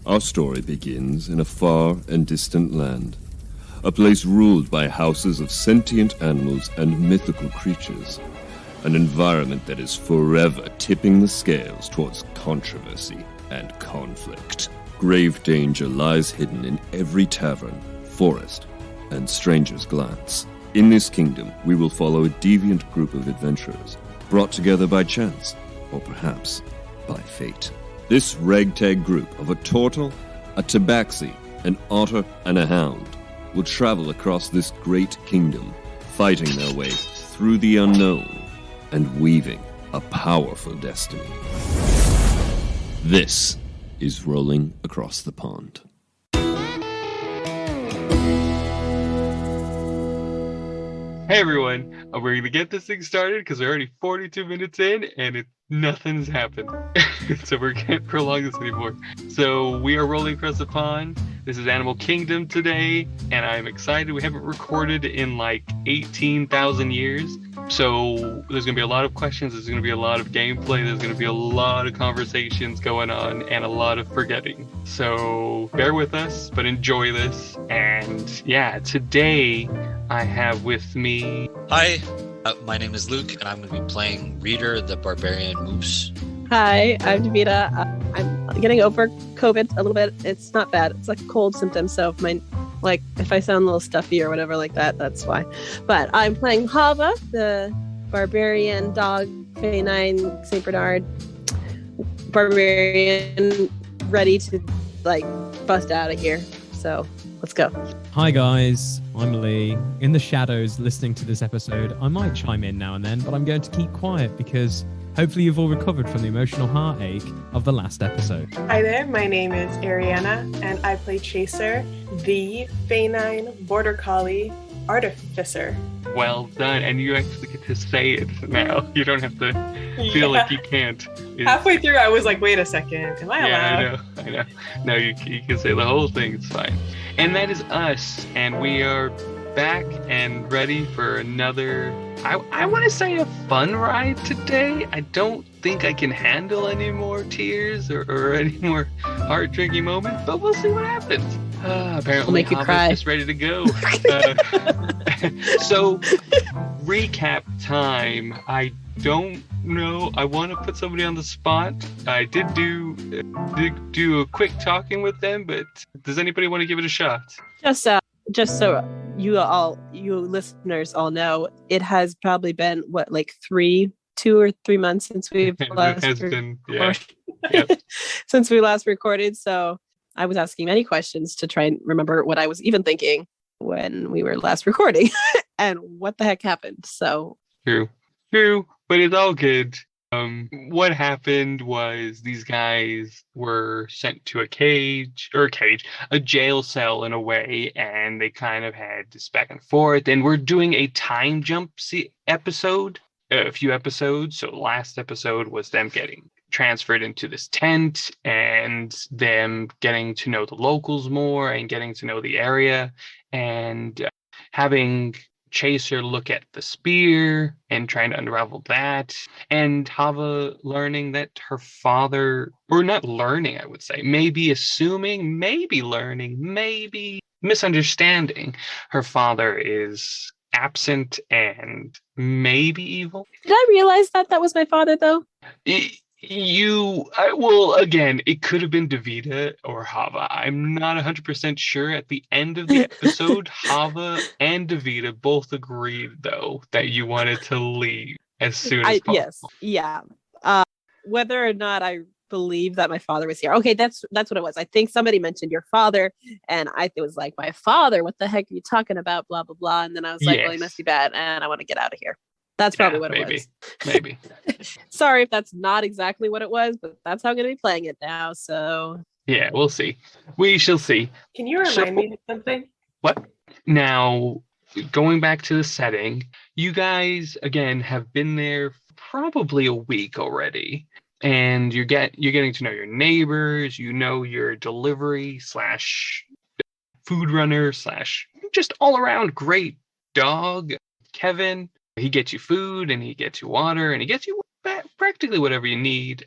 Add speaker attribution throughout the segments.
Speaker 1: Our story begins in a far and distant land, a place ruled by houses of sentient animals and mythical creatures, an environment that is forever tipping the scales towards controversy and conflict. Grave danger lies hidden in every tavern, forest, and stranger's glance. In this kingdom, we will follow a deviant group of adventurers, brought together by chance, or perhaps by fate. This ragtag group of a turtle, a tabaxi, an otter, and a hound will travel across this great kingdom, fighting their way through the unknown and weaving a powerful destiny. This is Rolling Across the Pond.
Speaker 2: Hey everyone, we're going to get this thing started because we're already 42 minutes in and nothing's happened. So we can't prolong this anymore. So we are rolling across the pond. This is Animal Kingdom today, and I'm excited. We haven't recorded in like 18,000 years. So there's going to be a lot of questions. There's going to be a lot of gameplay. There's going to be a lot of conversations going on and a lot of forgetting. So bear with us, but enjoy this. And yeah, today I have with me...
Speaker 3: Hi, my name is Luke, and I'm going to be playing Reader, the Barbarian Moose.
Speaker 4: Hi, I'm Davida. I'm getting over COVID a little bit. It's not bad. It's like a cold symptom, so if I sound a little stuffy or whatever like that, that's why. But I'm playing Hava, the barbarian dog, canine, St. Bernard barbarian, ready to bust out of here. So let's go.
Speaker 5: Hi guys, I'm Lee. In the shadows listening to this episode, I might chime in now and then, but I'm going to keep quiet because hopefully you've all recovered from the emotional heartache of the last episode.
Speaker 6: Hi there, my name is Ariana, and I play Chaser, the Feline Border Collie Artificer.
Speaker 2: Well done, and you actually get to say it now. You don't have to feel like you can't.
Speaker 6: Halfway through, I was like, wait a second, am I allowed?
Speaker 2: I know. No, you can say the whole thing, it's fine. And that is us, and we are back and ready for another, I want to say a fun ride today. I don't think I can handle any more tears or any more heart-drinking moments, but we'll see what happens. Apparently,
Speaker 4: I'll make you cry.
Speaker 2: Just ready to go. So, recap time. I don't know. I want to put somebody on the spot. I did do a quick talking with them, but does anybody want to give it a shot?
Speaker 4: Just so you listeners all know, it has probably been 2 or 3 months since we've last since we last recorded. So I was asking many questions to try and remember what I was even thinking when we were last recording and what the heck happened. So
Speaker 2: True, but it's all good. What happened was these guys were sent to a jail cell in a way, and they kind of had this back and forth. And we're doing a time jump episode, a few episodes. So last episode was them getting transferred into this tent and them getting to know the locals more and getting to know the area and having Chaser look at the spear and trying to unravel that, and Hava learning that her father, or not learning, I would say, maybe assuming, maybe learning, maybe misunderstanding, her father is absent and maybe evil.
Speaker 4: did I realize that was my father though?
Speaker 2: Again, it could have been Davida or Hava. I'm not 100% sure. At the end of the episode, Hava and Davida both agreed, though, that you wanted to leave as soon as possible.
Speaker 4: Yes, yeah. Whether or not I believe that my father was here. Okay, that's what it was. I think somebody mentioned your father, and it was like, my father? What the heck are you talking about? Blah, blah, blah. And then I was like, well, he must be bad, and I want to get out of here. That's probably what it was.
Speaker 2: Maybe.
Speaker 4: Sorry if that's not exactly what it was, but that's how I'm going to be playing it now. So
Speaker 2: yeah, we'll see. We shall see.
Speaker 6: Can you remind me of something?
Speaker 2: What? Now, going back to the setting, you guys, again, have been there probably a week already. And you're getting to know your neighbors, you know your delivery / food runner / just all around great dog, Kevin. He gets you food and he gets you water and he gets you practically whatever you need.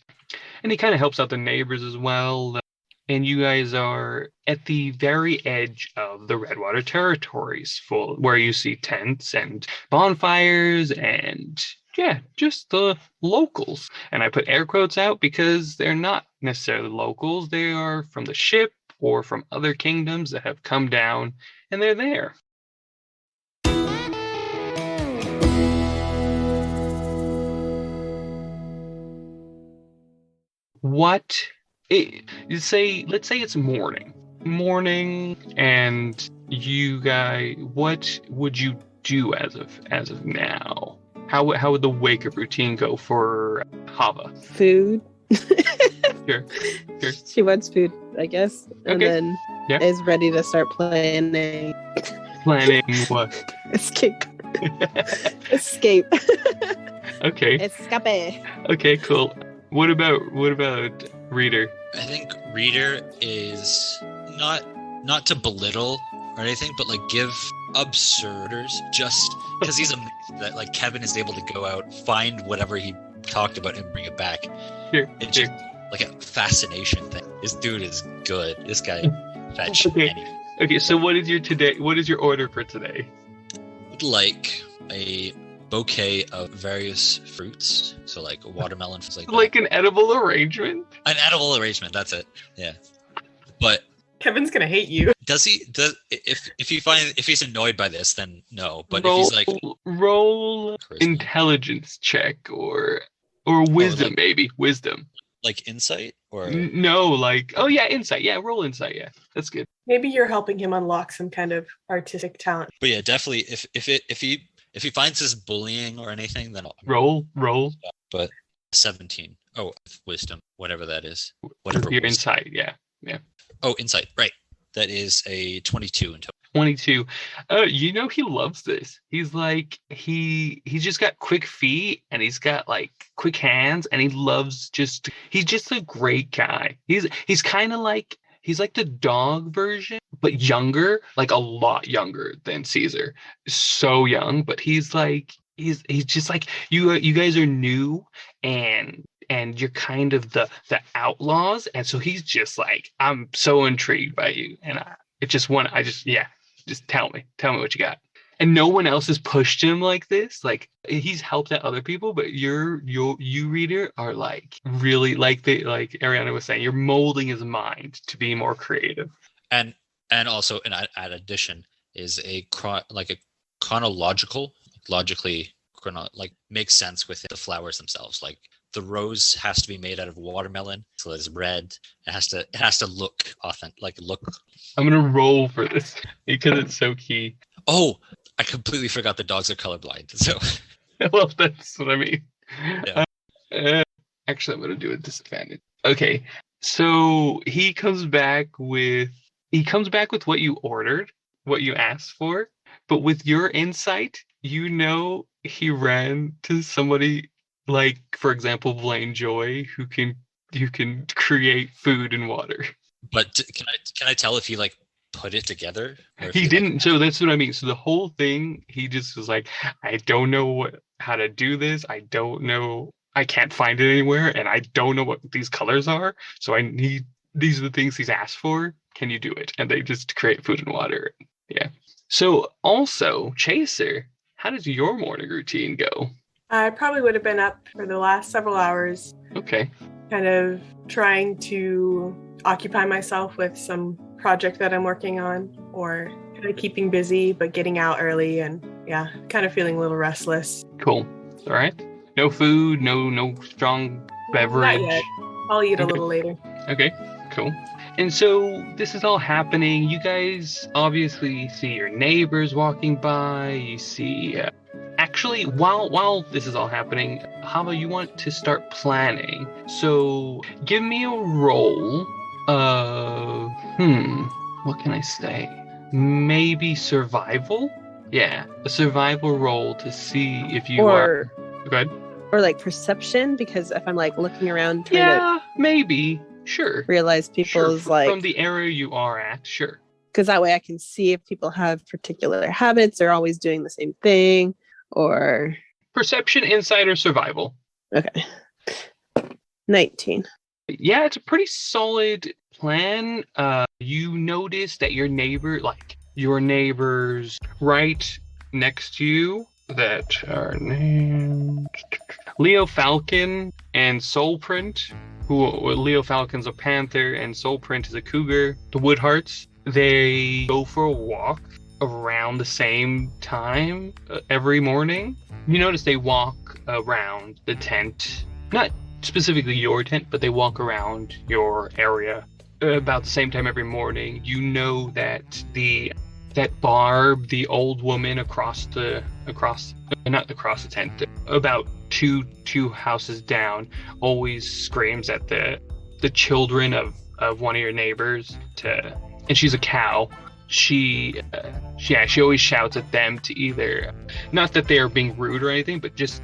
Speaker 2: And he kind of helps out the neighbors as well. and you guys are at the very edge of the Redwater territories, full where you see tents and bonfires and yeah, just the locals. And I put air quotes out because they're not necessarily locals. They are from the ship or from other kingdoms that have come down, and they're there. Let's say it's morning, and you guys, what would you do as of now? How would the wake up routine go for Hava?
Speaker 4: Food.
Speaker 2: Sure.
Speaker 4: She wants food, I guess, and
Speaker 2: Okay.
Speaker 4: then
Speaker 2: Yeah.
Speaker 4: is ready to start planning.
Speaker 2: Planning what?
Speaker 4: Escape. Escape.
Speaker 2: Okay.
Speaker 4: Escape.
Speaker 2: Okay. Cool. What about Reader?
Speaker 3: I think Reader is not to belittle or anything, but like give absurders just because he's amazed that like Kevin is able to go out, find whatever he talked about and bring it back.
Speaker 2: Here.
Speaker 3: It's just like a fascination thing. This dude is good. This guy fetch
Speaker 2: Okay.
Speaker 3: anything.
Speaker 2: Okay. So what is your order for today?
Speaker 3: Would like a bouquet of various fruits, so like a watermelon, like
Speaker 2: Like an edible arrangement?
Speaker 3: an edible arrangement. That's it. Yeah, but
Speaker 6: Kevin's gonna hate you.
Speaker 3: if he's annoyed by this, then no. But
Speaker 2: roll,
Speaker 3: if he's like
Speaker 2: roll
Speaker 3: charisma,
Speaker 2: intelligence check or wisdom,
Speaker 3: like-
Speaker 2: maybe wisdom.
Speaker 3: like insight or
Speaker 2: No, like insight. Yeah, roll insight. Yeah, that's good.
Speaker 6: Maybe you're helping him unlock some kind of artistic talent.
Speaker 3: but yeah, definitely if he finds this bullying or anything, then I'll
Speaker 2: Roll.
Speaker 3: but 17. Oh, wisdom, whatever that is.
Speaker 2: Your
Speaker 3: Whatever. wisdom.
Speaker 2: insight. Yeah.
Speaker 3: Oh, insight. Right. That is a 22 in total.
Speaker 2: 22. He loves this. He's like he's just got quick feet and he's got like quick hands and he's just a great guy. He's kind of like he's like the dog version, but younger, like a lot younger than Caesar. So young, but he's just like you guys are new and you're kind of the outlaws, and so he's just like, I'm so intrigued by you, and just tell me what you got. And no one else has pushed him like this. Like he's helped out other people, but you Reader are like really like Ariana was saying, you're molding his mind to be more creative.
Speaker 3: And also an addition is a chronological, makes sense with the flowers themselves. Like the rose has to be made out of watermelon, so it's red. It has to look authentic,
Speaker 2: I'm gonna roll for this because it's so key.
Speaker 3: Oh, I completely forgot the dogs are colorblind. So
Speaker 2: Well, that's what I mean.
Speaker 3: Yeah.
Speaker 2: Actually, I'm gonna do a disadvantage. Okay, so he comes back with what you ordered, what you asked for, but with your insight, he ran to somebody like, for example, Blaine Joy, who can create food and water.
Speaker 3: but can I tell if he like put it together? Or if
Speaker 2: He
Speaker 3: like-
Speaker 2: didn't. So that's what I mean. So the whole thing, he just was like, I don't know how to do this. I don't know. I can't find it anywhere, and I don't know what these colors are. So these are the things he's asked for. Can you do it? And they just create food and water. Yeah. So also, Chaser, how does your morning routine go?
Speaker 6: I probably would have been up for the last several hours,
Speaker 2: Okay.
Speaker 6: kind of trying to occupy myself with some project that I'm working on, or kind of keeping busy but getting out early, and yeah, kind of feeling a little restless.
Speaker 2: Cool. All right. No food, no strong beverage.
Speaker 6: Not yet. I'll eat a
Speaker 2: Okay.
Speaker 6: little later.
Speaker 2: Okay, cool. And so this is all happening. You guys obviously see your neighbors walking by. You see, actually, while this is all happening, Hava, you want to start planning. So give me a roll of, what can I say? Maybe survival? Yeah, a survival roll to see if you are. Go ahead.
Speaker 4: Or like perception, because if I'm like looking around trying
Speaker 2: Yeah, maybe. Sure.
Speaker 4: to realize people's
Speaker 2: Sure,
Speaker 4: like,
Speaker 2: from the area you are at, sure.
Speaker 4: because that way I can see if people have particular habits, they're always doing the same thing, or
Speaker 2: Perception, insight, or survival.
Speaker 4: okay. 19.
Speaker 2: Yeah, it's a pretty solid plan. You notice that your neighbors right next to you that are named Leo Falcon and Soulprint, Leo Falcon's a panther and Soulprint is a cougar, the Woodhearts. They go for a walk around the same time every morning. You notice they walk around the tent, not specifically your tent, but they walk around your area about the same time every morning. You know that Barb, the old woman not across the tent, about two houses down, always screams at the children of one of your neighbors and she's a cow. She always shouts at them to either, not that they are being rude or anything, but just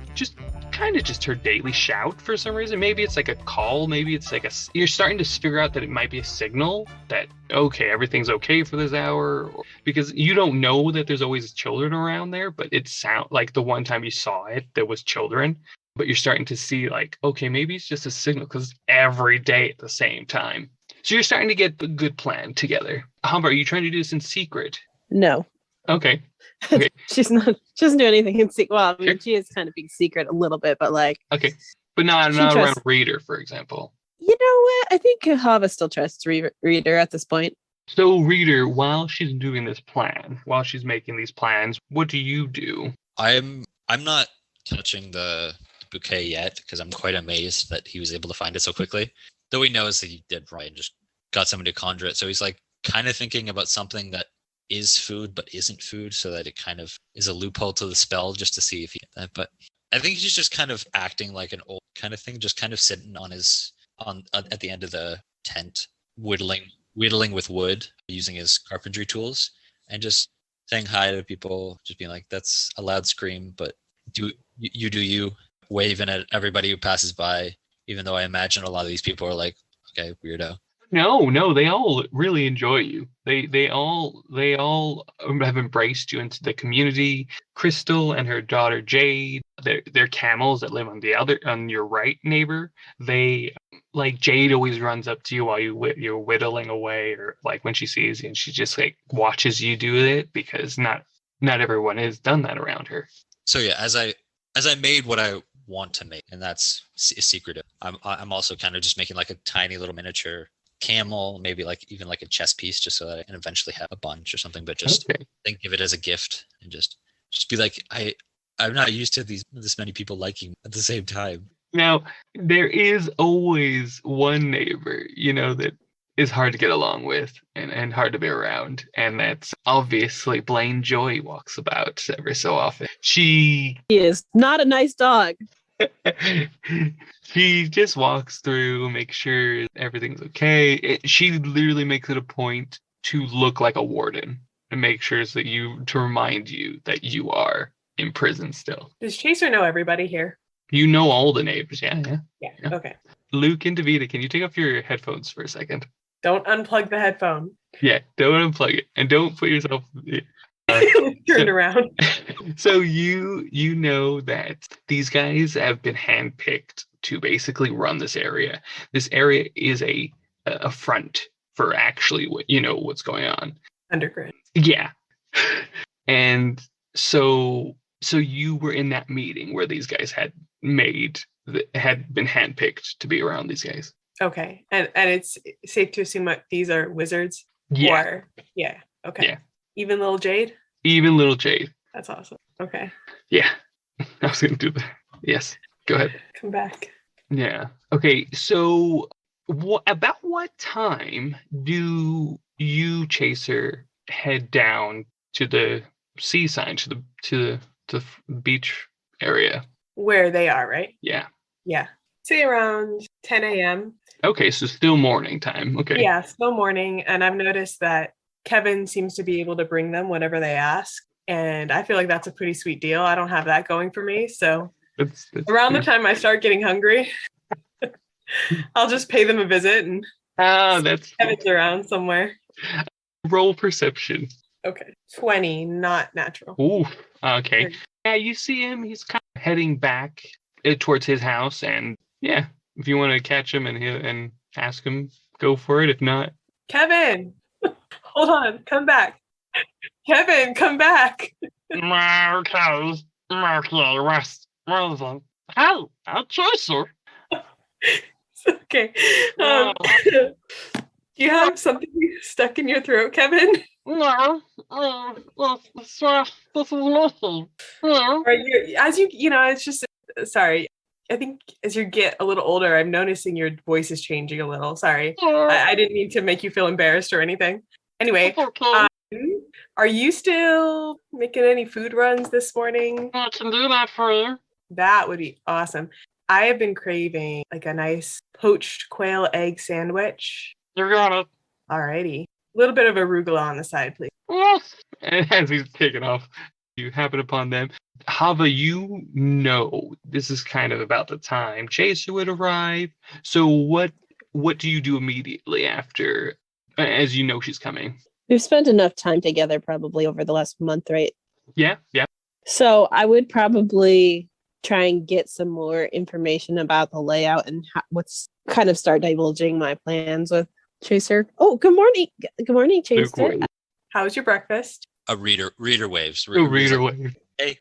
Speaker 2: kind of just her daily shout for some reason. Maybe it's like a call, maybe it's like you're starting to figure out that it might be a signal that, okay, everything's okay for this hour, because you don't know that there's always children around there, but it sound like the one time you saw it, there was children, but you're starting to see like, okay, maybe it's just a signal because every day at the same time. So you're starting to get a good plan together. Humber, are you trying to do this in secret?
Speaker 4: No.
Speaker 2: Okay.
Speaker 4: She doesn't do anything in secret. Well, I mean,
Speaker 2: Sure.
Speaker 4: she is kind of being secret a little bit, but like.
Speaker 2: Okay. But not around Reader, for example.
Speaker 4: You know what? I think Hava still trusts Reader at this point.
Speaker 2: So Reader, while she's doing this plan, while she's making these plans, what do you do?
Speaker 3: I'm not touching the bouquet yet because I'm quite amazed that he was able to find it so quickly. Though he knows that he did right and just got somebody to conjure it. So he's like kind of thinking about something that is food but isn't food, so that it kind of is a loophole to the spell, just to see if he get that. But I think he's just kind of acting like an old kind of thing, just kind of sitting at the end of the tent, whittling with wood using his carpentry tools, and just saying hi to people, just being like, that's a loud scream, but do you, waving at everybody who passes by, even though I imagine a lot of these people are like, okay, weirdo.
Speaker 2: No, they all really enjoy you. They all have embraced you into the community. Crystal and her daughter Jade, they're camels that live on your right neighbor. They like Jade always runs up to you while you're whittling away, or like when she sees you and she just like watches you do it, because not everyone has done that around her.
Speaker 3: So yeah, as I made what I want to make, and that's secretive. I'm also kind of just making like a tiny little miniature camel, maybe like even like a chess piece, just so that I can eventually have a bunch or something, but just think of it as a gift and just be like, I'm not used to this many people liking at the same time.
Speaker 2: Now, there is always one neighbor, that is hard to get along with and hard to be around, and that's obviously Blaine Joy walks about every so often. She
Speaker 4: is not a nice dog.
Speaker 2: She just walks through, makes sure everything's okay. She literally makes it a point to look like a warden and make sure to remind you that you are in prison still.
Speaker 6: Does Chaser know everybody here?
Speaker 2: You know all the neighbors, yeah.
Speaker 6: Okay.
Speaker 2: Luke and Davida, can you take off your headphones for a second?
Speaker 6: Don't unplug the headphone.
Speaker 2: Yeah, don't unplug it, and don't put yourself.
Speaker 6: Turn around.
Speaker 2: So you know that these guys have been handpicked to basically run this area. This area is a front for actually what's going on.
Speaker 6: Underground.
Speaker 2: Yeah, and so you were in that meeting where these guys had been handpicked to be around these guys.
Speaker 6: Okay, and it's safe to assume that these are wizards.
Speaker 2: Yeah.
Speaker 6: Yeah. Okay.
Speaker 2: Yeah.
Speaker 6: Even little Jade.
Speaker 2: Even little Jade.
Speaker 6: That's awesome. Okay.
Speaker 2: Yeah, I was gonna do that. Yes, go ahead.
Speaker 6: Come back.
Speaker 2: Yeah. Okay. So, about what time do you, Chaser, head down to the seaside, to the beach area?
Speaker 6: Where they are, right?
Speaker 2: Yeah.
Speaker 6: Yeah. Say around 10 a.m.
Speaker 2: Okay, so still morning time. Okay.
Speaker 6: Yeah, still morning, and I've noticed that Kevin seems to be able to bring them whatever they ask, and I feel like that's a pretty sweet deal. I don't have that going for me, so
Speaker 2: That's
Speaker 6: around the time I start getting hungry, I'll just pay them a visit, and
Speaker 2: that's
Speaker 6: Kevin's around somewhere.
Speaker 2: roll perception.
Speaker 6: Okay, 20, not natural.
Speaker 2: Ooh. Okay. Yeah, you see him. He's kind of heading back towards his house, and yeah, if you want to catch him and ask him, go for it. If not,
Speaker 6: Kevin, hold on, come back. Kevin, come back.
Speaker 2: Marcos, rest. How? I'll try, sir.
Speaker 6: Okay. Do you have something stuck in your throat, Kevin?
Speaker 2: No, this is nothing. No.
Speaker 6: Or it's just sorry. I think as you get a little older, I'm noticing your voice is changing a little. Sorry. I didn't mean to make you feel embarrassed or anything. Anyway,
Speaker 2: Okay.
Speaker 6: Are you still making any food runs this morning?
Speaker 2: I can do that for you.
Speaker 6: That would be awesome. I have been craving like a nice poached quail egg sandwich.
Speaker 2: You got it.
Speaker 6: Alrighty. A little bit of arugula on the side, please.
Speaker 2: Yes. And as he's taken off, you happen upon them. Hava, you know this is kind of about the time Chaser would arrive. So what do you do immediately after, as you know she's coming?
Speaker 4: We've spent enough time together probably over the last month, right?
Speaker 2: Yeah.
Speaker 4: So I would probably try and get some more information about the layout and kind of start divulging my plans with Chaser. Oh, good morning. Good morning, Chaser.
Speaker 6: How was your breakfast?
Speaker 3: A reader waves.
Speaker 2: Reader wave.
Speaker 3: Hey.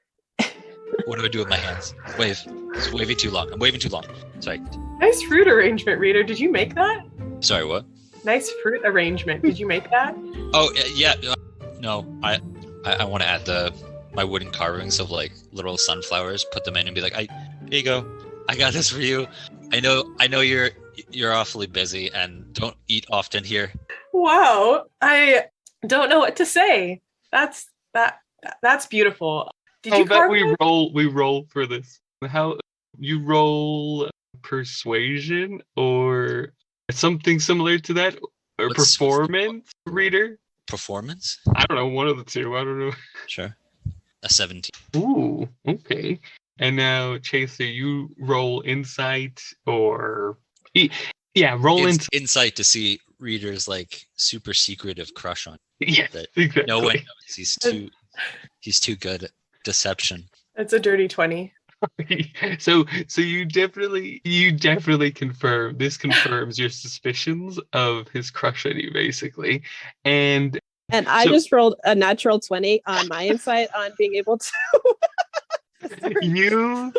Speaker 3: What do I do with my hands? Wave. It's waving too long. I'm waving too long. Sorry.
Speaker 6: Nice fruit arrangement, Reader. Did you make that?
Speaker 3: Sorry, what?
Speaker 6: Nice fruit arrangement. Did you make that?
Speaker 3: Oh, yeah. No, I want to add my wooden carvings of like little sunflowers, put them in and be like, here you go. I got this for you. I know you're awfully busy and don't eat often here.
Speaker 6: Wow. I don't know what to say. That's beautiful. Did you carve
Speaker 2: we roll for this. How you roll persuasion or something similar to that? Or
Speaker 3: What's
Speaker 2: performance, Reader?
Speaker 3: Performance?
Speaker 2: I don't know, one of the two. I don't know.
Speaker 3: Sure. A 17.
Speaker 2: Ooh, okay. And now, Chaser, you roll insight or roll
Speaker 3: insight to see Reader's like super secretive crush on.
Speaker 2: Yeah,
Speaker 3: that
Speaker 2: exactly.
Speaker 3: No one knows. He's too good at deception.
Speaker 6: That's a dirty 20.
Speaker 2: So you definitely confirm. This confirms your suspicions of his crush on you, basically. And
Speaker 4: I just rolled a natural 20 on my insight on being able to.
Speaker 2: you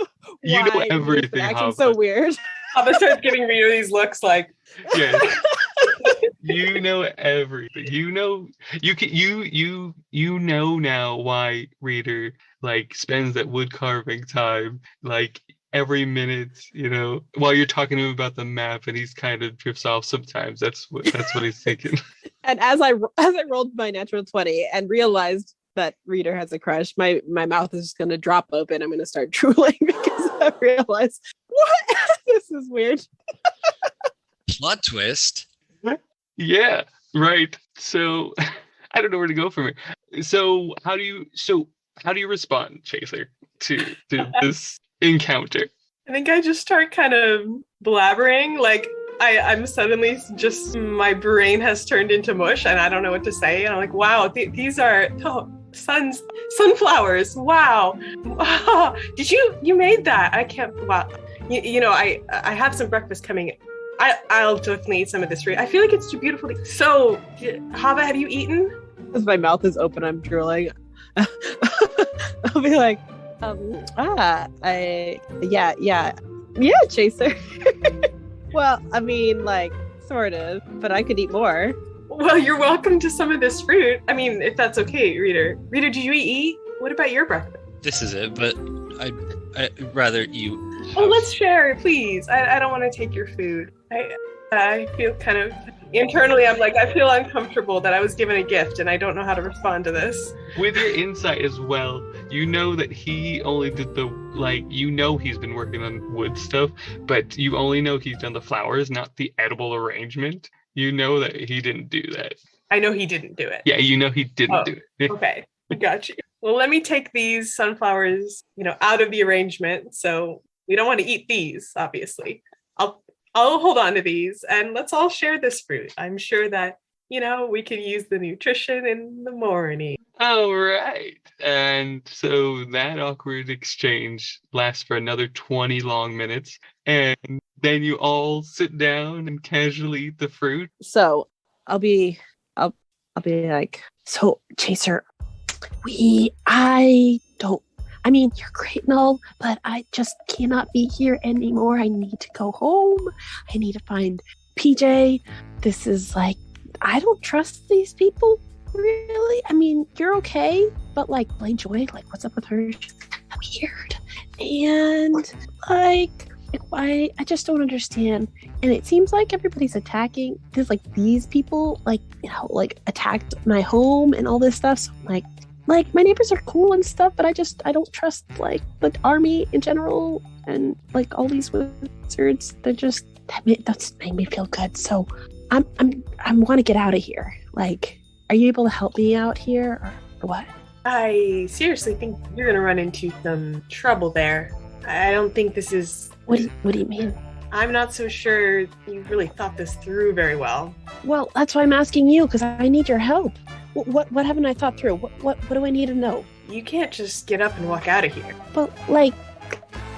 Speaker 2: know everything.
Speaker 4: Acting so weird.
Speaker 6: Hava starts giving Reader these looks like.
Speaker 2: Yeah. You know everything. You know you know now why Reader like spends that wood carving time like every minute, while you're talking to him about the map and he's kind of drifts off sometimes. That's what he's thinking.
Speaker 4: And as I rolled my natural 20 and realized that Reader has a crush, my mouth is just going to drop open. I'm going to start drooling because I realized, what? This is weird.
Speaker 3: Plot twist.
Speaker 2: Yeah, right. So I don't know where to go from here. So how do you respond, Chaser, to this encounter?
Speaker 6: I think I just start kind of blabbering. Like I'm suddenly just, my brain has turned into mush and I don't know what to say. And I'm like, wow, these are sunflowers. Wow. Did you made that? I can't, wow. I have some breakfast coming. I'll definitely eat some of this fruit. I feel like it's too beautiful. So, Hava, have you eaten?
Speaker 4: As my mouth is open, I'm drooling. I'll be like, yeah, Chaser. Well, I mean, like, sort of, but I could eat more.
Speaker 6: Well, you're welcome to some of this fruit. I mean, if that's okay, Reader. Reader, did you eat? What about your breakfast?
Speaker 3: This is it, but I'd rather you.
Speaker 6: Oh, let's share, please. I don't want to take your food. I feel kind of internally, I'm like, I feel uncomfortable that I was given a gift and I don't know how to respond to this.
Speaker 2: With your insight as well, you know that he only did he's been working on wood stuff, but you only know he's done the flowers, not the edible arrangement. You know that he didn't do that.
Speaker 6: I know he didn't do it.
Speaker 2: Yeah, you know he didn't do it.
Speaker 6: Okay, got you. Well, let me take these sunflowers, out of the arrangement. So we don't want to eat these, obviously. I'll hold on to these and let's all share this fruit. I'm sure that, we could use the nutrition in the morning.
Speaker 2: All right. And so that awkward exchange lasts for another 20 long minutes. And Then you all sit down and casually eat the fruit.
Speaker 4: So I'll be like, so Chaser, I mean, you're great and all, but I just cannot be here anymore. I need to go home. I need to find PJ. This is like, I don't trust these people, really. I mean, you're okay, but like, Blaine Joy, like, what's up with her? She's kind of weird. And like, I just don't understand. And it seems like everybody's attacking, because like these people, like, like attacked my home and all this stuff. So I'm like my neighbors are cool and stuff, but I don't trust like the army in general and like all these wizards. That's made me feel good. So I want to get out of here. Like, are you able to help me out here or what?
Speaker 6: I seriously think you're gonna run into some trouble there. I don't think this is.
Speaker 4: What do you mean?
Speaker 6: I'm not so sure you really thought this through very well.
Speaker 4: Well, that's why I'm asking you, because I need your help. What haven't I thought through? What do I need to know?
Speaker 6: You can't just get up and walk out of here.
Speaker 4: Well, like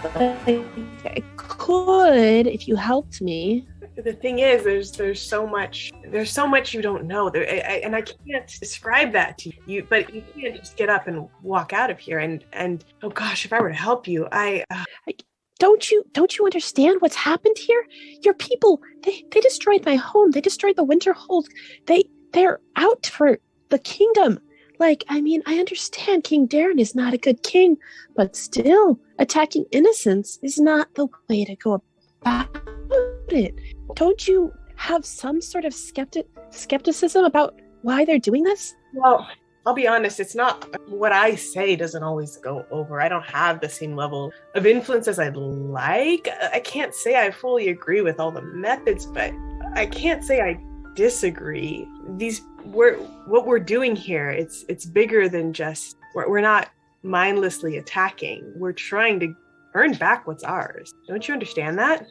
Speaker 4: I could if you helped me.
Speaker 6: The thing is, there's so much you don't know, and I can't describe that to you. But you can't just get up and walk out of here. And oh gosh, if I were to help you,
Speaker 4: Don't you understand what's happened here? Your people, they destroyed my home. They destroyed the Winterhold. They're out for the kingdom. Like, I mean, I understand King Darren is not a good king, but still, attacking innocents is not the way to go about it. Don't you have some sort of skepticism about why they're doing this?
Speaker 6: Well, I'll be honest, it's not what I say doesn't always go over. I don't have the same level of influence as I'd like. I can't say I fully agree with all the methods, but I can't say I disagree. What we're doing here, it's bigger than just, we're not mindlessly attacking. We're trying to earn back what's ours. Don't you understand that?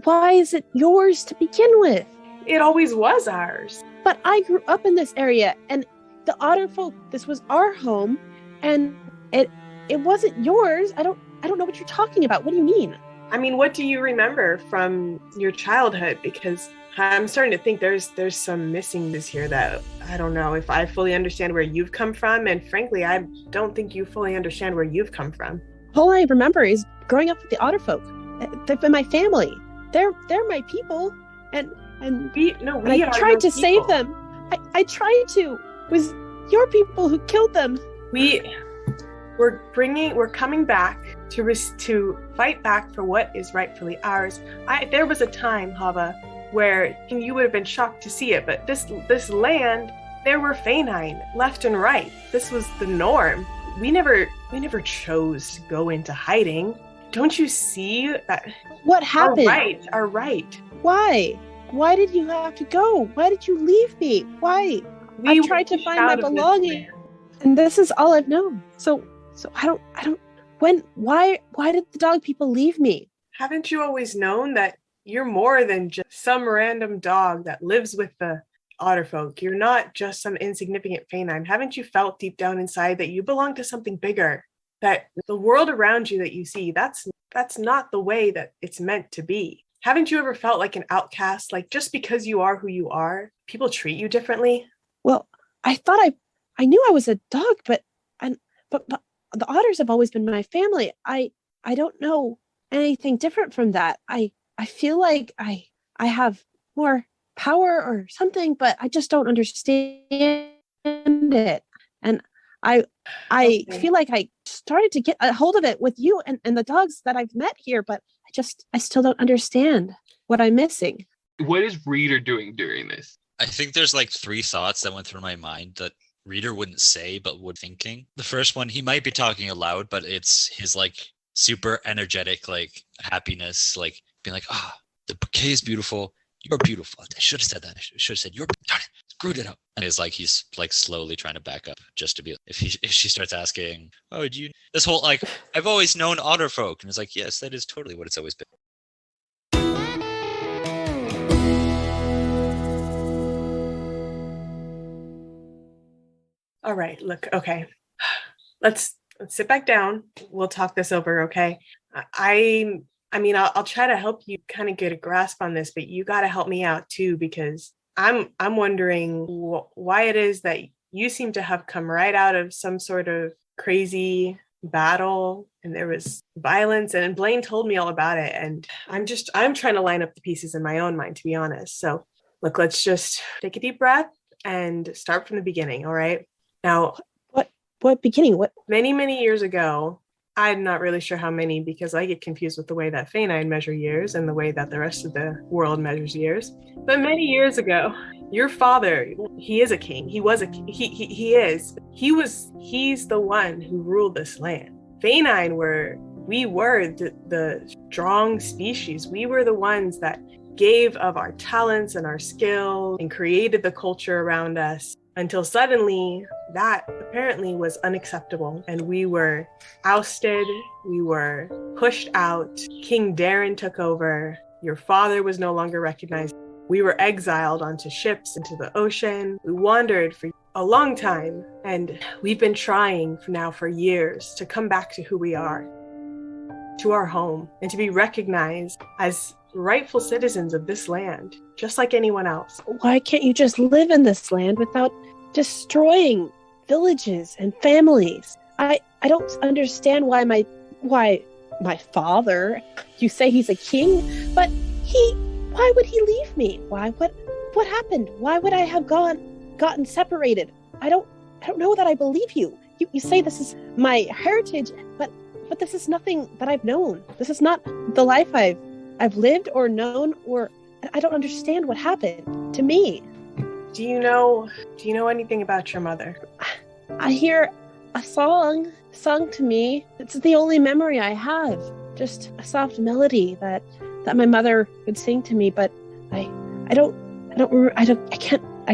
Speaker 4: Why is it yours to begin with?
Speaker 6: It always was ours.
Speaker 4: But I grew up in this area, and the Otter folk, this was our home, and it wasn't yours. I don't know what you're talking about. What do you mean?
Speaker 6: I mean, what do you remember from your childhood? Because I'm starting to think there's some missingness here that I don't know if I fully understand where you've come from, and frankly, I don't think you fully understand where you've come from.
Speaker 4: All I remember is growing up with the Otter folk. They've been my family. They're my people, and I tried to save them. I tried to. It was your people who killed them.
Speaker 6: We're coming back to fight back for what is rightfully ours. There was a time, Hava, where you would have been shocked to see it, but this land, there were Fainine left and right. This was the norm. We never chose to go into hiding. Don't you see that?
Speaker 4: What happened?
Speaker 6: Our right.
Speaker 4: Why? Why did you have to go? Why did you leave me? Why? I tried to find my belonging, and this is all I've known. So I don't. Why did the dog people leave me?
Speaker 6: Haven't you always known that you're more than just some random dog that lives with the Otterfolk? You're not just some insignificant Fainine. Haven't you felt deep down inside that you belong to something bigger? That the world around you that you see, that's not the way that it's meant to be. Haven't you ever felt like an outcast? Like, just because you are who you are, people treat you differently?
Speaker 4: Well, I thought I knew I was a dog, but the otters have always been my family. I don't know anything different from that. I feel like I have more power or something, but I just don't understand it. And I feel like I started to get a hold of it with you and the dogs that I've met here, but I still don't understand what I'm missing.
Speaker 2: What is Reader doing during this?
Speaker 3: I think there's like 3 thoughts that went through my mind that Reader wouldn't say, but would thinking. The first one, he might be talking aloud, but it's his like super energetic, like happiness, like being like, the bouquet is beautiful. You're beautiful. I should have said that. I should have said, you're, darn it, screwed it up. And it's like, he's like slowly trying to back up just to be, if she starts asking, this whole, like, I've always known Otterfolk. And it's like, yes, that is totally what it's always been.
Speaker 6: All right, look, okay. Let's sit back down. We'll talk this over, okay? I mean, I'll try to help you kind of get a grasp on this, but you got to help me out too, because I'm wondering why it is that you seem to have come right out of some sort of crazy battle and there was violence, and Blaine told me all about it, and I'm trying to line up the pieces in my own mind, to be honest. So look, let's just take a deep breath and start from the beginning. All right. Now,
Speaker 4: what beginning? What?
Speaker 6: Many years ago, I'm not really sure how many, because I get confused with the way that Fainine measure years and the way that the rest of the world measures years. But many years ago, your father, he is a king. He was a he is. He's the one who ruled this land. Fainine we were the strong species. We were the ones that gave of our talents and our skills and created the culture around us, until suddenly that apparently was unacceptable and we were ousted, we were pushed out. King Darren took over. Your father was no longer recognized. We were exiled onto ships into the ocean. We wandered for a long time, and we've been trying for years to come back to who we are, to our home, and to be recognized as rightful citizens of this land, just like anyone else.
Speaker 4: Why can't you just live in this land without destroying villages and families? I don't understand why my father, you say he's a king, but why would he leave me? What happened? Why would I have gotten separated? I don't know that I believe you. You say this is my heritage, but this is nothing that I've known. This is not the life I've lived or known, or I don't understand what happened to me.
Speaker 6: Do you know anything about your mother?
Speaker 4: I hear a song sung to me. It's the only memory I have. Just a soft melody that my mother would sing to me, but I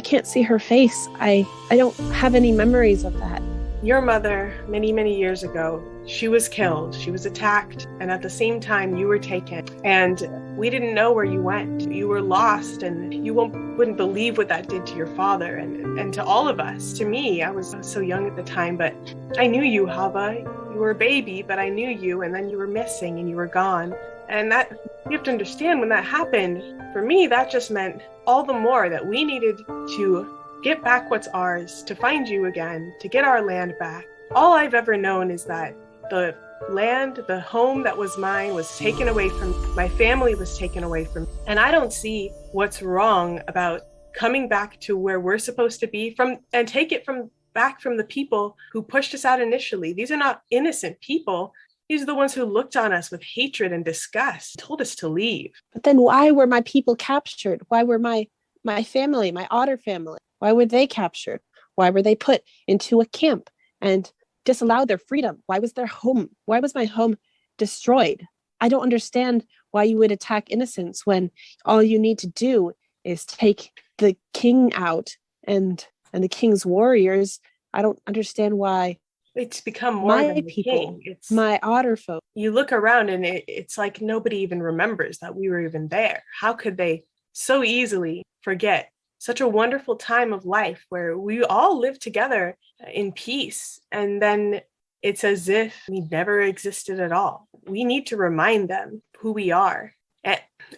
Speaker 4: can't see her face. I don't have any memories of that.
Speaker 6: Your mother, many years ago, she was killed. She was attacked, and at the same time you were taken, and we didn't know where you went. You were lost, and you wouldn't believe what that did to your father and to all of us. To me, I was so young at the time, but I knew you, Hava. You were a baby, but I knew you, and then you were missing and you were gone. And that, you have to understand, when that happened, for me, that just meant all the more that we needed to get back what's ours, to find you again, to get our land back. All I've ever known is that the land, the home that was mine, was taken away from me. My family was taken away from me. And I don't see what's wrong about coming back to where we're supposed to be and take it back from the people who pushed us out initially. These are not innocent people. These are the ones who looked on us with hatred and disgust, told us to leave.
Speaker 4: But then why were my people captured? Why were my family, my otter family, why were they captured? Why were they put into a camp and disallowed their freedom? Why was my home destroyed? I don't understand why you would attack innocents when all you need to do is take the king out and the king's warriors. I don't understand why.
Speaker 6: It's become more
Speaker 4: my
Speaker 6: than the
Speaker 4: people,
Speaker 6: king. It's
Speaker 4: my otter folk.
Speaker 6: You look around and it's like nobody even remembers that we were even there. How could they so easily forget such a wonderful time of life where we all lived together in peace? And then it's as if we never existed at all. We need to remind them who we are.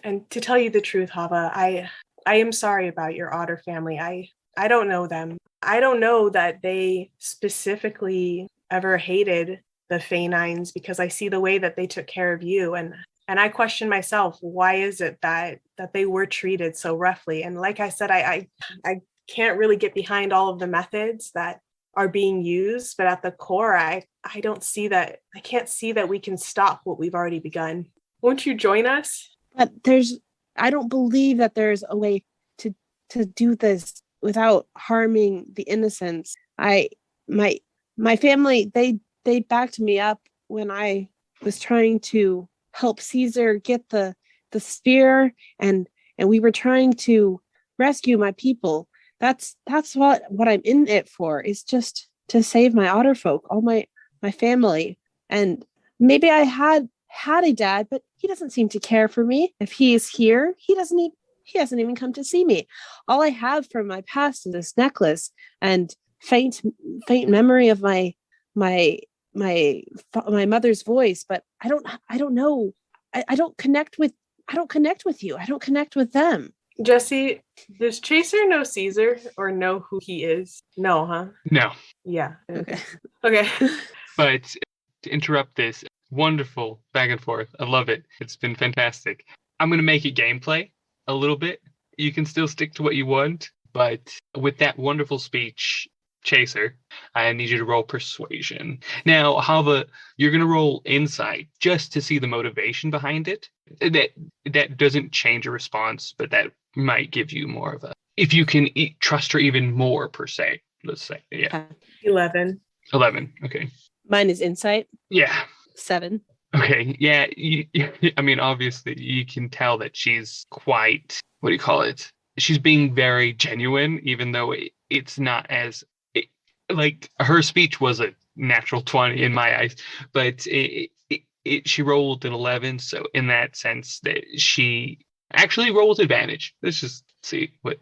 Speaker 6: And to tell you the truth, Hava, I am sorry about your otter family. I don't know them. I don't know that they specifically ever hated the Fainines, because I see the way that they took care of you. And I question myself, why is it that they were treated so roughly? And like I said, I can't really get behind all of the methods that are being used, but at the core, I don't see that. I can't see that we can stop what we've already begun. Won't you join us?
Speaker 4: But I don't believe that there's a way to do this without harming the innocents. My family, they backed me up when I was trying to help Caesar get the spear, and we were trying to rescue my people. That's what I'm in it for, is just to save my otter folk, all my family. And maybe I had a dad, but he doesn't seem to care for me. If he is here, he hasn't even come to see me. All I have from my past is this necklace and faint memory of my mother's voice, but I don't know. I don't connect with you. I don't connect with them.
Speaker 6: Jesse, does Chaser know Caesar or know who he is? No, huh?
Speaker 2: No.
Speaker 6: Yeah.
Speaker 4: Okay.
Speaker 6: Okay.
Speaker 2: But to interrupt this, wonderful back and forth. I love it. It's been fantastic. I'm going to make it gameplay a little bit. You can still stick to what you want, but with that wonderful speech, Chaser, I need you to roll persuasion. Now, you're going to roll insight just to see the motivation behind it. That doesn't change a response, but that might give you more of a, if you can trust her even more, per se. Let's say, yeah.
Speaker 6: 11.
Speaker 2: 11. Okay.
Speaker 4: Mine is insight.
Speaker 2: Yeah.
Speaker 4: 7.
Speaker 2: Okay. Yeah. I mean, obviously, you can tell that she's quite, what do you call it? She's being very genuine, even though it's not as, like, her speech was a natural 20 in my eyes, but she rolled an 11. So in that sense, that she actually rolled advantage. Let's just see what.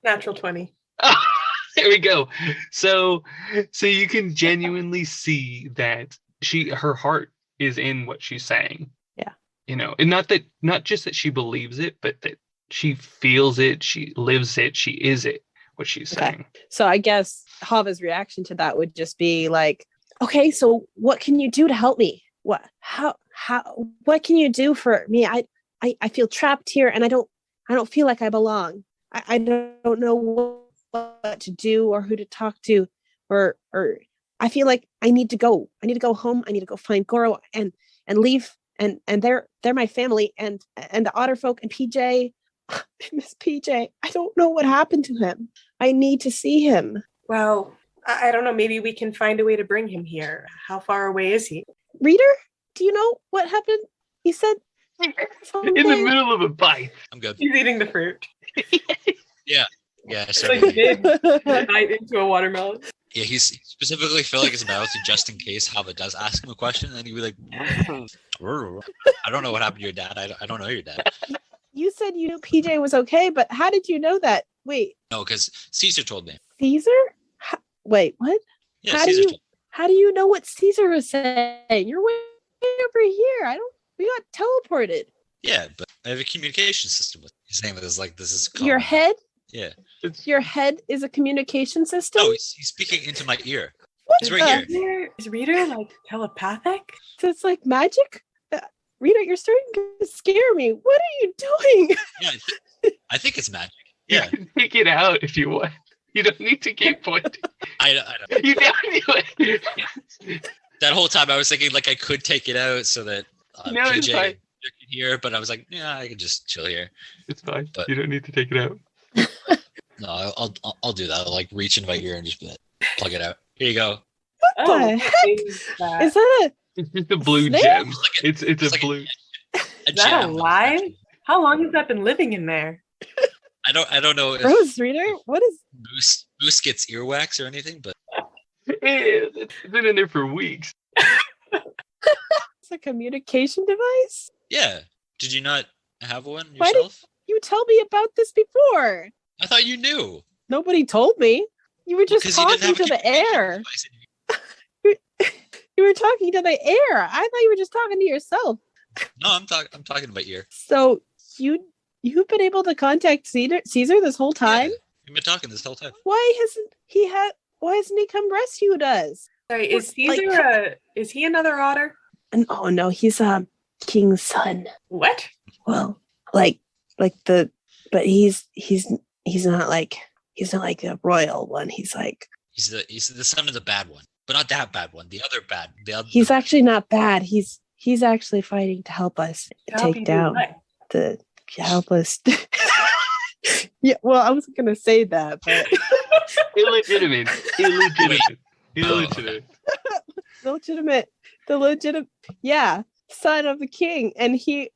Speaker 6: Natural 20.
Speaker 2: There we go. So you can genuinely see that her heart is in what she's saying.
Speaker 4: Yeah.
Speaker 2: And not just that she believes it, but that she feels it, she lives it, she is it, what she's saying.
Speaker 4: So I guess Hava's reaction to that would just be like, okay, so what can you do to help me? What can you do for me? I feel trapped here and I don't feel like I belong. I don't know what to do or who to talk to, or I feel like I need to go home. I need to go find Goro and leave. And they're my family and the otter folk and PJ. I miss PJ. I don't know what happened to him. I need to see him.
Speaker 6: Well, I don't know. Maybe we can find a way to bring him here. How far away is he?
Speaker 4: Reader, do you know what happened? He said
Speaker 2: in the middle of a bite.
Speaker 3: I'm good.
Speaker 6: He's eating the fruit.
Speaker 3: Yeah,
Speaker 6: So he did bite into a watermelon.
Speaker 3: Yeah, he's specifically filling his mouth just in case Hava does ask him a question, and then he'd be like, I don't know what happened to your dad. I don't know your dad.
Speaker 4: You said you knew PJ was okay, but how did you know that? Wait.
Speaker 3: No, because Caesar told me.
Speaker 4: Caesar? Wait, what?
Speaker 3: Yeah, Caesar told me.
Speaker 4: How do you know what Caesar was saying? You're way over here. We got teleported.
Speaker 3: Yeah, but I have a communication system with him. He's saying this is common.
Speaker 4: Your head?
Speaker 3: Yeah.
Speaker 4: Your head is a communication system?
Speaker 3: Oh, he's speaking into my ear.
Speaker 4: What
Speaker 3: He's right here.
Speaker 6: Is Reader like telepathic?
Speaker 4: So it's like magic? Rita, you're starting to scare me. What are you doing?
Speaker 3: Yeah, I think it's magic. Yeah.
Speaker 2: You can take it out if you want. You don't need to keep pointing.
Speaker 3: I don't.
Speaker 2: You don't do it.
Speaker 3: That whole time I was thinking like I could take it out so that
Speaker 2: No, it's
Speaker 3: PJ
Speaker 2: fine.
Speaker 3: could hear, but I was like, yeah, I can just chill here.
Speaker 2: It's fine.
Speaker 3: But-
Speaker 2: You don't need to take it out.
Speaker 3: No, I'll do that. I'll like reach into my ear and just be like, plug it out. Here you go.
Speaker 4: What the heck? Is that
Speaker 2: It's just a blue
Speaker 4: Snake?
Speaker 2: gem.
Speaker 3: Like
Speaker 2: It's a
Speaker 3: like
Speaker 2: blue.
Speaker 3: A
Speaker 6: Is that
Speaker 3: gem.
Speaker 6: alive? How long has that been living in there?
Speaker 3: I don't know
Speaker 4: a
Speaker 3: if
Speaker 4: Rose Reader? What is
Speaker 3: Moose gets earwax or anything, but
Speaker 2: It's been in there for weeks.
Speaker 4: it's a communication device?
Speaker 3: yeah. Did you not have one
Speaker 4: Why did-
Speaker 3: yourself?
Speaker 4: You told me about this before.
Speaker 3: I thought you knew.
Speaker 4: Nobody told me. You were just
Speaker 3: Because you didn't
Speaker 4: talking
Speaker 3: have
Speaker 4: to
Speaker 3: a
Speaker 4: the
Speaker 3: communication
Speaker 4: air.
Speaker 3: device.
Speaker 4: You were talking to the air. I thought you were just talking to yourself.
Speaker 3: No, I'm talking about ear.
Speaker 4: So you've been able to contact Caesar this whole time?
Speaker 3: Yeah, we've been talking this whole time.
Speaker 4: Why hasn't he come rescued us?
Speaker 6: Sorry, is
Speaker 4: Like-
Speaker 6: Caesar is he another otter?
Speaker 4: And oh no, he's king's son.
Speaker 6: What?
Speaker 4: Well, but he's not like the royal one. He's like
Speaker 3: He's the son of the bad one, but not that bad one. The other bad.
Speaker 4: he's actually not bad. He's actually fighting to help us
Speaker 6: To help you
Speaker 4: take
Speaker 6: do
Speaker 4: down
Speaker 6: what?
Speaker 4: to help us. Yeah, well, I wasn't gonna say that, but
Speaker 2: Illegitimate.
Speaker 4: the legitimate, yeah, son of the king, and he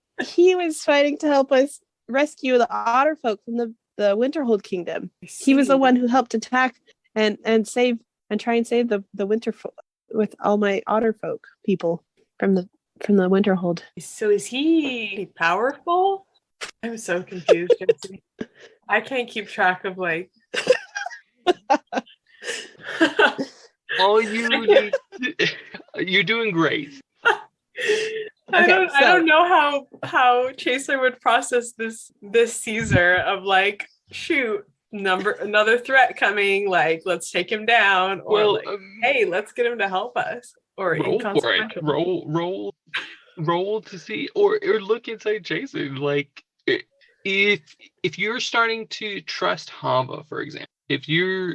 Speaker 4: was fighting to help us rescue the otter folk from the Winterhold kingdom. He was the one who helped attack and try and save the Winterfolk with all my otter folk people from the Winterhold.
Speaker 6: So is he powerful? I'm so confused, Jesse. I can't keep track of like.
Speaker 2: All you need. You're doing great.
Speaker 6: I
Speaker 4: Okay,
Speaker 6: don't know how Chaser would process this Caesar of like, shoot, another threat coming, like let's take him down, or
Speaker 2: Well,
Speaker 6: like, hey, let's get him to help us, or
Speaker 2: roll for it.
Speaker 6: inconsequential.
Speaker 2: Roll to see, or look inside Jason. Like, if you're starting to trust Hava, for example, if you're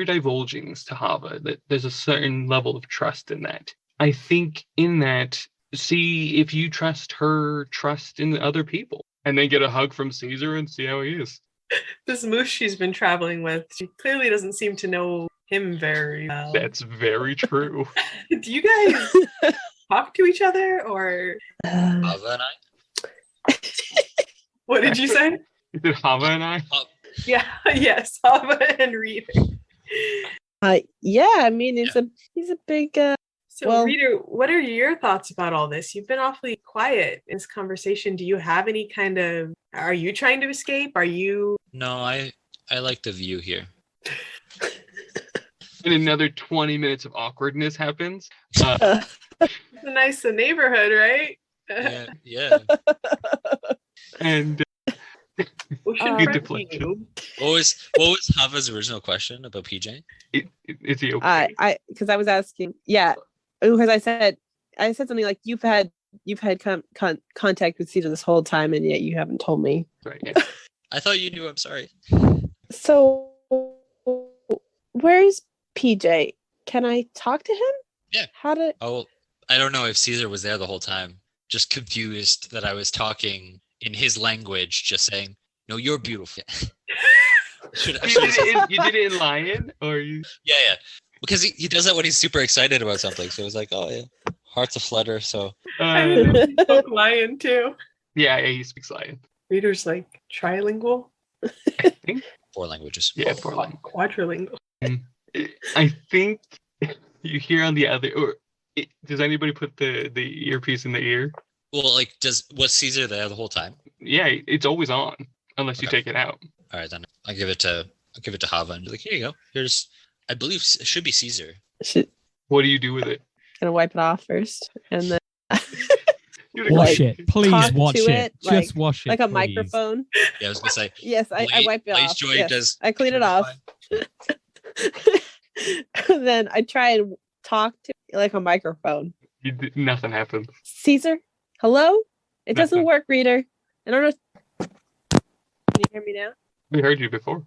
Speaker 2: divulging this to Hava, that there's a certain level of trust in that. I think in that, see if you trust her trust in the other people, and then get a hug from Caesar and see how he is.
Speaker 6: This moose she's been traveling with, she clearly doesn't seem to know him very well.
Speaker 2: That's very true.
Speaker 6: Do you guys talk to each other, or
Speaker 3: Ava and I.
Speaker 6: what did you say?
Speaker 2: Is it Hava and I?
Speaker 6: Yeah, yes, Hava and Reader.
Speaker 4: Yeah, I mean, he's a big.
Speaker 6: So,
Speaker 4: Well-
Speaker 6: Reader, what are your thoughts about all this? You've been awfully quiet in this conversation. Do you have any kind of? Are you trying to escape? Are you?
Speaker 3: No, I like the view here.
Speaker 2: And another 20 minutes of awkwardness happens.
Speaker 6: It's a nice neighborhood, right?
Speaker 3: Yeah.
Speaker 2: And
Speaker 6: We should
Speaker 2: Good
Speaker 6: friend
Speaker 2: deflection.
Speaker 6: you.
Speaker 3: What was Hava's original question about PJ?
Speaker 2: is he okay?
Speaker 4: Because I was asking, yeah, because I said something like you've had contact with Caesar this whole time, and yet you haven't told me.
Speaker 2: Right, yeah.
Speaker 3: I thought you knew. I'm sorry.
Speaker 4: So, where's PJ? Can I talk to him?
Speaker 3: Yeah.
Speaker 4: How to?
Speaker 3: Oh, I don't know if Caesar was there the whole time. Just confused that I was talking in his language, just saying, "No, you're beautiful."
Speaker 2: You did it in Lion, or you?
Speaker 3: Yeah. Because he does that when he's super excited about something. So it was like, oh yeah, heart's aflutter. So
Speaker 6: I mean, he spoke Lion too.
Speaker 2: Yeah, he speaks Lion.
Speaker 6: Reader's like trilingual,
Speaker 2: I think.
Speaker 3: 4 languages.
Speaker 2: Yeah, for Lion.
Speaker 6: quadrilingual.
Speaker 2: I think you hear on the other. Or does anybody put the earpiece in the ear?
Speaker 3: Well, like, was Caesar there the whole time?
Speaker 2: Yeah, it's always on unless you
Speaker 3: Okay.
Speaker 2: take it out.
Speaker 3: All right, then I'll give it to Hava and be like, here you go. Here's, I believe it should be Caesar.
Speaker 2: What do you do with it?
Speaker 4: Gonna wipe it off first, and then
Speaker 2: You're gonna
Speaker 5: Wash
Speaker 2: go-
Speaker 5: it. Please
Speaker 4: talk
Speaker 5: watch
Speaker 4: to
Speaker 5: it.
Speaker 4: it, like-
Speaker 5: Just wash it.
Speaker 4: like a
Speaker 5: please.
Speaker 4: microphone.
Speaker 3: Yeah, I was gonna say.
Speaker 4: Yes, I wipe it
Speaker 3: Blaze
Speaker 4: off.
Speaker 3: Joy
Speaker 4: Yes,
Speaker 3: does.
Speaker 4: I clean it off. And then I try and talk to like a microphone.
Speaker 2: Nothing happens.
Speaker 4: Caesar, hello? It doesn't
Speaker 2: Nothing.
Speaker 4: work, Reader. I don't know. Can you hear me now?
Speaker 2: We heard you before.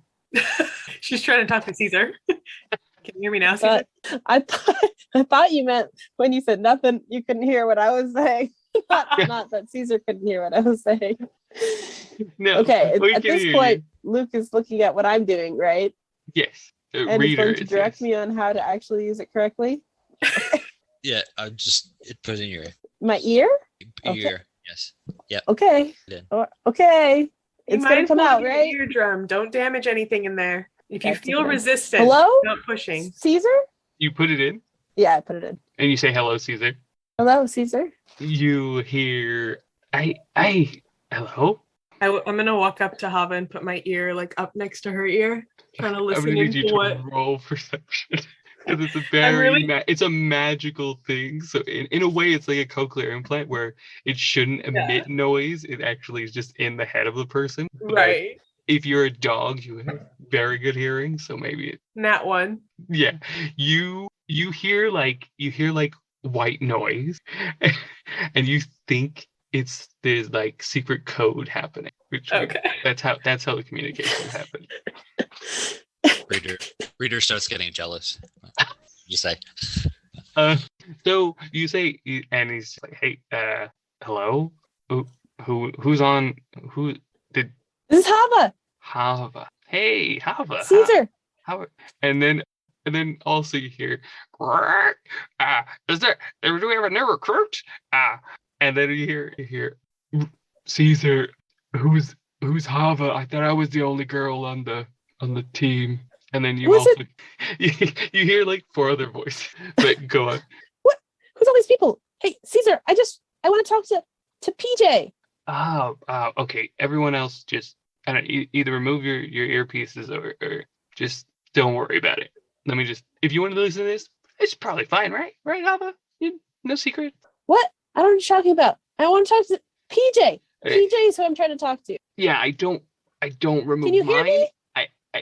Speaker 6: She's trying to talk to Caesar. Can you hear me now, Caesar?
Speaker 4: I thought you meant when you said nothing, you couldn't hear what I was saying. Not that Caesar couldn't hear what I was saying.
Speaker 2: No.
Speaker 4: Okay,
Speaker 2: we
Speaker 4: at
Speaker 2: can
Speaker 4: this
Speaker 2: hear
Speaker 4: point, Luke is looking at what I'm doing, right?
Speaker 2: you. Yes.
Speaker 4: And is
Speaker 2: Reader
Speaker 4: going to
Speaker 2: is,
Speaker 4: direct
Speaker 2: yes.
Speaker 4: me on how to actually use it correctly.
Speaker 3: Yeah, I just put it in your
Speaker 4: My ear? Okay.
Speaker 3: ear. Yes.
Speaker 4: Okay.
Speaker 3: Yeah.
Speaker 4: Okay.
Speaker 6: Be
Speaker 4: It's gonna come
Speaker 6: mindful
Speaker 4: out,
Speaker 6: of your
Speaker 4: right?
Speaker 6: eardrum. Don't damage anything in there. If you
Speaker 4: That's
Speaker 6: feel
Speaker 4: okay.
Speaker 6: resistance,
Speaker 4: Hello?
Speaker 6: not pushing.
Speaker 4: Caesar?
Speaker 2: You put it in
Speaker 4: Yeah, I put it in.
Speaker 2: and you say hello, Caesar.
Speaker 4: Hello, Caesar.
Speaker 2: You hear hello?
Speaker 6: I'm gonna walk up to Hava and put my ear like up next to her ear, trying to
Speaker 2: I'm
Speaker 6: listen
Speaker 2: gonna need you
Speaker 6: into
Speaker 2: to
Speaker 6: what.
Speaker 2: roll perception. Because it's a very
Speaker 6: really-
Speaker 2: it's a magical thing. So in a way it's like a cochlear implant where it shouldn't emit noise. It actually is just in the head of the person. But
Speaker 6: Right.
Speaker 2: if you're a dog, you have very good hearing, so maybe
Speaker 6: Nat one.
Speaker 2: yeah. You hear like white noise and you think there's like secret code happening. Which
Speaker 6: Okay.
Speaker 2: that's how the communication happened.
Speaker 3: Reader starts getting jealous. You say,
Speaker 2: So you say, and he's like, "Hey, hello, who's on? Who did
Speaker 4: This is Hava.
Speaker 2: Hava? Hey, Hava,
Speaker 4: Caesar.
Speaker 2: How? And then also you hear, do we have a new recruit? And then you hear, Caesar, who's Hava? I thought I was the only girl on the team. And then you
Speaker 4: Who is
Speaker 2: also you hear like 4 other voices. But go on.
Speaker 4: What? Who's all these people? Hey, Caesar, I want to talk to PJ.
Speaker 2: Okay. Everyone else just either remove your earpieces or just don't worry about it. If you want to listen to this, it's probably fine, right? Right, Hava? No secret.
Speaker 4: What? I don't know what you're talking about. I want to talk to PJ.
Speaker 2: Hey.
Speaker 4: PJ is who I'm trying to talk to.
Speaker 2: Yeah, I don't remove
Speaker 4: Can you hear
Speaker 2: mine.
Speaker 4: me?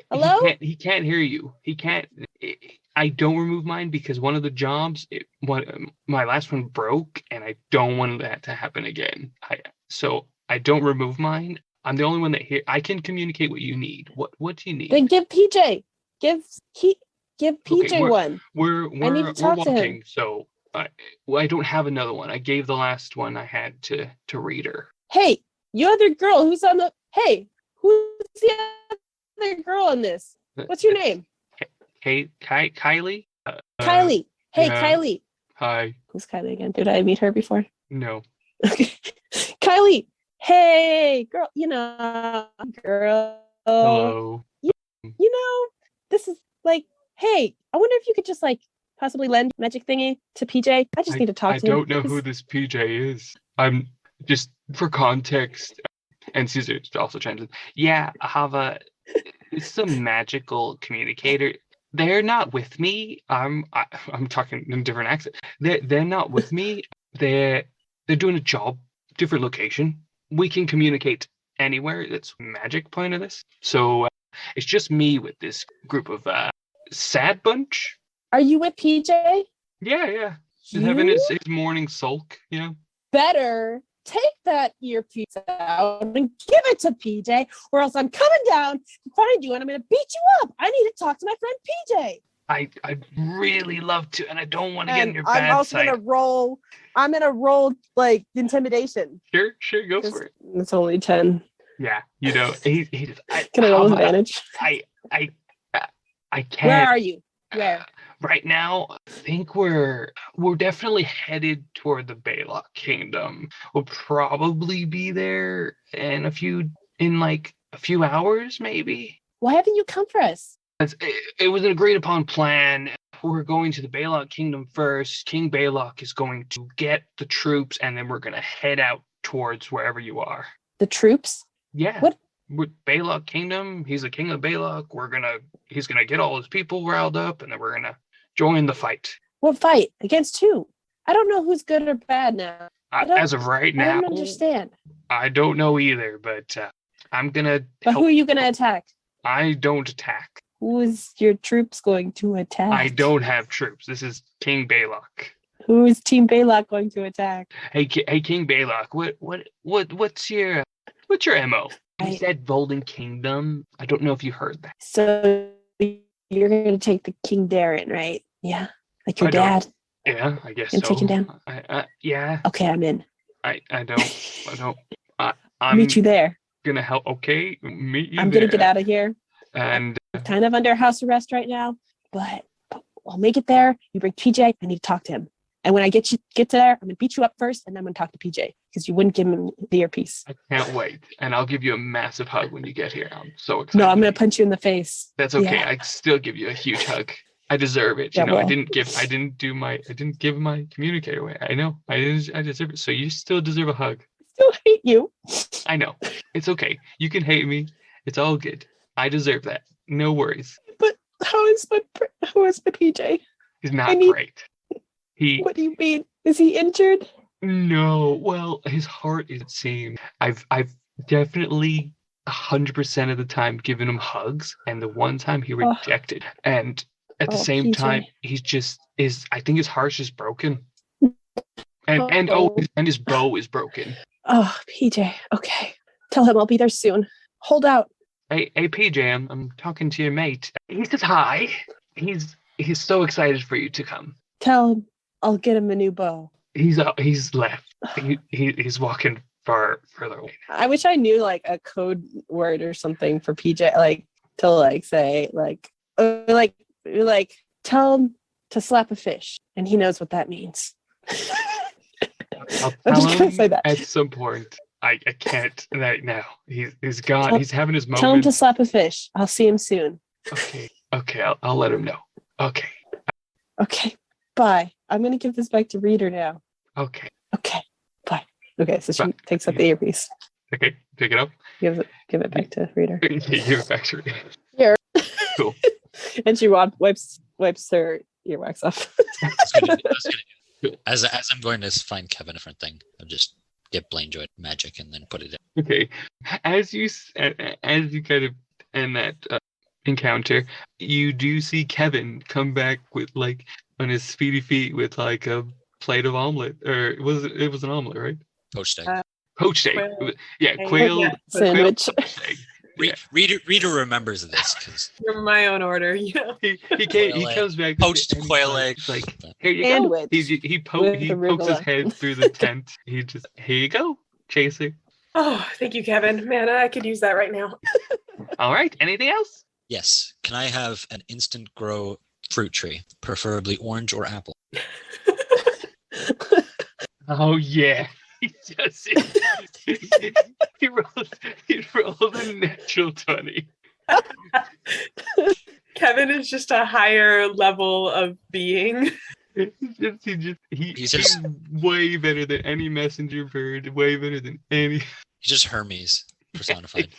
Speaker 4: Hello?
Speaker 2: He can't hear you. He can't. I don't remove mine because one of the jobs, my last one broke, and I don't want that to happen again. So I don't remove mine. I'm the only one that I can communicate what you need. What do you need?
Speaker 4: Then give PJ. Give PJ
Speaker 2: Okay,
Speaker 4: one.
Speaker 2: We're
Speaker 4: I need to talk to him.
Speaker 2: walking, so I don't have another one. I gave the last one I had to Reader.
Speaker 4: Hey, you other girl who's on the. Hey, who's the other girl in this? What's your name?
Speaker 2: Hey, Kylie.
Speaker 4: Kylie. Hey,
Speaker 2: yeah.
Speaker 4: Kylie.
Speaker 2: Hi.
Speaker 4: Who's Kylie again? Did I meet her before?
Speaker 2: No.
Speaker 4: Okay. Kylie. Hey, girl. Girl.
Speaker 2: Hello.
Speaker 4: This is like. Hey, I wonder if you could just like possibly lend magic thingy to PJ. I just need to talk to him.
Speaker 2: I don't know who this PJ is. I'm just for context, and Caesar also chimes in. Yeah, Hava. It's a magical communicator. They're not with me. I'm talking in a different accent. They're not with me. They're doing a job, different location. We can communicate anywhere. That's magic point of this. So it's just me with this group of sad bunch.
Speaker 4: Are you with PJ?
Speaker 2: Yeah. Just having his morning sulk,
Speaker 4: Better take that earpiece out and give it to PJ, or else I'm coming down to find you and I'm going to beat you up. I need to talk to my friend PJ.
Speaker 2: I'd really love to, and I don't want to get in your bad
Speaker 4: I'm also
Speaker 2: side.
Speaker 4: going to roll. I'm going to roll like intimidation.
Speaker 2: Sure, go for it.
Speaker 4: It's only 10.
Speaker 2: Yeah, he
Speaker 4: Can I roll with advantage?
Speaker 2: I can't.
Speaker 4: Where are you? Where?
Speaker 2: Right now, I think we're definitely headed toward the Baylock Kingdom. We'll probably be there in a few hours, maybe.
Speaker 4: Why haven't you come for us?
Speaker 2: It was an agreed upon plan. We're going to the Baylock Kingdom first. King Baylock is going to get the troops, and then we're going to head out towards wherever you are.
Speaker 4: The troops?
Speaker 2: Yeah.
Speaker 4: What?
Speaker 2: With Baylock Kingdom, he's the king of Baylock. He's gonna get all his people riled up, and then we're gonna join the fight.
Speaker 4: What fight? Against who? I don't know who's good or bad now.
Speaker 2: As of right now,
Speaker 4: I don't understand.
Speaker 2: I don't know either, but I'm gonna.
Speaker 4: But who are you gonna attack?
Speaker 2: I don't attack.
Speaker 4: Who is your troops going to attack?
Speaker 2: I don't have troops. This is King Baylock.
Speaker 4: Who is Team Baylock going to attack?
Speaker 2: Hey, King Baylock. What's your MO? He said Golden Kingdom. I don't know if you heard that.
Speaker 4: So you're going to take the King Darren, right? Yeah, like your dad.
Speaker 2: Yeah, I guess
Speaker 4: and
Speaker 2: so.
Speaker 4: Take him down.
Speaker 2: Yeah.
Speaker 4: Okay, I'm in.
Speaker 2: I don't.
Speaker 4: I'm meet you there.
Speaker 2: Gonna help. Okay, meet you.
Speaker 4: I'm gonna get out of here.
Speaker 2: And
Speaker 4: I'm kind of under house arrest right now, but I'll make it there. You bring PJ. I need to talk to him. And when I get to there, I'm gonna beat you up first, and then I'm gonna talk to PJ because you wouldn't give him the earpiece.
Speaker 2: I can't wait, and I'll give you a massive hug when you get here. I'm so excited.
Speaker 4: No, I'm gonna punch you in the face.
Speaker 2: That's okay.
Speaker 4: Yeah.
Speaker 2: I still give you a huge hug. I deserve it.
Speaker 4: Yeah, well.
Speaker 2: I didn't give my communicator away. I know. I deserve it. So you still deserve a hug.
Speaker 4: I still hate you.
Speaker 2: I know. It's okay. You can hate me. It's all good. I deserve that. No worries.
Speaker 4: But who is my PJ?
Speaker 2: He's not great.
Speaker 4: What do you mean? Is he injured?
Speaker 2: No. Well, his heart is seen. I've definitely 100% of the time given him hugs, and the one time he rejected. And at the same
Speaker 4: PJ.
Speaker 2: time, he's just I think his heart's just broken. And his bow is broken.
Speaker 4: Oh, PJ. Okay. Tell him I'll be there soon. Hold out.
Speaker 2: Hey, PJ, I'm talking to your mate. He says hi. He's so excited for you to come.
Speaker 4: Tell him I'll get him a new bow.
Speaker 2: He's left. He's walking further away.
Speaker 4: I wish I knew like a code word or something for PJ, like to like say like tell him to slap a fish, and he knows what that means.
Speaker 2: I'll
Speaker 4: I'm just
Speaker 2: tell
Speaker 4: gonna
Speaker 2: him
Speaker 4: say that.
Speaker 2: at some point. I can't right now. He's gone. He's having his moment.
Speaker 4: Tell him to slap a fish. I'll see him soon.
Speaker 2: Okay. I'll let him know. Okay.
Speaker 4: Bye. I'm gonna give this back to Reader now.
Speaker 2: Okay.
Speaker 4: Bye. Okay. So she takes up the earpiece.
Speaker 2: Okay. Pick it up.
Speaker 4: Give it back to Reader.
Speaker 2: Give it back to Reader.
Speaker 4: Here.
Speaker 2: Cool.
Speaker 4: And she wipes her earwax off.
Speaker 3: That's good. As I'm going to find Kevin a different thing, I'll just get Blaine Joy magic and then put it in.
Speaker 2: Okay, as you kind of end that encounter, you do see Kevin come back with like on his speedy feet with like a plate of omelet, or it was an omelet, right?
Speaker 3: Poached egg.
Speaker 2: Poached egg.
Speaker 6: Quail
Speaker 2: Yeah,
Speaker 6: egg.
Speaker 2: quail
Speaker 6: Yeah.
Speaker 4: Sandwich.
Speaker 2: poached egg. Yeah.
Speaker 3: Reader remembers this because
Speaker 6: From my own order, you know.
Speaker 2: He
Speaker 3: Quail egg.
Speaker 2: comes back
Speaker 3: Poached
Speaker 2: and he's
Speaker 3: quail
Speaker 2: like,
Speaker 3: egg.
Speaker 2: he's like, here you
Speaker 4: Sandwich
Speaker 2: go. He
Speaker 4: with
Speaker 2: pokes his
Speaker 4: arugula.
Speaker 2: head through the tent. He just, here you go, Chaser.
Speaker 6: Oh, thank you, Kevin. Man, I could use that right now.
Speaker 2: All right. Anything else?
Speaker 3: yes. Can I have an instant grow fruit tree, preferably orange or apple?
Speaker 2: Oh yeah. He does it. He rolled a natural 20.
Speaker 6: Kevin is just a higher level of being.
Speaker 2: He's way better than any messenger bird, way better than any.
Speaker 3: He's just Hermes personified.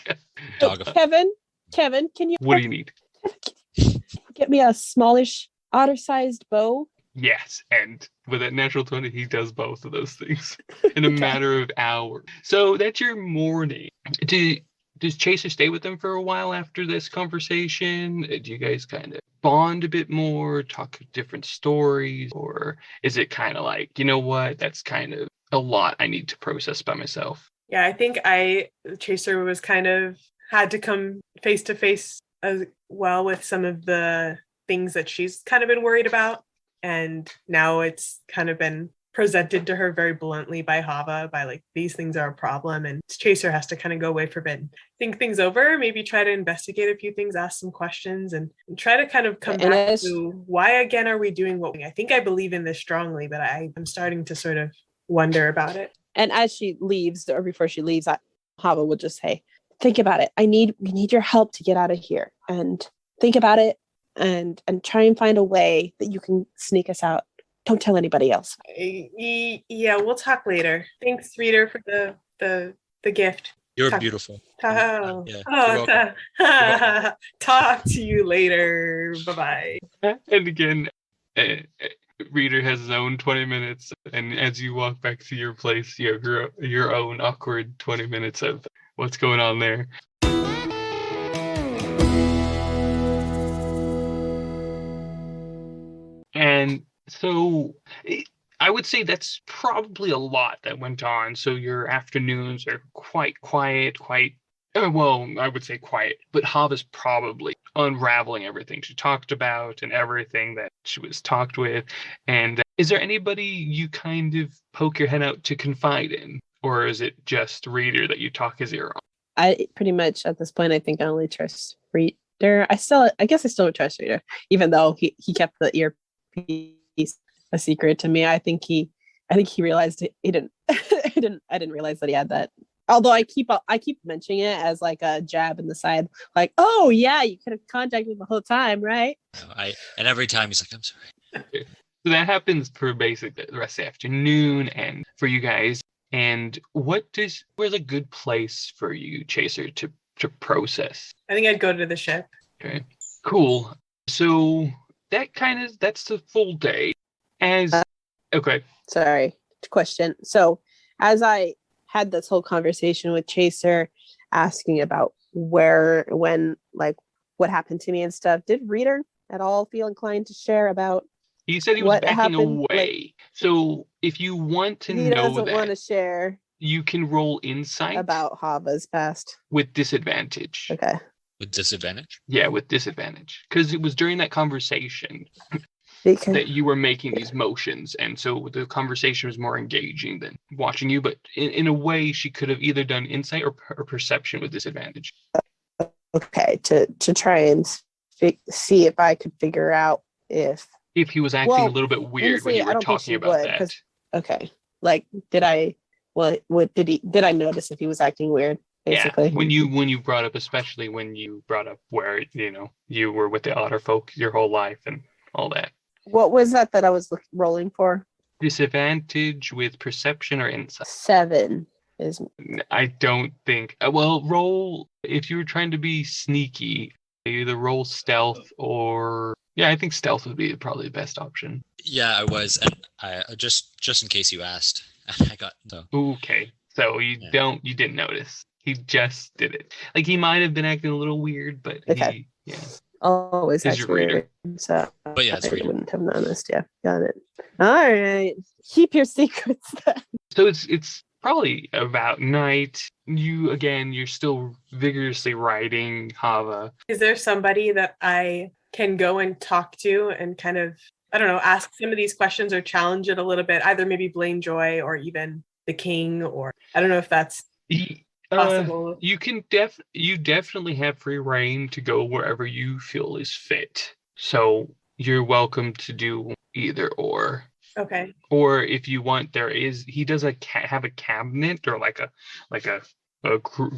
Speaker 3: Dog of
Speaker 4: Kevin, can you
Speaker 2: What do you need?
Speaker 4: get me a smallish otter-sized bow?
Speaker 2: Yes, and with that natural 20, he does both of those things in a matter of hours. So that's your morning. Does Chaser stay with them for a while after this conversation? Do you guys kind of bond a bit more, talk different stories, or is it kind of like, you know what, that's kind of a lot I need to process by myself?
Speaker 6: Yeah, I think Chaser was kind of had to come face to face as well with some of the things that she's kind of been worried about. And now it's kind of been presented to her very bluntly by Hava, by like, these things are a problem. And Chaser has to kind of go away for a bit, think things over, maybe try to investigate a few things, ask some questions, and try to kind of come back to why again are we doing what I think I believe in this strongly, but I'm starting to sort of wonder about it.
Speaker 4: And as she leaves, or before she leaves, Hava will just say, think about it. We need your help to get out of here. And think about it and try and find a way that you can sneak us out. Don't tell anybody else.
Speaker 6: Yeah, we'll talk later. Thanks, reader, for the gift.
Speaker 3: You're beautiful.
Speaker 6: Oh,
Speaker 3: Yeah,
Speaker 6: talk to you later. Bye-bye.
Speaker 2: And again, reader has his own 20 minutes, and as you walk back to your place, you have your own awkward 20 minutes of what's going on there. And so I would say that's probably a lot that went on. So your afternoons are quite quiet, well, I would say quiet, but Hava's probably unraveling everything she talked about and everything that she was talked with. And is there anybody you kind of poke your head out to confide in? Or is it just reader that you talk his ear on?
Speaker 4: I pretty much at this point, I think I only trust reader. I guess I still would trust reader, even though he kept the earpiece a secret to me. I think he realized he didn't. I didn't realize that he had that. Although I keep mentioning it as like a jab in the side, like, oh yeah, you could have contacted me the whole time, right?
Speaker 3: And every time he's like, I'm sorry.
Speaker 2: So that happens for basically the rest of the afternoon and for you guys. And where's a good place for you, Chaser, to process?
Speaker 6: I think I'd go to the ship.
Speaker 2: Okay, cool. So that's the full day. Okay.
Speaker 4: Sorry, question. So as I had this whole conversation with Chaser, asking about where, when, like what happened to me and stuff, did reader at all feel inclined to share about?
Speaker 2: He said he was backing away. So if you want to know that, he doesn't want to
Speaker 4: share.
Speaker 2: You can roll insight
Speaker 4: about Hava's past
Speaker 2: with disadvantage.
Speaker 4: Okay.
Speaker 3: With disadvantage?
Speaker 2: Yeah, with disadvantage, because it was during that conversation that you were making these motions, and so the conversation was more engaging than watching you. But in a way, she could have either done insight or perception with disadvantage.
Speaker 4: Okay, to try and see if I could figure out if
Speaker 2: he was acting a little bit weird when you were talking about that.
Speaker 4: Okay, like did I notice if he was acting weird? Basically.
Speaker 2: Yeah, when you brought up, especially when you brought up where you were with the otter folk your whole life and all that.
Speaker 4: What was that I was rolling for?
Speaker 2: Disadvantage with perception or insight.
Speaker 4: 7 is.
Speaker 2: I don't think. Roll if you were trying to be sneaky. Either roll stealth or Yeah, I think stealth would be probably the best option.
Speaker 3: Yeah, I was, and I just in case you asked, I got so.
Speaker 2: Okay, so
Speaker 3: Yeah.
Speaker 2: you didn't notice. He just did it. Like he might have been acting a little weird, but
Speaker 4: Okay.
Speaker 2: yeah.
Speaker 4: Always
Speaker 2: Is
Speaker 4: acts
Speaker 2: your reader.
Speaker 4: weird, so
Speaker 3: But yeah, it's
Speaker 4: I
Speaker 3: reader.
Speaker 4: wouldn't have noticed. Yeah, got it. All right, keep your secrets then.
Speaker 2: So it's probably about night. You're still vigorously riding Hava.
Speaker 6: Is there somebody that I can go and talk to and kind of, I don't know, ask some of these questions or challenge it a little bit? Either maybe blame Joy or even the king, or I don't know if that's possible.
Speaker 2: You definitely have free reign to go wherever you feel is fit. So you're welcome to do either or.
Speaker 6: Okay.
Speaker 2: Or if you want, he does have a cabinet or like a core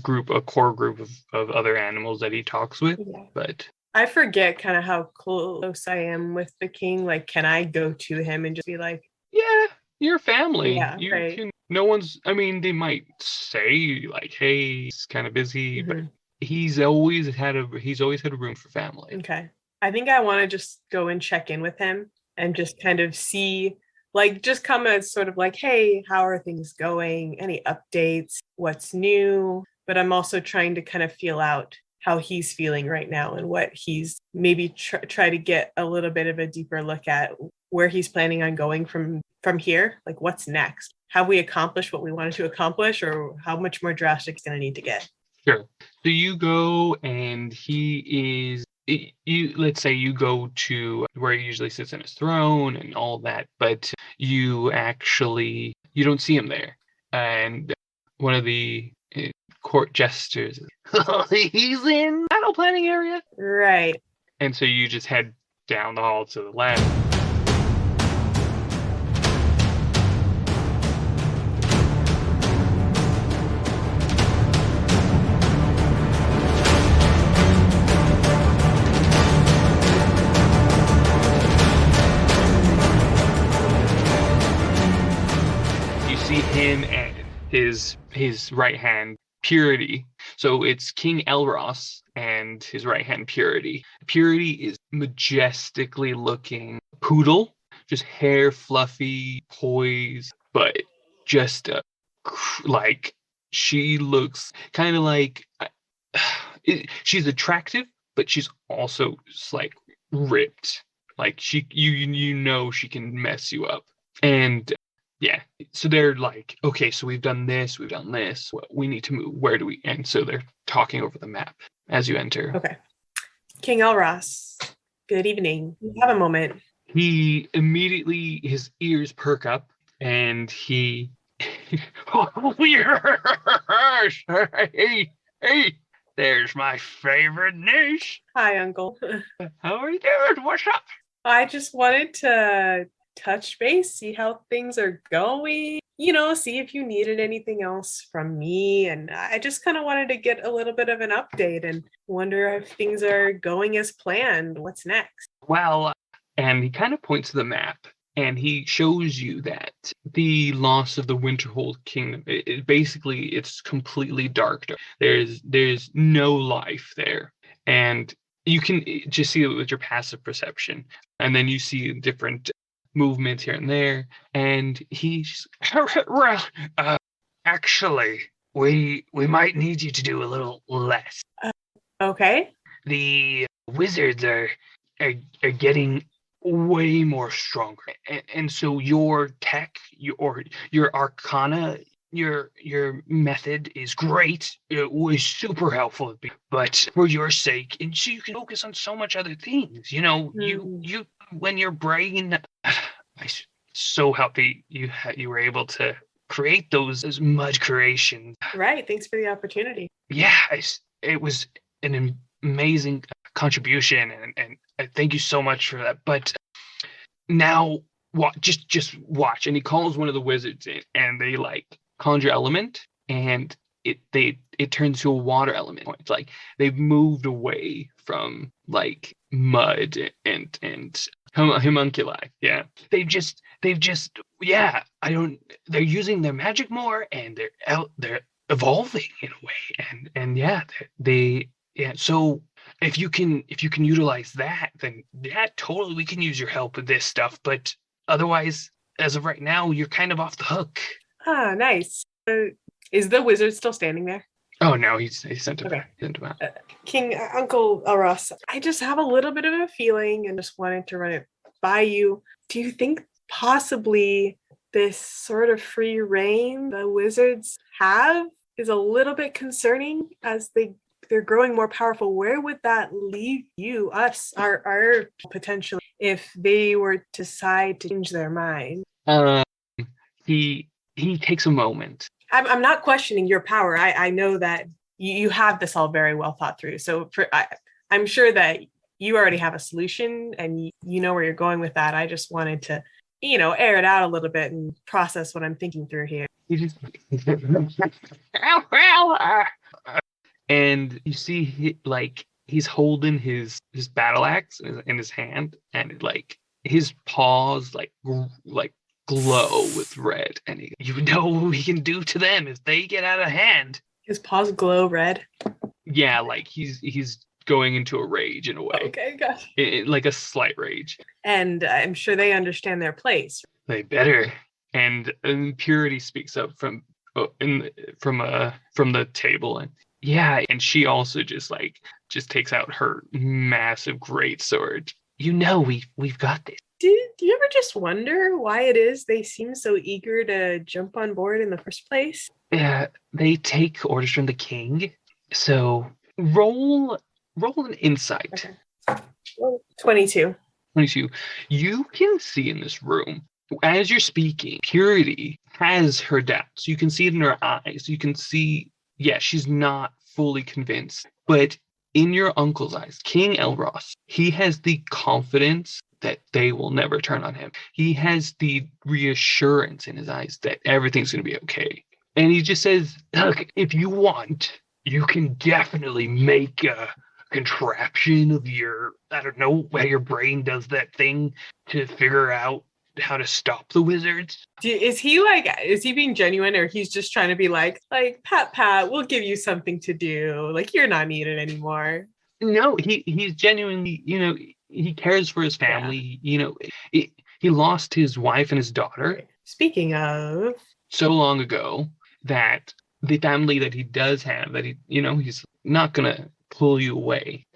Speaker 2: group of other animals that he talks with.
Speaker 6: Yeah.
Speaker 2: But
Speaker 6: I forget kind of how close I am with the king. Like, can I go to him and just be like,
Speaker 2: yeah, your family.
Speaker 6: Yeah,
Speaker 2: You
Speaker 6: right.
Speaker 2: can. No one's. I mean, they might say like, "Hey, he's kind of busy," but
Speaker 6: Mhm.
Speaker 2: he's always had a room for family.
Speaker 6: Okay. I think I want to just go and check in with him and just kind of see, like, just come as sort of like, hey, how are things going? Any updates? What's new? But I'm also trying to kind of feel out how he's feeling right now and what he's maybe try to get a little bit of a deeper look at where he's planning on going from here. Like, what's next? Have we accomplished what we wanted to accomplish, or how much more drastic is going to need to get?
Speaker 2: Sure. So you go, and let's say you go to where he usually sits in his throne and all that, but you don't see him there. And one of the court jesters, he's in battle planning area.
Speaker 6: Right.
Speaker 2: And so you just head down the hall to the left. See him and his right hand, Purity. So it's King Elros and his right hand, Purity. Purity is majestically looking poodle, just hair fluffy, poised, but just like she looks kind of like she's attractive, but she's also just like ripped. Like she she can mess you up. And yeah, so they're like, okay, so we've done this, we need to move, where do we? And so they're talking over the map as you enter.
Speaker 6: Okay. King Elros, good evening. You have a moment.
Speaker 2: He immediately, his ears perk up, and he, oh, yes! Hey, there's my favorite niece.
Speaker 6: Hi, Uncle.
Speaker 2: How are you doing? What's up?
Speaker 6: I just wanted to touch base, see how things are going, see if you needed anything else from me. And I just kind of wanted to get a little bit of an update and wonder if things are going as planned. What's next?
Speaker 2: Well, and he kind of points to the map, and he shows you that the loss of the Winterhold Kingdom, it's completely dark. There's no life there. And you can just see it with your passive perception. And then you see different movements here and there, and he's well, actually, we might need you to do a little less.
Speaker 6: Okay.
Speaker 2: The wizards are getting way more stronger, and so your tech, your arcana, your method is great. It was super helpful, but for your sake, and so you can focus on so much other things. You when your brain, I'm so happy you were able to create those mud creations.
Speaker 6: Right. Thanks for the opportunity.
Speaker 2: Yeah, it was an amazing contribution, and thank you so much for that. But now, just watch. And he calls one of the wizards in, and they like conjure element, and it turns to a water element. It's like they've moved away from like mud and homunculi. Yeah, they've just yeah. They're using their magic more, and they're evolving in a way, and yeah, they. Yeah, so if you can utilize that, then yeah, totally we can use your help with this stuff. But otherwise, as of right now, you're kind of off the hook.
Speaker 6: Ah, nice. Is the wizard still standing there?
Speaker 2: Oh no, he sent him
Speaker 6: Okay.
Speaker 2: back. Sent him out.
Speaker 6: King Uncle Elros, I just have a little bit of a feeling and just wanted to run it by you. Do you think possibly this sort of free reign the wizards have is a little bit concerning as they're growing more powerful? Where would that leave you, us, our potential, if they were to decide to change their mind?
Speaker 2: He takes a moment.
Speaker 6: I'm not questioning your power. I know that you have this all very well thought through. So I'm sure that you already have a solution and you know where you're going with that. I just wanted to, air it out a little bit and process what I'm thinking through here.
Speaker 2: He just and you see he's holding his battle axe in his hand, and his paws glow with red, and you know what we can do to them if they get out of hand.
Speaker 6: His paws glow red.
Speaker 2: Yeah, he's going into a rage in a way.
Speaker 6: Okay, gosh.
Speaker 2: Like a slight rage.
Speaker 6: And I'm sure they understand their place.
Speaker 2: They better. And Purity speaks up from the table, and yeah, and she also just takes out her massive greatsword. We've got this.
Speaker 6: Do you ever just wonder why it is they seem so eager to jump on board in the first place?
Speaker 2: Yeah, they take orders from the king. So roll an insight.
Speaker 6: Okay. Well, 22.
Speaker 2: 22. You can see in this room, as you're speaking, Purity has her doubts. You can see it in her eyes. You can see, yeah, she's not fully convinced. But in your uncle's eyes, King Elros, he has the confidence that they will never turn on him. He has the reassurance in his eyes that everything's going to be okay. And he just says, look, if you want, you can definitely make a contraption of I don't know, how your brain does that thing to figure out how to stop the wizards.
Speaker 6: Is he being genuine, or he's just trying to be like, Pat, we'll give you something to do. Like, you're not needed anymore.
Speaker 2: No, he's genuinely, he cares for his family. Yeah. He lost his wife and his daughter.
Speaker 6: Speaking of,
Speaker 2: so long ago that the family that he does have, that he's not gonna push you away.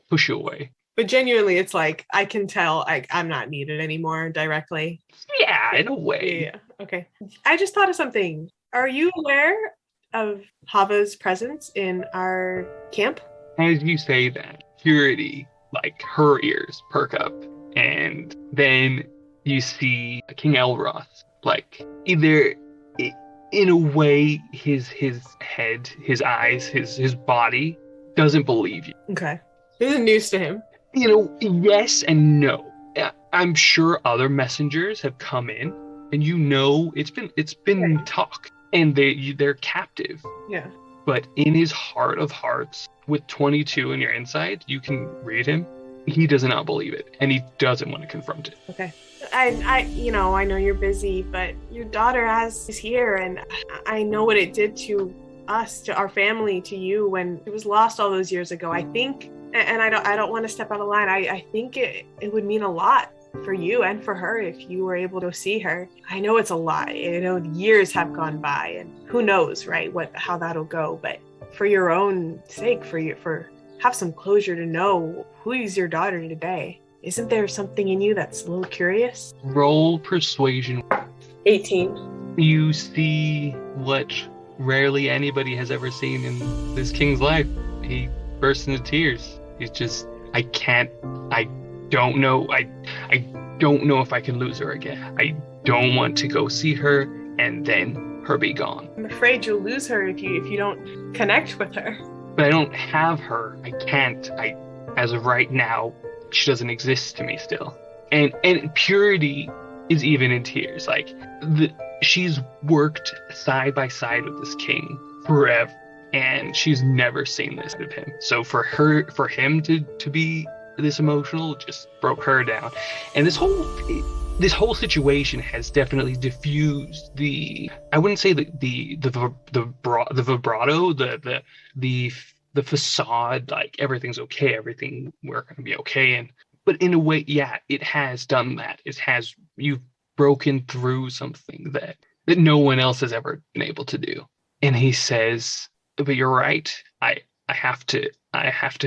Speaker 6: But genuinely, it's like, I can tell I'm not needed anymore directly.
Speaker 2: Yeah, in a way.
Speaker 6: Yeah. Okay. I just thought of something. Are you aware of Hava's presence in our camp?
Speaker 2: As you say that, Purity, her ears perk up, and then you see King Elroth, either in a way his head, his eyes, his body doesn't believe you.
Speaker 6: Okay. This is news to him.
Speaker 2: Yes and no. I'm sure other messengers have come in, and it's been talk, and they're captive.
Speaker 6: Yeah.
Speaker 2: But in his heart of hearts, with 22 in your inside, you can read him. He does not believe it, and he doesn't want to confront it.
Speaker 6: Okay. I know you're busy, but your daughter is here, and I know what it did to us, to our family, to you when it was lost all those years ago. I think, and I don't want to step out of line. I think it would mean a lot for you and for her if you were able to see her. I know it's a lot. I know years have gone by, and who knows, right? How that'll go. But for your own sake, have some closure to know who is your daughter today. Isn't there something in you that's a little curious?
Speaker 2: Roll persuasion.
Speaker 6: 18.
Speaker 2: You see what rarely anybody has ever seen in this king's life. He bursts into tears. He's just, I don't know if I can lose her again. I don't want to go see her and then her be gone.
Speaker 6: I'm afraid you'll lose her if you don't connect with her.
Speaker 2: But I don't have her. I can't. As of right now, she doesn't exist to me still. And Purity is even in tears. She's worked side by side with this king forever, and she's never seen this of him. So for him to be this emotional just broke her down. And this whole situation has definitely diffused I wouldn't say the vibrato, the the facade, like everything's okay, everything we're gonna be okay, and but in a way, yeah, it has done that. You've broken through something that no one else has ever been able to do. And he says, "But you're right. I have to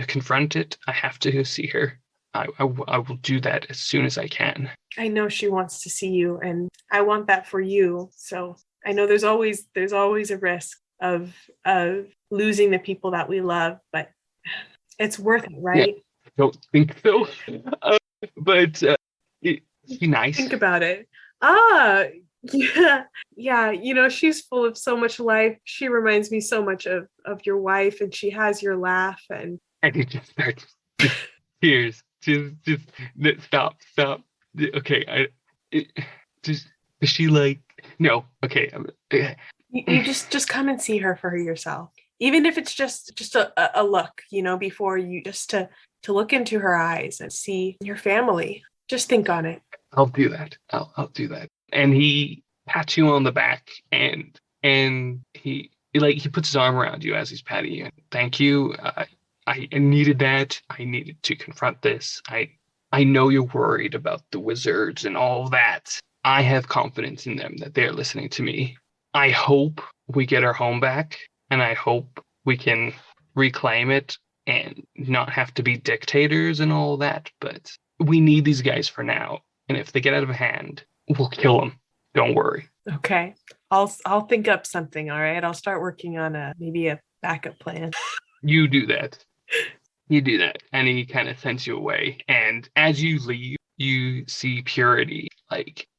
Speaker 2: confront it. I have to see her. I will do that as soon as I can."
Speaker 6: I know she wants to see you, and I want that for you. So I know there's always a risk of losing the people that we love, but it's worth it, right?
Speaker 2: I don't think so. But be nice.
Speaker 6: Think about it. Ah, yeah. You know, she's full of so much life. She reminds me so much of your wife, and she has your laugh. And
Speaker 2: it just starts. Tears. Just stop. Okay, does she like? No. Okay.
Speaker 6: you just come and see her for yourself, even if it's just a look, before you, just to look into her eyes and see your family. Just think on it.
Speaker 2: I'll do that. I'll do that. And he pats you on the back, and he puts his arm around you as he's patting you. Thank you. I needed that. I needed to confront this. I know you're worried about the wizards and all of that. I have confidence in them that they're listening to me. I hope we get our home back, and I hope we can reclaim it and not have to be dictators and all that. But we need these guys for now. And if they get out of hand, we'll kill them. Don't worry.
Speaker 6: Okay. I'll think up something, all right? I'll start working on maybe a backup plan.
Speaker 2: You do that. And he kind of sends you away. And as you leave, you see Purity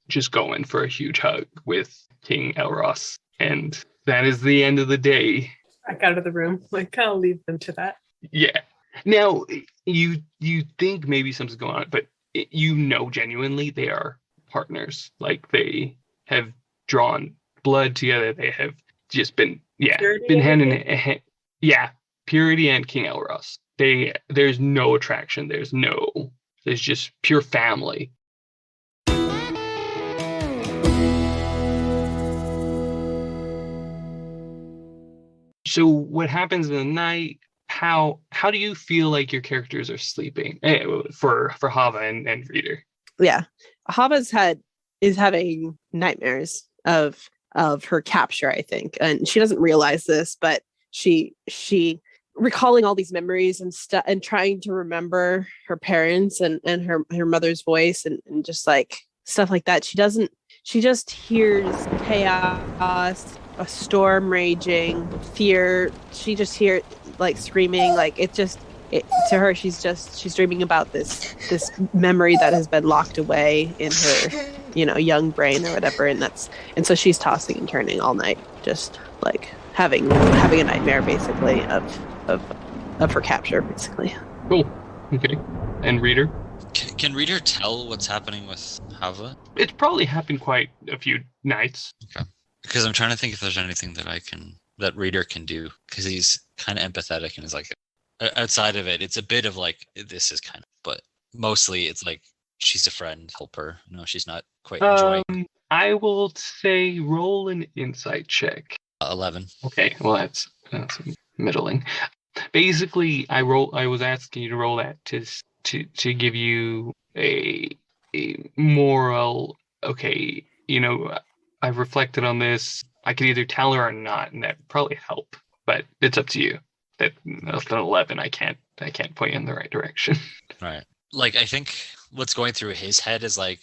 Speaker 2: just going for a huge hug with King Elros. And that is the end of the day.
Speaker 6: Back out of the room. I'll leave them to that.
Speaker 2: Yeah. Now, you think maybe something's going on, but genuinely they are partners. They have drawn blood together. They have just been hand in hand. Yeah, Purity and King Elros. There's no attraction. There's just pure family. So what happens in the night? How do you feel like your characters are sleeping for Hava and Reader?
Speaker 4: Yeah, Hava's is having nightmares of her capture, I think, and she doesn't realize this, but she recalling all these memories and trying to remember her parents and her mother's voice and just stuff like that. She just hears chaos, a storm raging, fear. She just hears screaming, to her she's dreaming about this memory that has been locked away in her young brain or whatever, and so she's tossing and turning all night, just having a nightmare basically of her capture, basically.
Speaker 2: Cool. Okay. And Reader?
Speaker 3: Can Reader tell what's happening with Hava?
Speaker 2: It's probably happened quite a few nights.
Speaker 3: Okay. Because I'm trying to think if there's anything that Reader can do, because he's kind of empathetic and is outside of it, it's a bit of this is kind of, but mostly it's she's a friend, help her. No, she's not quite enjoying.
Speaker 2: I will say roll an insight check.
Speaker 3: 11.
Speaker 2: Okay, well that's middling. Basically, I was asking you to roll that to give you a moral. Okay, I've reflected on this. I could either tell her or not, and that would probably help. But it's up to you. That's an 11. I can't point you in the right direction.
Speaker 3: Right. I think what's going through his head is I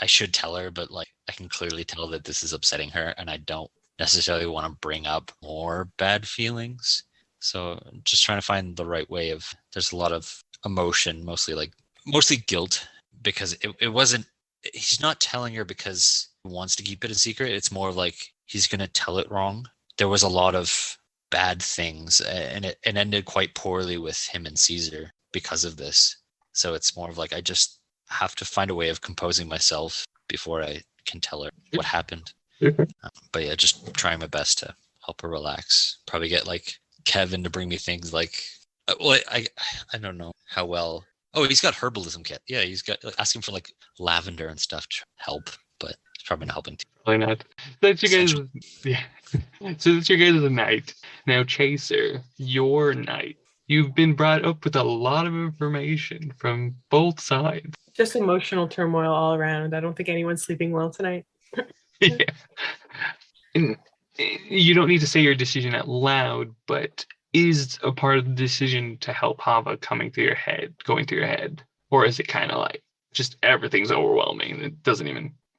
Speaker 3: should tell her, but I can clearly tell that this is upsetting her, and I don't necessarily want to bring up more bad feelings. So just trying to find the right way of. There's a lot of emotion, mostly guilt, because it wasn't. He's not telling her because he wants to keep it a secret. It's more he's going to tell it wrong. There was a lot of bad things, and it ended quite poorly with him and Caesar because of this. So it's more of I just have to find a way of composing myself before I can tell her what happened. But yeah, just trying my best to help her relax. Probably get Kevin to bring me things I don't know how well. Oh, he's got herbalism kit. Yeah, he's got asking for lavender and stuff to help, but it's probably not helping.
Speaker 2: Probably not. That's you guys. Yeah. So that's your guys' night. Now, Chaser, your night. You've been brought up with a lot of information from both sides.
Speaker 6: Just emotional turmoil all around. I don't think anyone's sleeping well tonight.
Speaker 2: Yeah. And you don't need to say your decision out loud, but is a part of the decision to help Hava going through your head? Or is it kind of like just everything's overwhelming?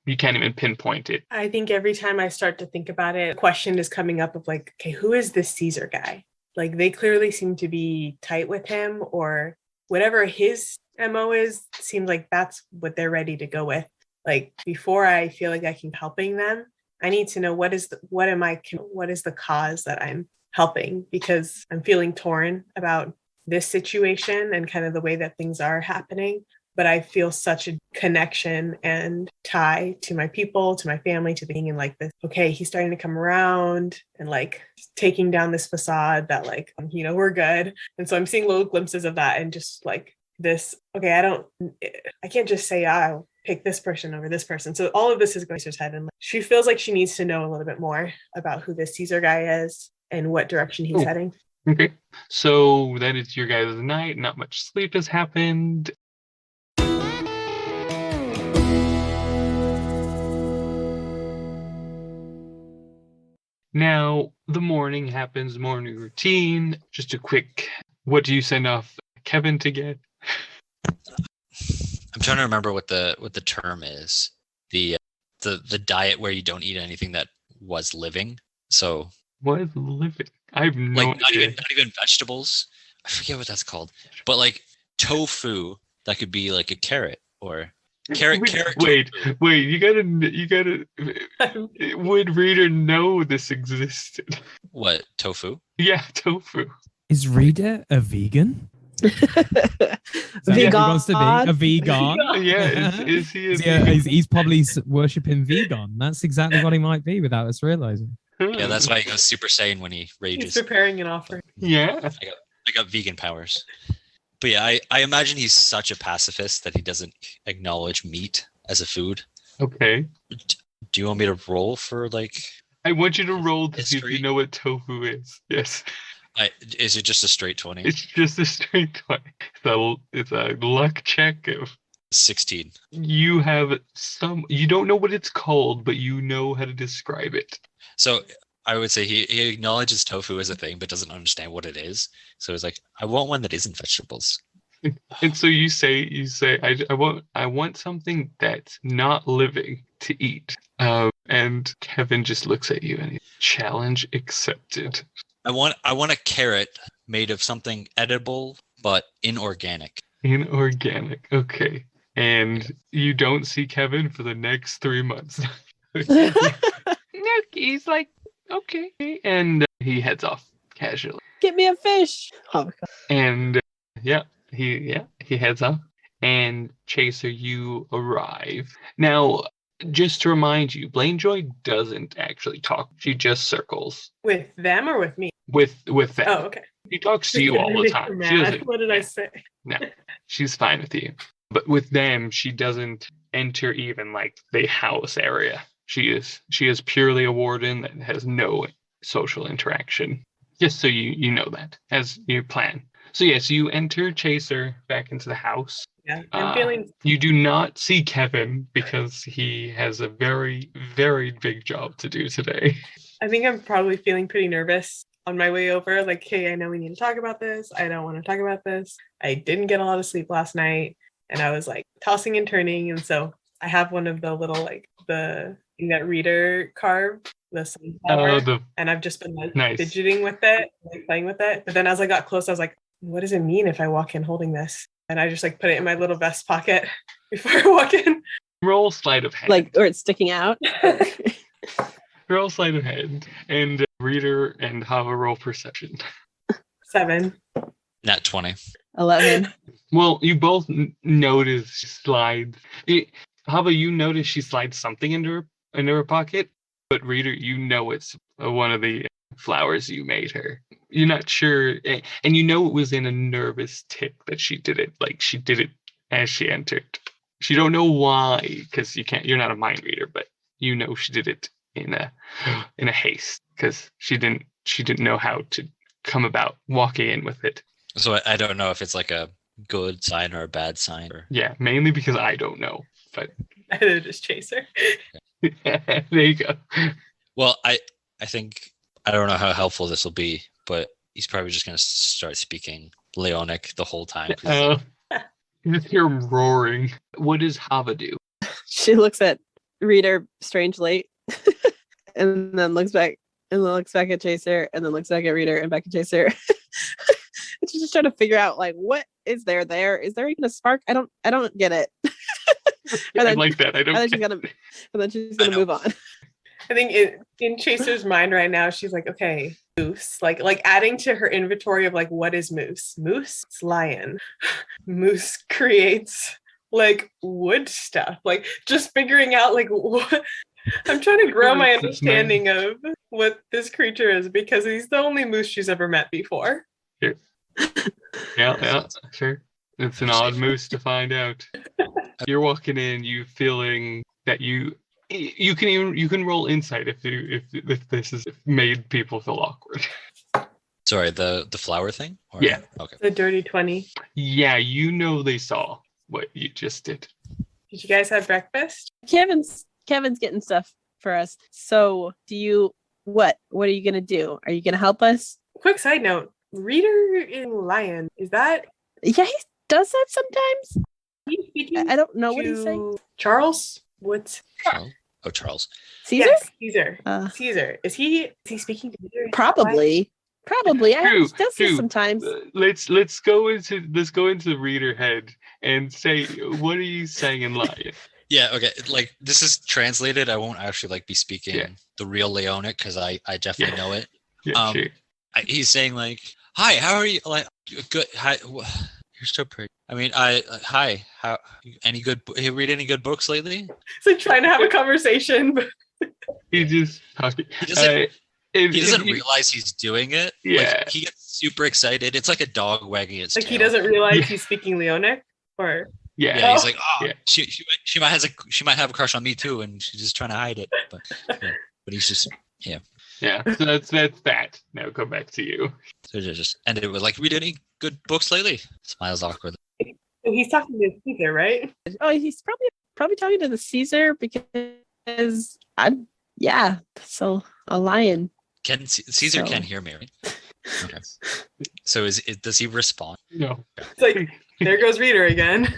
Speaker 2: You can't even pinpoint it.
Speaker 6: I think every time I start to think about it, a question is coming up of like, okay, who is this Caesar guy? Like they clearly seem to be tight with him, or whatever his MO is, seems like that's what they're ready to go with. Like before I feel like I can helping them, I need to know what is the cause that I'm helping, because I'm feeling torn about this situation and kind of the way that things are happening. But I feel such a connection and tie to my people, to my family, to being in like this. Okay, he's starting to come around and like taking down this facade that like, we're good. And so I'm seeing little glimpses of that and just like this, okay, I can't just say I'll pick this person over this person. So all of this is going through his head. And she feels like she needs to know a little bit more about who this Caesar guy is and what direction he's heading.
Speaker 2: Okay. So that is your guys' night. Not much sleep has happened. Now, the morning happens, morning routine. Just a quick, what do you send off Kevin to get?
Speaker 3: I'm trying to remember what the term is. The diet where you don't eat anything that was living. So
Speaker 2: what is living? I have no idea.
Speaker 3: Not even vegetables. I forget what that's called. But like tofu, that could be like a carrot or carrot.
Speaker 2: Wait, you gotta. Would reader know this existed?
Speaker 3: What, tofu?
Speaker 2: Yeah, tofu.
Speaker 5: Is reader a vegan?
Speaker 4: Vegan.
Speaker 5: He wants to be a vegan.
Speaker 2: Yeah, is he?
Speaker 5: He's probably worshipping vegan. That's exactly what he might be without us realizing.
Speaker 3: Yeah, that's why he goes Super Saiyan when he rages.
Speaker 6: He's preparing an offering.
Speaker 2: Yeah,
Speaker 3: I got vegan powers. But yeah, I imagine he's such a pacifist that he doesn't acknowledge meat as a food.
Speaker 2: Okay.
Speaker 3: Do you want me to roll for like?
Speaker 2: I want you to roll to see if
Speaker 3: history?
Speaker 2: you know what tofu is. Yes.
Speaker 3: Is it just a straight 20?
Speaker 2: It's just a straight 20. It's a luck check of
Speaker 3: 16.
Speaker 2: You don't know what it's called, but you know how to describe it.
Speaker 3: So I would say he acknowledges tofu as a thing, but doesn't understand what it is. So he's like, I want one that isn't vegetables.
Speaker 2: And so you say, I want something that's not living to eat. And Kevin just looks at you and he, challenge accepted.
Speaker 3: I want a carrot made of something edible but inorganic.
Speaker 2: Inorganic, okay. And you don't see Kevin for the next 3 months. He's like, okay. And he heads off casually.
Speaker 4: Get me a fish. Oh,
Speaker 2: and he heads off. And Chaser, you arrive. Now, just to remind you, Blaine Joy doesn't actually talk. She just circles.
Speaker 6: With them or with me?
Speaker 2: With them.
Speaker 6: Oh, okay.
Speaker 2: She talks to you all the time.
Speaker 6: What did I say?
Speaker 2: No, she's fine with you. But with them, she doesn't enter even like the house area. She is purely a warden that has no social interaction. Just so you know that as your plan. So yes, you enter Chaser back into the house.
Speaker 6: Yeah, I'm feeling.
Speaker 2: You do not see Kevin because he has a very, very big job to do today.
Speaker 6: I think I'm probably feeling pretty nervous on my way over. Like, hey, I know we need to talk about this. I don't want to talk about this. I didn't get a lot of sleep last night, and I was like tossing and turning. And so I have one of the little like the thing that reader carved, the sunflower, and I've just been like fidgeting with it, like playing with it. But then as I got close, I was like, what does it mean if I walk in holding this? And I just like put it in my little vest pocket before I walk in.
Speaker 2: Roll sleight of hand.
Speaker 4: Like, or it's sticking out.
Speaker 2: Roll sleight of hand. And reader and Hava roll perception.
Speaker 6: 7.
Speaker 3: Nat 20.
Speaker 4: 11.
Speaker 2: Well, you both notice she slides. Hava, you notice she slides something into her pocket. But reader, you know it's one of the flowers you made her. You're not sure, and you know it was in a nervous tick that she did it. Like she did it as she entered. She don't know why, because you're not a mind reader, but you know she did it in a haste because she didn't know how to come about walking in with it.
Speaker 3: So I don't know if it's like a good sign or a bad sign. Or...
Speaker 2: Yeah, mainly because I don't know. But
Speaker 6: Either just Chaser.
Speaker 2: there you go.
Speaker 3: Well, I think I don't know how helpful this will be, but he's probably just going to start speaking Leonic the whole time.
Speaker 2: You just hear him roaring. What does Hava do?
Speaker 4: She looks at Reader strangely, and then looks back, and then looks back at Chaser, and then looks back at Reader and back at Chaser. And she's just trying to figure out like what is there there? Is there even a spark? I don't get it.
Speaker 2: I like that. I don't.
Speaker 4: And then she's gonna move on.
Speaker 6: I think in Chaser's mind right now, she's like, okay, moose. Like adding to her inventory of like, what is moose? Moose, it's lion. Moose creates like wood stuff. Like just figuring out like what. I'm trying to grow my understanding of what this creature is because he's the only moose she's ever met before.
Speaker 2: Yeah, sure. It's an odd moose to find out. You're walking in, you feeling that you can roll insight if this has made people feel awkward.
Speaker 3: Sorry, the flower thing? Or...
Speaker 2: Yeah.
Speaker 3: Okay.
Speaker 6: The dirty 20.
Speaker 2: Yeah, they saw what you just did.
Speaker 6: Did you guys have breakfast?
Speaker 4: Kevin's getting stuff for us. So what are you gonna do? Are you gonna help us?
Speaker 6: Quick side note, Reader in Lion, is that
Speaker 4: Yeah, he does that sometimes. I don't know what he's saying.
Speaker 6: Charles? What's
Speaker 3: Charles? Oh, Charles.
Speaker 4: Caesar?
Speaker 6: Yes, Caesar.
Speaker 4: Caesar.
Speaker 6: Is he speaking to Reader?
Speaker 4: Probably. I
Speaker 2: True,
Speaker 4: does this sometimes.
Speaker 2: Let's go into the reader head and say, what are you saying in Lion?
Speaker 3: Yeah, okay. Like this is translated. I won't actually like be speaking the real Leonic because I definitely know it.
Speaker 2: Yeah, sure.
Speaker 3: He's saying like, "Hi, how are you?" Like, good. Hi, you're so pretty. I mean, hi. How? Any good? You read any good books lately?
Speaker 6: It's like trying to have a conversation.
Speaker 2: He just talking.
Speaker 3: He doesn't realize he's doing it.
Speaker 2: Yeah.
Speaker 3: Like, he gets super excited. It's like a dog wagging its tail.
Speaker 6: He doesn't realize he's speaking Leonic, or
Speaker 2: yeah.
Speaker 3: He's like, she might have a crush on me too, and she's just trying to hide it. But he's just
Speaker 2: Yeah. So that's that. Now go back to you.
Speaker 3: So just ended with like, read any good books lately? Smiles awkwardly.
Speaker 6: he's talking to Caesar, right?
Speaker 4: Oh, he's probably talking to the Caesar because so a lion.
Speaker 3: Caesar can hear me, right? Okay. So does he respond?
Speaker 2: No.
Speaker 6: It's like there goes Reader again.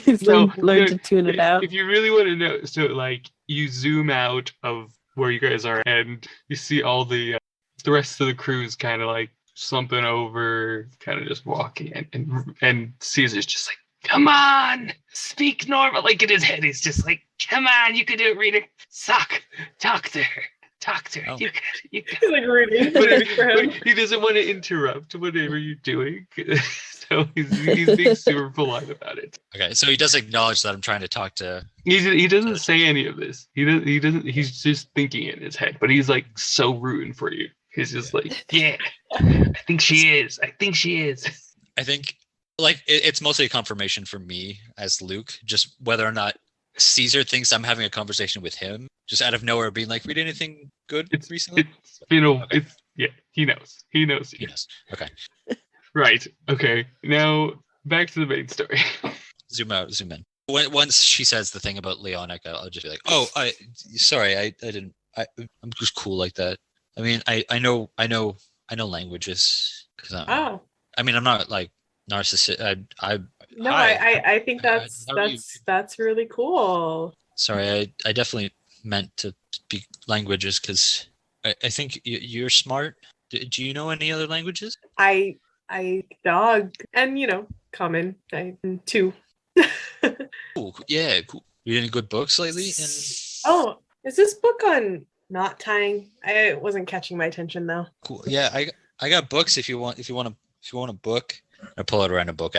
Speaker 4: He's learned to tune it out.
Speaker 2: If you really want to know, so like you zoom out of where you guys are and you see all the rest of the crew's kind of like slumping over, kind of just walking, and Caesar's just like, come on, speak normal. Like in his head, he's just like, come on, you can do it, Reader. Talk to her.
Speaker 3: Oh.
Speaker 2: You
Speaker 6: He's like rooting for him.
Speaker 2: but he doesn't want to interrupt whatever you're doing. So he's being super polite about it.
Speaker 3: Okay, so he does acknowledge that I'm trying to talk to.
Speaker 2: He doesn't say any of this. He doesn't. He's just thinking in his head. But he's like so rooting for you. He's just like, yeah, I think she is. I think
Speaker 3: like it's mostly a confirmation for me as Luke, just whether or not Caesar thinks I'm having a conversation with him, just out of nowhere, being like, read anything good recently?
Speaker 2: It's been
Speaker 3: okay.
Speaker 2: He knows. He knows.
Speaker 3: Okay.
Speaker 2: Right. Okay. Now back to the main story.
Speaker 3: Zoom in. Once she says the thing about Leonic, I'll just be like, oh, I didn't. I'm just cool like that. I mean, I know languages. I mean, I'm not like narcissist.
Speaker 6: I think that's really cool.
Speaker 3: Sorry, I definitely meant to speak languages because I think you're smart. Do you know any other languages?
Speaker 6: I dog and common. I too.
Speaker 3: Cool. Yeah, cool. Read any good books lately?
Speaker 6: Oh, is this book on knot tying? I wasn't catching my attention though.
Speaker 3: Cool. Yeah, I got books if you want a book. I pull out a random book.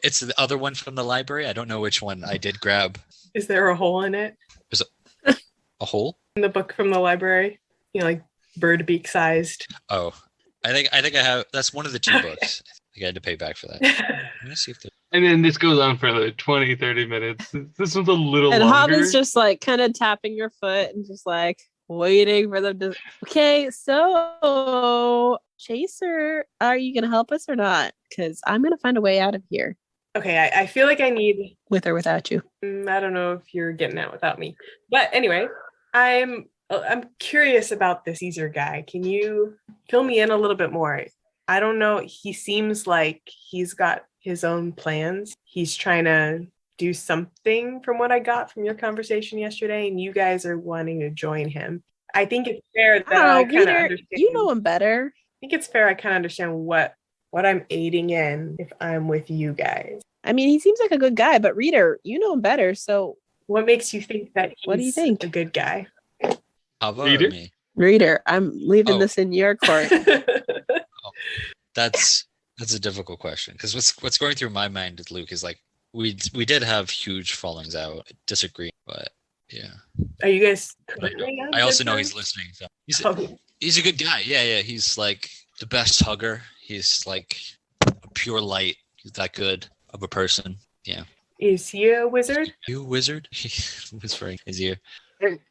Speaker 3: It's the other one from the library. I don't know which one I did grab.
Speaker 6: Is there a hole in it?
Speaker 3: There's a hole?
Speaker 6: In the book from the library? Like bird beak sized.
Speaker 3: Oh. I think I have. That's one of the two books. I think I had to pay back for that. I'm gonna see if
Speaker 2: and then this goes on for like 20, 30 minutes. This one's a little
Speaker 4: and
Speaker 2: longer.
Speaker 4: Hava's just like kind of tapping your foot and just like waiting for them to. Okay, so Chaser, are you gonna help us or not? Because I'm gonna find a way out of here
Speaker 6: Okay, I feel like I need.
Speaker 4: with or without you.
Speaker 6: I don't know if you're getting out without me, but anyway, I'm curious about this Caesar guy. Can you fill me in a little bit more? I don't know. He seems like he's got his own plans. He's trying to do something from what I got from your conversation yesterday, and you guys are wanting to join him. I think it's fair that I kind of
Speaker 4: Reader,
Speaker 6: understand.
Speaker 4: you know him better.
Speaker 6: I think it's fair I kind of understand what I'm aiding in if I'm with you guys.
Speaker 4: I mean, he seems like a good guy, but Reader, you know him better. So
Speaker 6: What makes you think that he's
Speaker 4: What do you think?
Speaker 6: a good guy?
Speaker 3: Ava or
Speaker 2: Reader?
Speaker 3: me?
Speaker 4: Reader, I'm leaving
Speaker 3: Oh.
Speaker 4: this in your court.
Speaker 3: That's a difficult question because what's going through my mind, Luke, is like we did have huge fallings out, disagree, but yeah.
Speaker 6: Are you guys?
Speaker 3: But I also know he's listening. So he's a good guy. Yeah. He's like the best hugger. He's like a pure light. He's that good of a person. Yeah.
Speaker 6: Is he a wizard?
Speaker 3: You wizard? He whispering his ear.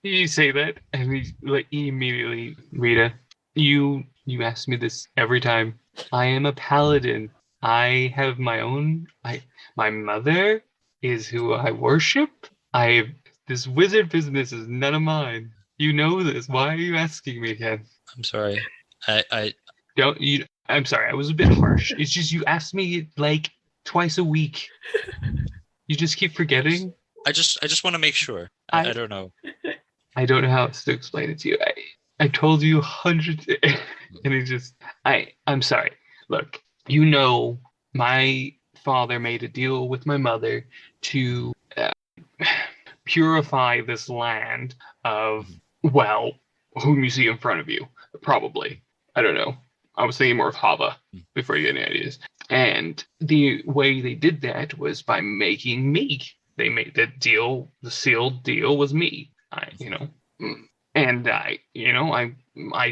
Speaker 2: You say that, and he like immediately, Rita, you ask me this every time. I am a paladin. I have my own. My mother is who I worship. This wizard business is none of mine. You know this. Why are you asking me again?
Speaker 3: I'm sorry. I
Speaker 2: Don't you? I'm sorry. I was a bit harsh. It's just you ask me like twice a week. You just keep forgetting.
Speaker 3: I just want to make sure. I don't know.
Speaker 2: I don't know how else to explain it to you. I told you hundreds, and I'm sorry. Look, you know, my father made a deal with my mother to purify this land of, well, whom you see in front of you. Probably. I don't know. I was thinking more of Hava before you get any ideas. And the way they did that was by making me. They made the deal, the sealed deal was me. I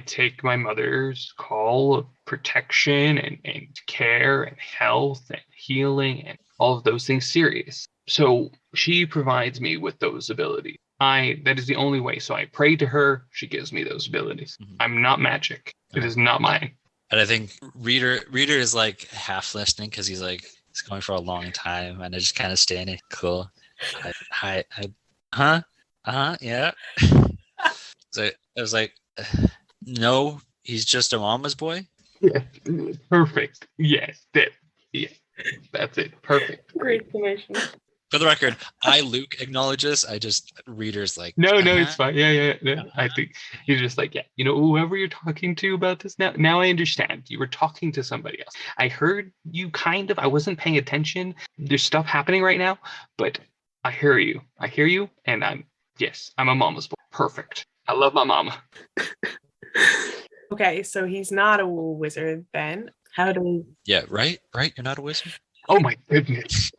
Speaker 2: take my mother's call of protection and care and health and healing and all of those things serious. So she provides me with those abilities. That is the only way. So I pray to her. She gives me those abilities.
Speaker 3: Mhm.
Speaker 2: I'm not magic. It is not mine.
Speaker 3: And I think Reader is like half listening because he's going for a long time and I just kind of standing cool. Yeah. So I was like, no, he's just a mama's boy.
Speaker 2: Yeah, perfect. Yes, that's it. Perfect.
Speaker 6: Great summation.
Speaker 3: For the record, Luke, acknowledges. Reader's like,
Speaker 2: No, it's fine. Yeah. I think you're just like, yeah. You know, whoever you're talking to about this now I understand. You were talking to somebody else. I heard you kind of. I wasn't paying attention. There's stuff happening right now, but I hear you. And I'm a mama's boy. Perfect. I love my mama.
Speaker 6: Okay, so he's not a wizard then. How do
Speaker 3: yeah, right. You're not a wizard.
Speaker 2: Oh my goodness.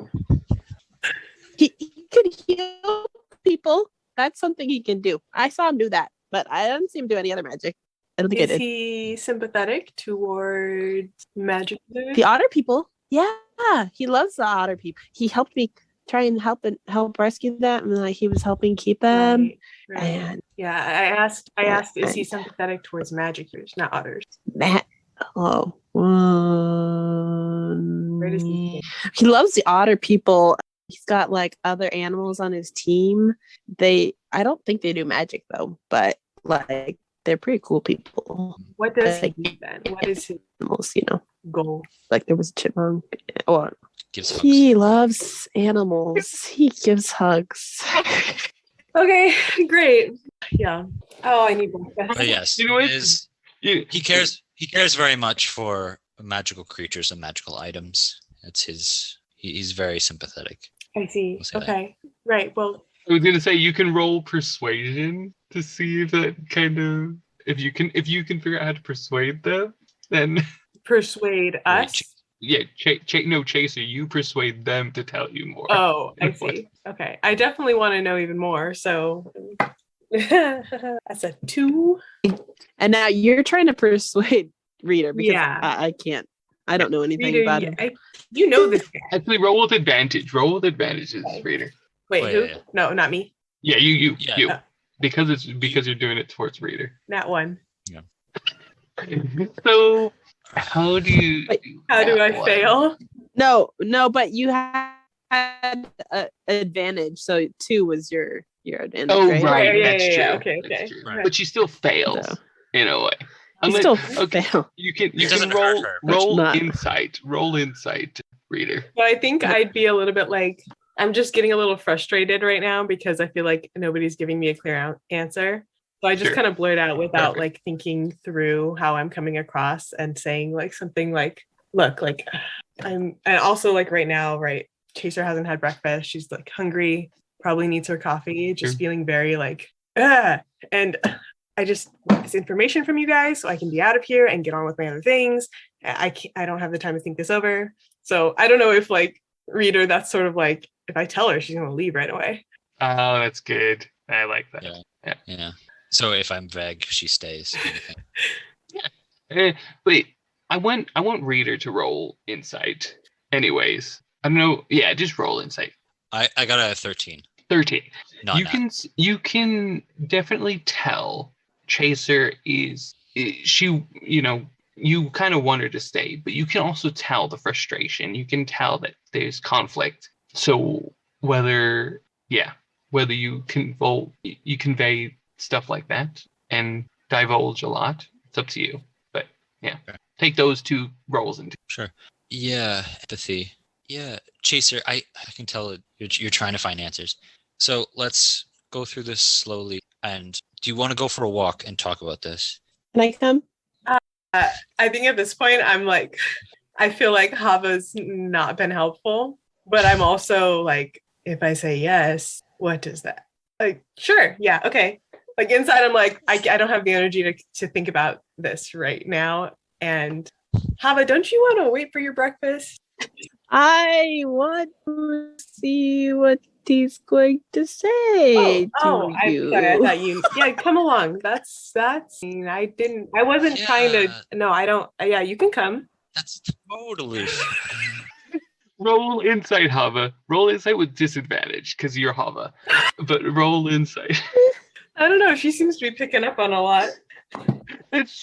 Speaker 4: He could heal people. That's something he can do. I saw him do that, but I didn't see him do any other magic. I don't think I
Speaker 6: is
Speaker 4: did.
Speaker 6: he sympathetic towards magic?
Speaker 4: The otter people. Yeah, he loves the otter people. He helped me try and help rescue them, and like he was helping keep them.
Speaker 6: Right.
Speaker 4: And
Speaker 6: Yeah, I asked, is he sympathetic towards magic users, not others?
Speaker 4: Matt,
Speaker 6: Where does he stand?
Speaker 4: he loves the otter people. He's got like other animals on his team. I don't think they do magic though, but like they're pretty cool people.
Speaker 6: What does he do then? What is his
Speaker 4: Animals,
Speaker 6: goal?
Speaker 4: like there was a chipmunk. Or
Speaker 3: Gives hugs.
Speaker 4: he loves animals. He gives hugs.
Speaker 6: Okay, great. Yeah. Oh, I need one.
Speaker 3: But yes,
Speaker 2: You know what?
Speaker 3: he cares very much for magical creatures and magical items. It's he's very sympathetic.
Speaker 6: I see.
Speaker 3: We'll say that.
Speaker 6: Okay. Right. Well,
Speaker 2: I was gonna say you can roll persuasion to see if that kind of if you can figure out how to persuade them, then
Speaker 6: persuade us.
Speaker 2: yeah, Chaser, you persuade them to tell you more.
Speaker 6: Oh, I see. Okay. I definitely want to know even more. So that's a 2.
Speaker 4: And now you're trying to persuade Reader because
Speaker 6: Yeah.
Speaker 4: I can't. I don't know anything
Speaker 6: Reader,
Speaker 4: about him.
Speaker 6: you know this guy.
Speaker 2: Actually, roll with advantage. Roll with advantages, Reader.
Speaker 6: Wait,
Speaker 3: Oh,
Speaker 6: who?
Speaker 3: yeah.
Speaker 6: No, not me.
Speaker 2: Yeah, you.
Speaker 3: Yeah.
Speaker 2: Because you're doing it towards Reader.
Speaker 6: Not 1.
Speaker 2: So How do you?
Speaker 4: Wait,
Speaker 6: How do I
Speaker 2: What?
Speaker 6: fail?
Speaker 4: No, but you had advantage, so 2 was your advantage,
Speaker 2: Oh,
Speaker 4: right?
Speaker 2: right.
Speaker 6: Yeah,
Speaker 2: That's
Speaker 6: yeah,
Speaker 2: true.
Speaker 6: yeah, okay,
Speaker 2: That's
Speaker 6: okay.
Speaker 2: true.
Speaker 3: Right.
Speaker 2: But she still fails
Speaker 4: So.
Speaker 2: in a way.
Speaker 4: You
Speaker 2: Unless,
Speaker 4: still
Speaker 2: okay,
Speaker 4: fail.
Speaker 2: you can
Speaker 3: doesn't hurt her, but-
Speaker 2: roll
Speaker 4: Not.
Speaker 2: insight. Roll insight, reader.
Speaker 6: So I think I'd be a little bit like, I'm just getting a little frustrated right now because I feel like nobody's giving me a clear answer. So I just
Speaker 2: Sure.
Speaker 6: kind of blurt out without
Speaker 2: Perfect.
Speaker 6: like thinking through how I'm coming across and saying like something like, look, like and also like right now, right? Chaser hasn't had breakfast. She's like hungry, probably needs her coffee, just
Speaker 2: Sure.
Speaker 6: feeling very like, and I just want this information from you guys so I can be out of here and get on with my other things. I don't have the time to think this over. So I don't know if like reader, that's sort of like if I tell her she's gonna leave right away.
Speaker 2: Oh, that's good. I like that.
Speaker 3: Yeah. So if I'm vague, she stays.
Speaker 2: Wait, I want reader to roll insight. Anyways, I don't know. Yeah, just roll insight.
Speaker 3: I got a 13.
Speaker 2: 13.
Speaker 3: Not
Speaker 2: you
Speaker 3: nat.
Speaker 2: can you can definitely tell Chaser is she, you kind of want her to stay, but you can also tell the frustration. You can tell that there's conflict. So whether you convey stuff like that and divulge a lot, it's up to you. But yeah,
Speaker 3: Okay.
Speaker 2: take those 2 rolls into.
Speaker 3: Sure. Yeah, empathy. Yeah, Chaser, I can tell that you're trying to find answers. So let's go through this slowly. And do you want to go for a walk and talk about this?
Speaker 4: Can I come?
Speaker 6: I think at this point I'm like, I feel like Hava's not been helpful, but I'm also like, if I say yes, what does that? Like, sure, yeah, okay. Like inside I'm like, I don't have the energy to think about this right now. And Hava, don't you want to wait for your breakfast?
Speaker 4: I want to see what he's going to say to
Speaker 6: I'm
Speaker 4: you.
Speaker 6: sorry. I thought you. Yeah, come along. That's. I wasn't trying to. No, I don't. Yeah, you can come.
Speaker 3: That's totally.
Speaker 2: Roll insight, Hava. Roll insight with disadvantage because you're Hava. But roll insight.
Speaker 6: I don't know. She seems to be picking up on a lot.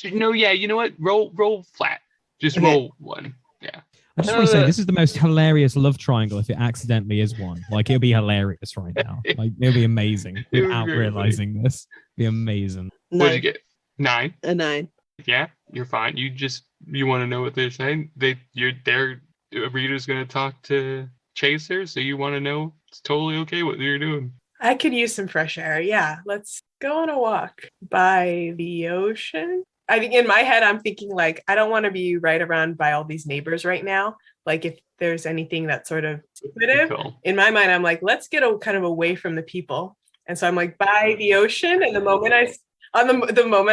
Speaker 2: You know what? Roll flat. Just
Speaker 6: Okay.
Speaker 2: roll 1. Yeah.
Speaker 5: I just want to say this is the most hilarious love triangle if it accidentally is one. Like it'll be hilarious right now. Like it'll be amazing
Speaker 2: It would be
Speaker 5: without
Speaker 2: very
Speaker 5: realizing this. Be amazing.
Speaker 2: What'd you get? 9.
Speaker 4: A 9.
Speaker 2: Yeah, you're fine. You want to know what they're saying. Their reader's gonna talk to Chaser, so you want to know it's totally okay what you're doing.
Speaker 6: I could use some fresh air. Yeah, let's go on a walk by the ocean. I think in my head, I'm thinking like, I don't want to be right around by all these neighbors right now. Like if there's anything that's sort of secretive,
Speaker 2: Cool.
Speaker 6: in my mind, I'm like, let's get kind of away from the people. And so I'm like, by the ocean. And the moment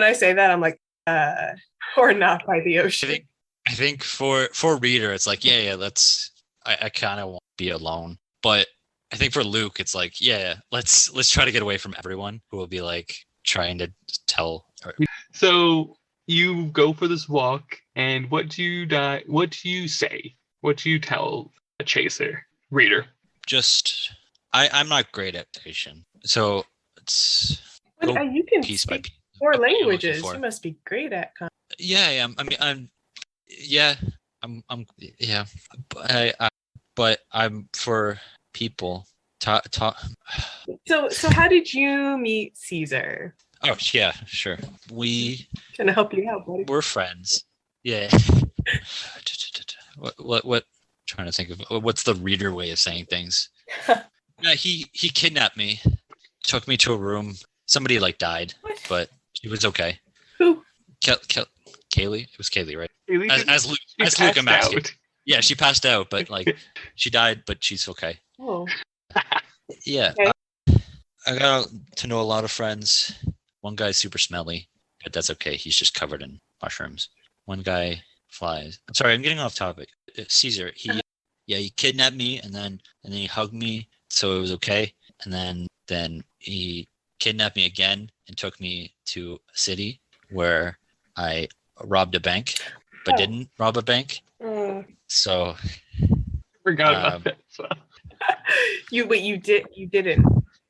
Speaker 6: I say that, I'm like, or not by the ocean.
Speaker 3: I think for reader, it's like, let's. I kind of want to be alone, but I think for Luke, it's like, let's try to get away from everyone who will be like trying to tell.
Speaker 2: So you go for this walk, and what do you say? What do you tell a Chaser reader?
Speaker 3: Just, I'm not great at diction, so it's
Speaker 6: But,
Speaker 3: go
Speaker 6: you can
Speaker 3: piece by
Speaker 6: speak
Speaker 3: piece.
Speaker 6: 4
Speaker 3: What you're looking
Speaker 6: languages.
Speaker 3: for.
Speaker 6: You must be great at.
Speaker 3: Yeah. But I'm for people.
Speaker 6: So how did you meet Caesar?
Speaker 3: Oh yeah, sure.
Speaker 6: Trying to help you out, buddy.
Speaker 3: We're friends. Yeah. What? Trying to think of what's the reader way of saying things. Yeah, he kidnapped me, took me to a room. Somebody like died,
Speaker 6: What?
Speaker 3: but he was okay.
Speaker 6: Who?
Speaker 3: Kaylee. It was Kaylee, right?
Speaker 2: Kaylee didn't-
Speaker 3: As Luke,
Speaker 2: she
Speaker 3: as Luke, I'm
Speaker 2: passed
Speaker 3: asking.
Speaker 2: out.
Speaker 3: Yeah, she passed out, but like she died, but she's okay.
Speaker 6: Oh,
Speaker 3: Yeah.
Speaker 6: Okay.
Speaker 3: I got to know a lot of friends. One guy's super smelly, but that's okay. He's just covered in mushrooms. One guy flies. I'm sorry, I'm getting off topic. Caesar, he kidnapped me and then he hugged me, so it was okay. And then he kidnapped me again and took me to a city where I robbed a bank, but didn't rob a bank. So
Speaker 2: Forgot about that. So.
Speaker 6: you didn't.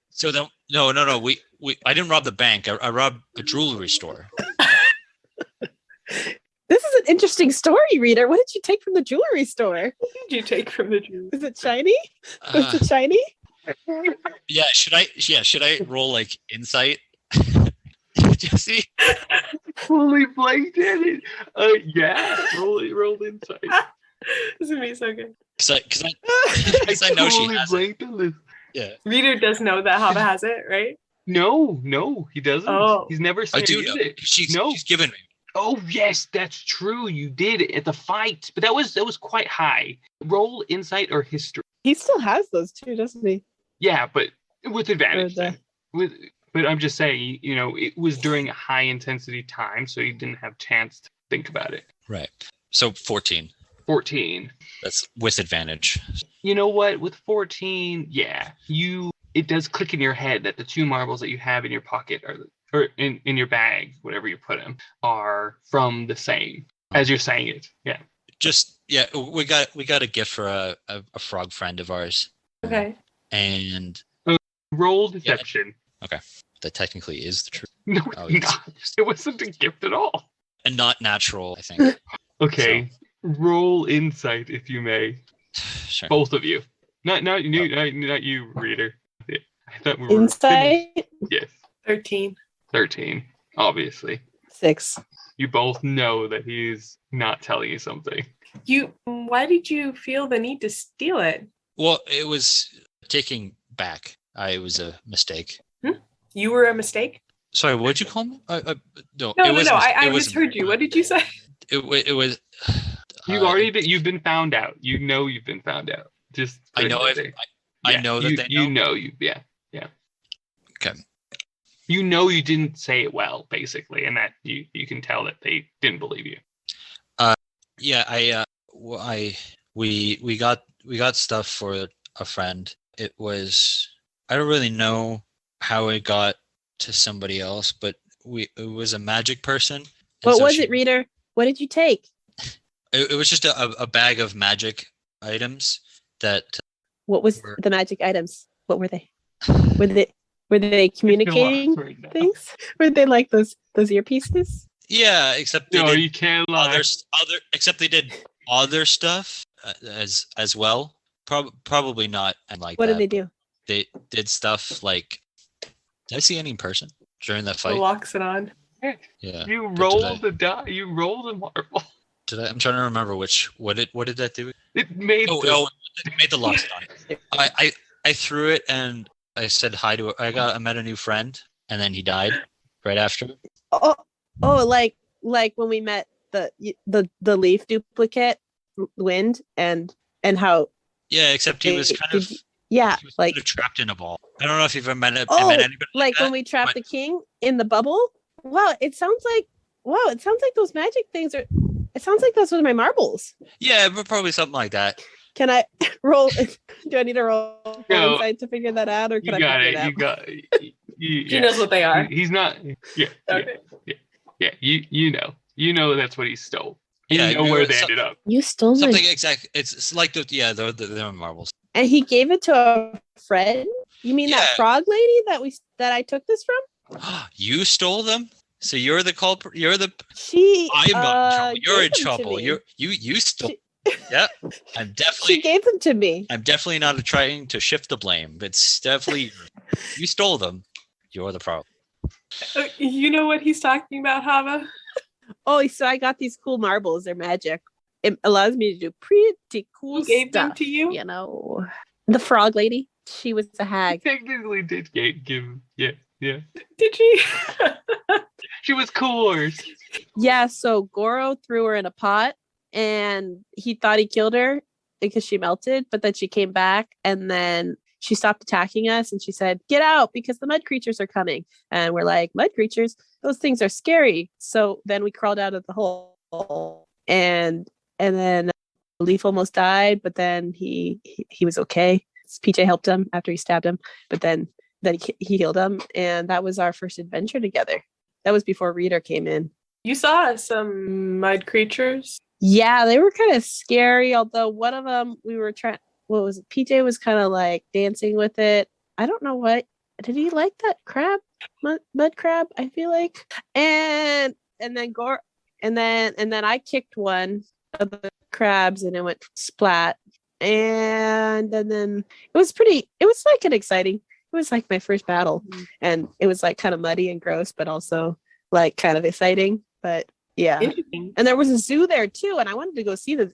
Speaker 3: So then, no. I didn't rob the bank. I robbed a jewelry store.
Speaker 4: This is an interesting story, Reader. What did you take from the jewelry store?
Speaker 6: What did you take from the jewelry?
Speaker 4: Is it shiny? Was it shiny?
Speaker 3: Yeah, should I roll like insight? Jesse?
Speaker 2: Fully blanked at it. Yeah. Roll insight.
Speaker 6: This is gonna be so good.
Speaker 3: Because I know she
Speaker 2: Totally
Speaker 3: has it.
Speaker 2: blanked on this.
Speaker 3: Yeah.
Speaker 6: Reader does know that Hava has it, right?
Speaker 2: No, he doesn't.
Speaker 6: Oh.
Speaker 2: He's never said
Speaker 3: I do
Speaker 2: he
Speaker 3: know.
Speaker 2: did it.
Speaker 3: She's given me.
Speaker 2: Oh yes, that's true. You did it at the fight, but that was quite high. Roll insight or history.
Speaker 4: He still has those too, doesn't he?
Speaker 2: Yeah, but with advantage.
Speaker 4: Or the-
Speaker 2: But I'm just saying, it was during a high intensity time, so you didn't have chance to think about it.
Speaker 3: Right. So 14.
Speaker 2: 14.
Speaker 3: That's with advantage.
Speaker 2: You know what? With 14, yeah, it does click in your head that the 2 marbles that you have in your pocket or in your bag, whatever you put them, are from the same as you're saying it. Yeah.
Speaker 3: We got a gift for a frog friend of ours.
Speaker 6: Okay.
Speaker 3: And
Speaker 2: Roll deception.
Speaker 3: okay. That technically is the truth.
Speaker 2: No,
Speaker 3: Oh,
Speaker 2: it's not. It wasn't a gift at all.
Speaker 3: And not natural, I think.
Speaker 2: Okay. Roll insight if you may.
Speaker 3: Sure.
Speaker 2: Both of you. Not you, Reader. Yeah. I thought we were
Speaker 4: Insight?
Speaker 2: Yes.
Speaker 6: 13.
Speaker 2: 13, obviously.
Speaker 4: 6.
Speaker 2: You both know that he's not telling you something.
Speaker 6: Why did you feel the need to steal it?
Speaker 3: Well, it was taking back. It was a mistake.
Speaker 6: You were a mistake?
Speaker 3: Sorry, what'd you call me? No,
Speaker 6: No,
Speaker 3: it was.
Speaker 6: I misheard you. What did you say?
Speaker 3: It was.
Speaker 2: You've been found out. You know you've been found out. Just
Speaker 3: I know. I know that they know.
Speaker 2: You know you. Yeah.
Speaker 3: Okay.
Speaker 2: You know you didn't say it well, basically, and that you can tell that they didn't believe you.
Speaker 3: Yeah. We got stuff for a friend. It was. I don't really know how it got to somebody else, but it was a magic person.
Speaker 4: What was it, Reader? What did you take?
Speaker 3: It was just a bag of magic items that.
Speaker 4: What was the magic items? What were they? Were they communicating things? Were they like those earpieces?
Speaker 3: Yeah, except they
Speaker 2: No,
Speaker 3: did
Speaker 2: you can't lie.
Speaker 3: except they did other stuff as well. Probably not like
Speaker 4: What
Speaker 3: that.
Speaker 4: did they do?
Speaker 3: They did stuff like. Did I see any person during that fight?
Speaker 6: Locks it on.
Speaker 3: Yeah.
Speaker 2: You rolled the die. You rolled a marble.
Speaker 3: Did I? I'm trying to remember what did that do?
Speaker 2: It made.
Speaker 3: It made the locks on. I threw it and I said hi to. I met a new friend and then he died right after.
Speaker 4: Oh, like when we met the leaf duplicate, Wind, and how.
Speaker 3: Yeah, except he was kind of.
Speaker 4: Yeah,
Speaker 3: he was
Speaker 4: like
Speaker 3: kind of trapped in a ball. I don't know if you've ever met anybody
Speaker 4: like when we trapped the king in the bubble. Wow, it sounds like those magic things are. It sounds like those were my marbles.
Speaker 3: Yeah, but probably something like that.
Speaker 4: Can I roll? Do I need to roll
Speaker 2: No.
Speaker 4: insight to figure that out, or can I figure it out?
Speaker 2: You got it.
Speaker 6: She knows what they are.
Speaker 2: He's not. Yeah.
Speaker 6: Okay.
Speaker 2: Yeah. You know that's what he stole.
Speaker 3: Yeah,
Speaker 2: You know where they ended up.
Speaker 4: You stole my,
Speaker 3: Something exact. It's like they're marbles.
Speaker 4: and he gave it to a friend. You mean that
Speaker 3: Yeah.
Speaker 4: frog lady that I took this from?
Speaker 3: You stole them, so you're the culprit. You're the.
Speaker 4: She.
Speaker 3: I'm not in trouble. You're in
Speaker 4: gave them to
Speaker 3: trouble.
Speaker 4: me.
Speaker 3: You stole. Yeah, I'm
Speaker 4: She
Speaker 3: definitely.
Speaker 4: gave them to me.
Speaker 3: I'm definitely not trying to shift the blame. It's definitely you stole them. You're the problem.
Speaker 6: You know what he's talking about, Hava?
Speaker 4: Oh, so I got these cool marbles. They're magic. It allows me to do pretty cool
Speaker 6: Who gave them
Speaker 4: stuff.
Speaker 6: to you?
Speaker 4: You know, the frog lady. She was a hag.
Speaker 2: Technically did give. Yeah.
Speaker 6: Did she?
Speaker 2: She was coerced.
Speaker 4: Yeah. So Goro threw her in a pot, and he thought he killed her because she melted. But then she came back, and then she stopped attacking us, and she said, "Get out, because the mud creatures are coming." And we're like, "Mud creatures? Those things are scary." So then we crawled out of the hole, and then Leaf almost died, but then he was okay. PJ helped him after he stabbed him, but then he healed him, and that was our first adventure together. That was before Reader came in.
Speaker 6: You saw some mud creatures.
Speaker 4: Yeah, they were kind of scary, although one of them we were trying. What was it? PJ was kind of like dancing with it. I don't know what. Did he like that crab? Mud crab, I feel like. And then then I kicked one of the crabs and it went splat. And then it was like an exciting. It was like my first battle, and it was like kind of muddy and gross, but also like kind of exciting. But yeah,
Speaker 6: Interesting.
Speaker 4: and there was a zoo there too, and I wanted to go see the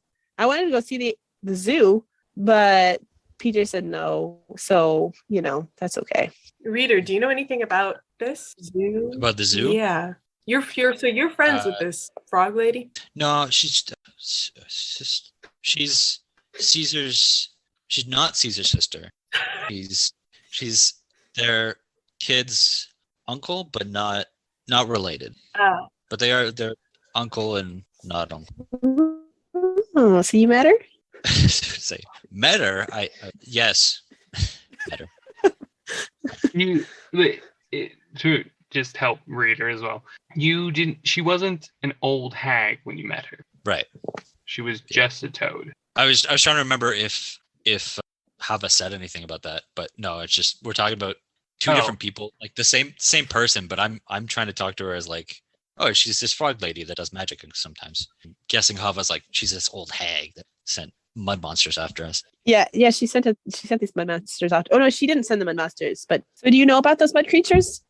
Speaker 4: zoo, but PJ said no, so that's okay.
Speaker 6: Reader, do you know anything about this zoo?
Speaker 3: About the zoo?
Speaker 6: Yeah. You're friends with this frog lady?
Speaker 3: No, she's Caesar's. She's not Caesar's sister. She's their kid's uncle, but not related.
Speaker 6: Oh.
Speaker 3: But they are their uncle and not uncle.
Speaker 4: Oh, so you met her?
Speaker 3: Say met her. Yes, met her.
Speaker 2: To just help Reader as well. She wasn't an old hag when you met her.
Speaker 3: Right.
Speaker 2: She was just a toad.
Speaker 3: I was trying to remember if Hava said anything about that, but no, it's just we're talking about two different people, like the same person, but I'm trying to talk to her as like, oh, she's this frog lady that does magic sometimes. I'm guessing Hava's like she's this old hag that sent mud monsters after us.
Speaker 4: Yeah, she sent these mud monsters out. Oh no, she didn't send the mud monsters. But so do you know about those mud creatures?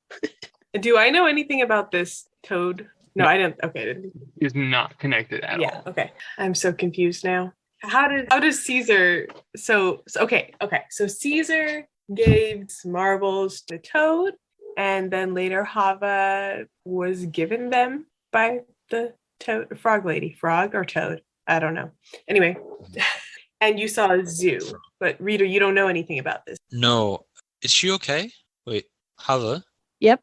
Speaker 6: Do I know anything about this toad? No, I didn't. Okay.
Speaker 2: Is not connected at all.
Speaker 6: Yeah. Okay. I'm so confused now. How does Caesar? Okay. So Caesar gave marbles to Toad, and then later Hava was given them by the frog lady. Frog or Toad? I don't know. Anyway, and you saw a zoo, but Reader, you don't know anything about this.
Speaker 3: No, is she okay? Wait, Hava?
Speaker 4: Yep.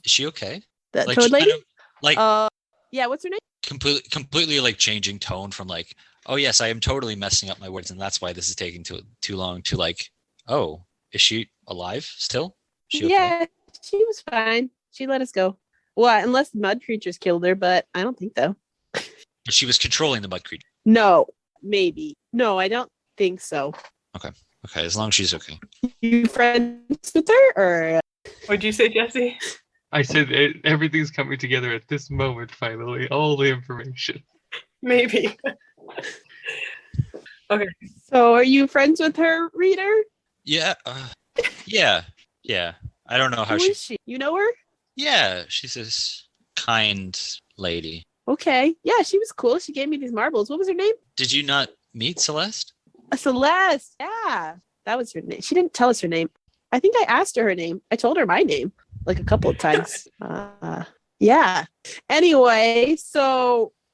Speaker 3: Is she okay?
Speaker 4: The
Speaker 3: Like,
Speaker 4: toad lady?
Speaker 3: Like
Speaker 4: yeah, what's her name?
Speaker 3: completely like changing tone from like, oh yes, I am totally messing up my words and that's why this is taking too long, to like, oh, is she alive still? Is she okay?
Speaker 4: Yeah, she was fine. She let us go. Well, unless mud creatures killed her, but I don't think so.
Speaker 3: But she was controlling the mud creature.
Speaker 4: No, maybe. No, I don't think so.
Speaker 3: Okay, as long as she's okay.
Speaker 4: You friends with her, or?
Speaker 6: What'd you say, Jesse?
Speaker 2: I said everything's coming together at this moment, finally. All the information.
Speaker 6: Maybe. Okay.
Speaker 4: So are you friends with her, Reader?
Speaker 3: Yeah, yeah. I don't know how
Speaker 4: Who is she? You know her?
Speaker 3: Yeah, she's this kind lady.
Speaker 4: Okay. Yeah, she was cool. She gave me these marbles. What was her name?
Speaker 3: Did you not meet Celeste?
Speaker 4: Celeste. Yeah, that was her name. She didn't tell us her name. I think I asked her name. I told her my name like a couple of times. Yeah. Anyway,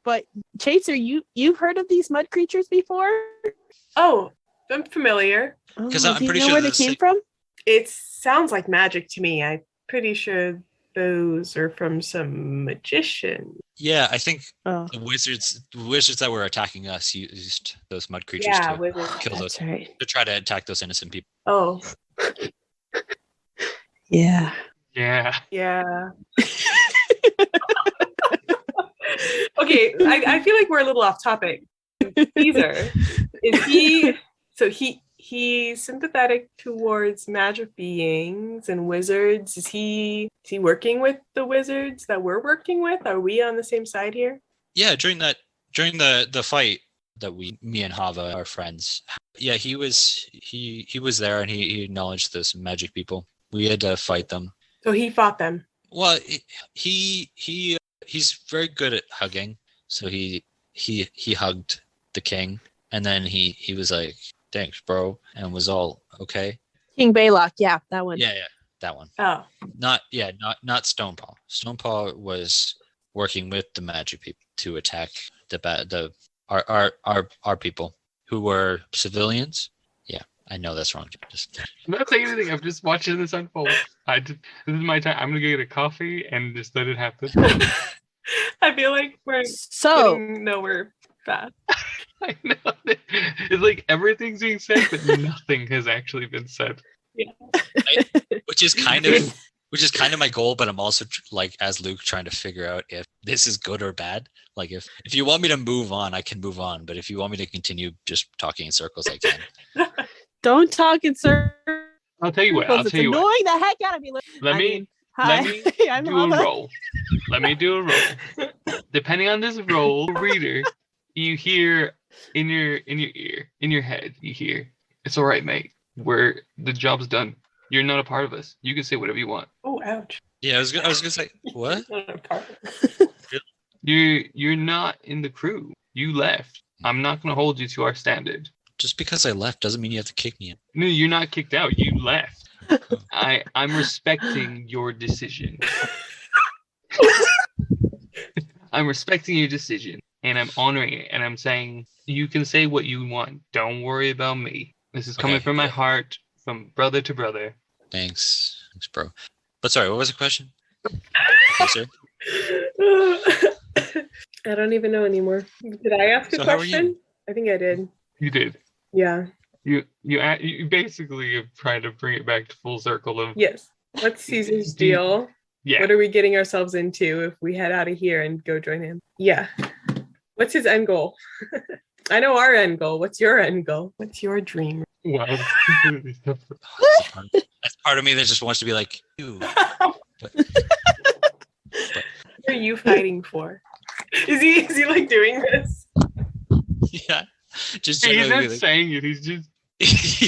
Speaker 4: but Chaser, you've heard of these mud creatures before?
Speaker 6: Oh, I'm familiar.
Speaker 3: Because
Speaker 4: Oh,
Speaker 3: I'm
Speaker 4: do you
Speaker 3: pretty
Speaker 4: know
Speaker 3: sure
Speaker 4: where they
Speaker 3: the
Speaker 4: came from?
Speaker 6: It sounds like magic to me. I'm pretty sure those are from some magician.
Speaker 3: Yeah, I think
Speaker 4: Oh,
Speaker 3: the wizards that were attacking us used those mud creatures
Speaker 6: Yeah,
Speaker 3: to
Speaker 6: wizards.
Speaker 3: kill those,
Speaker 4: that's right.
Speaker 3: to try to attack those innocent people.
Speaker 6: Oh,
Speaker 4: Yeah.
Speaker 2: Yeah.
Speaker 6: yeah. Okay, I feel like we're a little off topic. Caesar, he's sympathetic towards magic beings and wizards. Is he working with the wizards that we're working with? Are we on the same side here?
Speaker 3: Yeah, during the fight that me and Hava are friends. Yeah, he was there and he acknowledged those magic people. We had to fight them.
Speaker 6: So he fought them.
Speaker 3: Well, he's very good at hugging. So he hugged the king, and then he was like, "Thanks, bro," and was all okay.
Speaker 4: King Baylock. Yeah, that one.
Speaker 3: Yeah, that one.
Speaker 6: Oh,
Speaker 3: Not Stonepaw. Stonepaw was working with the magic people to attack our people who were civilians. Yeah, I know that's wrong.
Speaker 2: I'm not saying anything. I'm just watching this unfold. This is my time. I'm gonna go get a coffee and just let it happen.
Speaker 6: I feel like we're
Speaker 4: So
Speaker 6: getting nowhere fast.
Speaker 2: I know. It's like everything's being said, but nothing has actually been said.
Speaker 3: which is kind of my goal, but I'm also like, as Luke, trying to figure out if this is good or bad. Like if you want me to move on, I can move on, but if you want me to continue just talking in circles, I can.
Speaker 4: don't talk in circles.
Speaker 2: I'll tell you what.
Speaker 4: It's annoying the heck out of me.
Speaker 2: Let me
Speaker 4: Hi.
Speaker 2: do
Speaker 4: I'm
Speaker 2: a
Speaker 4: Hava.
Speaker 2: roll. Let me do a roll. depending on this role, reader, you hear in your ear, in your head, you hear, "It's all right, mate. The job's done. You're not a part of us. You can say whatever you want.
Speaker 6: Oh, ouch.
Speaker 3: Yeah, I was gonna say what?
Speaker 6: Not a part.
Speaker 2: You're not in the crew. You left. I'm not gonna hold you to our standard.
Speaker 3: Just because I left doesn't mean you have to kick me in.
Speaker 2: No, you're not kicked out. You left. I'm respecting your decision. I'm respecting your decision, and I'm honoring it, and I'm saying you can say what you want. Don't worry about me. This is coming from my heart, from brother to brother."
Speaker 3: Thanks, bro. But sorry, what was the question? Okay, sir.
Speaker 6: I don't even know anymore. Did I ask a
Speaker 3: So how are
Speaker 6: question?
Speaker 3: you?
Speaker 6: I think I did.
Speaker 2: You did.
Speaker 6: Yeah.
Speaker 2: You basically have tried to bring it back to full circle of
Speaker 6: Yes. What's Caesar's deal?
Speaker 2: yeah.
Speaker 6: What are we getting ourselves into if we head out of here and go join him? Yeah. What's his end goal? I know our end goal. What's your end goal? What's your dream?
Speaker 2: Wow.
Speaker 3: That's part of me that just wants to be like, ew.
Speaker 6: What are you fighting for? Is he like doing this?
Speaker 3: Yeah. Just
Speaker 2: He's not
Speaker 3: generally like,
Speaker 2: saying it. He's just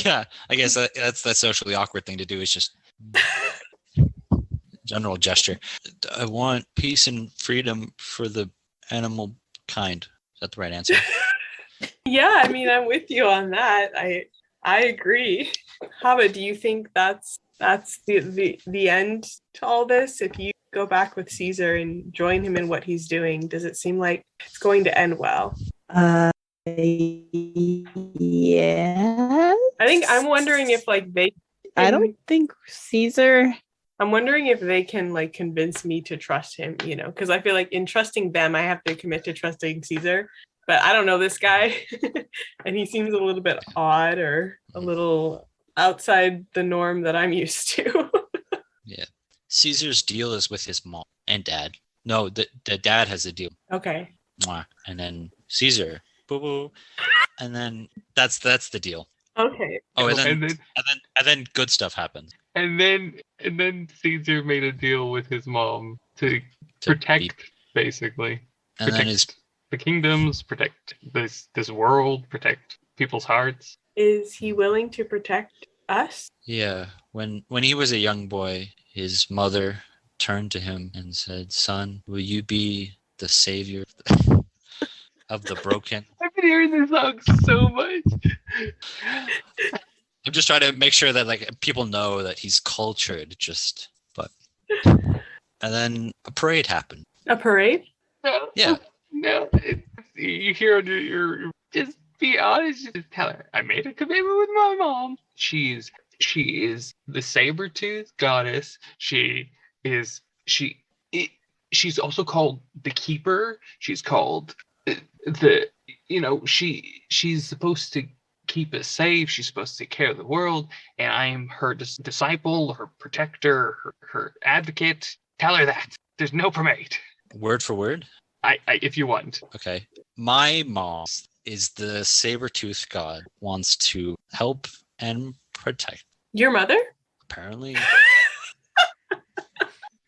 Speaker 3: yeah. I guess that's that socially awkward thing to do is just general gesture. I want peace and freedom for the animal kind. Is that the right answer?
Speaker 6: Yeah, I mean, I'm with you on that. I agree. Hava, do you think that's the end to all this? If you go back with Caesar and join him in what he's doing, does it seem like it's going to end well?
Speaker 4: Yeah.
Speaker 6: I think I'm wondering if like
Speaker 4: I don't think Caesar.
Speaker 6: I'm wondering if they can like convince me to trust him, you know, because I feel like in trusting them, I have to commit to trusting Caesar. But I don't know this guy, and he seems a little bit odd or a little outside the norm that I'm used to.
Speaker 3: Yeah. Caesar's deal is with his mom and dad. No, the dad has a deal.
Speaker 6: Okay.
Speaker 3: Mwah. And then Caesar. Boo boo. And then that's the deal.
Speaker 6: Okay.
Speaker 3: Oh, and
Speaker 2: And
Speaker 3: then good stuff happens.
Speaker 2: and then Caesar made a deal with his mom to protect, basically.
Speaker 3: And then
Speaker 2: Protect the kingdoms, protect this world, protect people's hearts.
Speaker 6: Is he willing to protect us?
Speaker 3: yeah, when he was a young boy, his mother turned to him and said, "Son, will you be the savior of the broken?"
Speaker 2: I've been hearing this song so much.
Speaker 3: I'm just trying to make sure that like people know that he's cultured. And then a parade happened.
Speaker 6: A parade?
Speaker 2: No,
Speaker 3: Yeah.
Speaker 2: no. You hear your just be honest. Just tell her I made a commitment with my mom. She is the saber-toothed goddess. She's also called the keeper. She's called she's supposed to keep us safe. She's supposed to take care of the world, and I am her disciple, her protector, her advocate. Tell her that there's no parade.
Speaker 3: Word for word.
Speaker 2: I if you want.
Speaker 3: Okay. My mom is the saber-toothed god, wants to help and protect.
Speaker 6: Your mother?
Speaker 3: Apparently.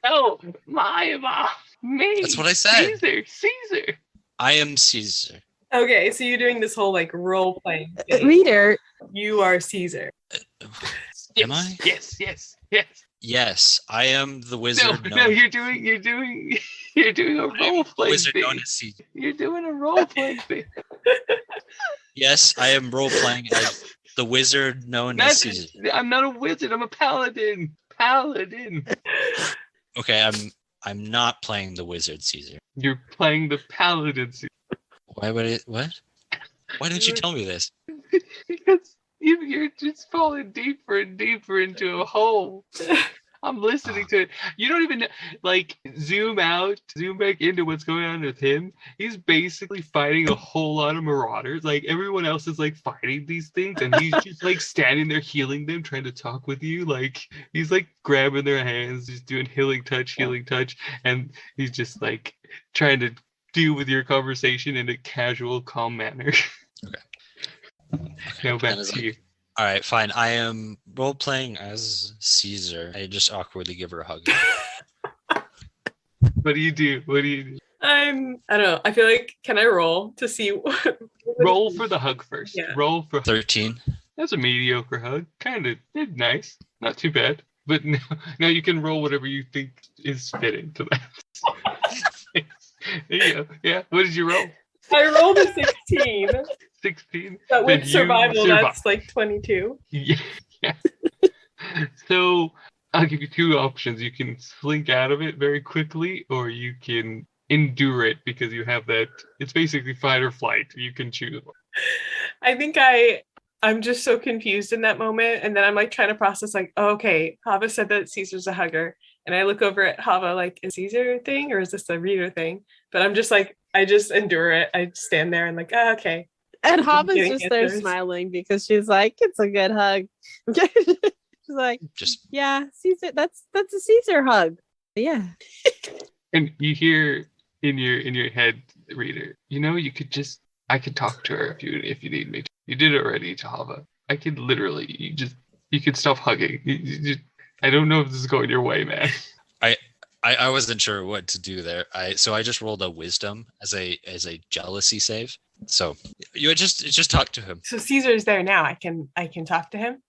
Speaker 2: Oh, my mom. Me.
Speaker 3: That's what I said.
Speaker 2: Caesar.
Speaker 3: I am Caesar.
Speaker 6: Okay, so you're doing this whole like role playing thing.
Speaker 4: Reader.
Speaker 6: You are Caesar.
Speaker 3: Am I?
Speaker 2: Yes.
Speaker 3: Yes, I am the wizard.
Speaker 2: No, you're doing a role play
Speaker 3: wizard
Speaker 2: thing.
Speaker 3: known as Caesar.
Speaker 2: You're doing a role play thing.
Speaker 3: Yes, I am role playing as the wizard known as Caesar.
Speaker 2: I'm not a wizard. I'm a paladin.
Speaker 3: Okay, I'm not playing the wizard Caesar.
Speaker 2: You're playing the paladin.
Speaker 3: Why would it? What? Why didn't you tell me this?
Speaker 2: Because you're just falling deeper and deeper into a hole. I'm listening to it. You don't even like zoom back into what's going on with him. He's basically fighting a whole lot of marauders. Like everyone else is like fighting these things, and he's just like standing there healing them, trying to talk with you. Like he's like grabbing their hands, just doing healing touch, and he's just like trying to deal with your conversation in a casual, calm manner.
Speaker 3: Okay.
Speaker 2: Now back to you.
Speaker 3: All right, fine. I am role playing as Caesar. I just awkwardly give her a hug.
Speaker 2: What do you do?
Speaker 6: I don't know. I feel like, can I roll to see?
Speaker 2: Roll for the hug first.
Speaker 6: Yeah.
Speaker 2: Roll for
Speaker 3: 13.
Speaker 2: That's a mediocre hug. Kind of nice. Not too bad. But now you can roll whatever you think is fitting to that. There you go. Yeah. What did you roll?
Speaker 6: I rolled a 16.
Speaker 2: 16.
Speaker 6: But with
Speaker 2: Then you
Speaker 6: survival,
Speaker 2: survive.
Speaker 6: that's like 22.
Speaker 2: Yeah. So I'll give you two options. You can slink out of it very quickly, or you can endure it because you have that. It's basically fight or flight. You can choose.
Speaker 6: I think I'm just so confused in that moment. And then I'm like trying to process like, oh, okay, Hava said that Caesar's a hugger. And I look over at Hava like, is Caesar a thing or is this a reader thing? But I'm just like, I just endure it. I stand there and like, oh, okay.
Speaker 4: And Hava's
Speaker 6: Getting
Speaker 4: just there
Speaker 6: answers.
Speaker 4: smiling because she's like, it's a good hug. She's like,
Speaker 3: Just
Speaker 4: yeah, Caesar, that's a Caesar hug. Yeah.
Speaker 2: And you hear in your head, reader, I could talk to her if you need me to. You did it already to Hava. I could literally, you could stop hugging. I don't know if this is going your way, man.
Speaker 3: I wasn't sure what to do there. So I just rolled a wisdom as a jealousy save. So you just talk to him.
Speaker 6: So Caesar's there now. I can talk to him.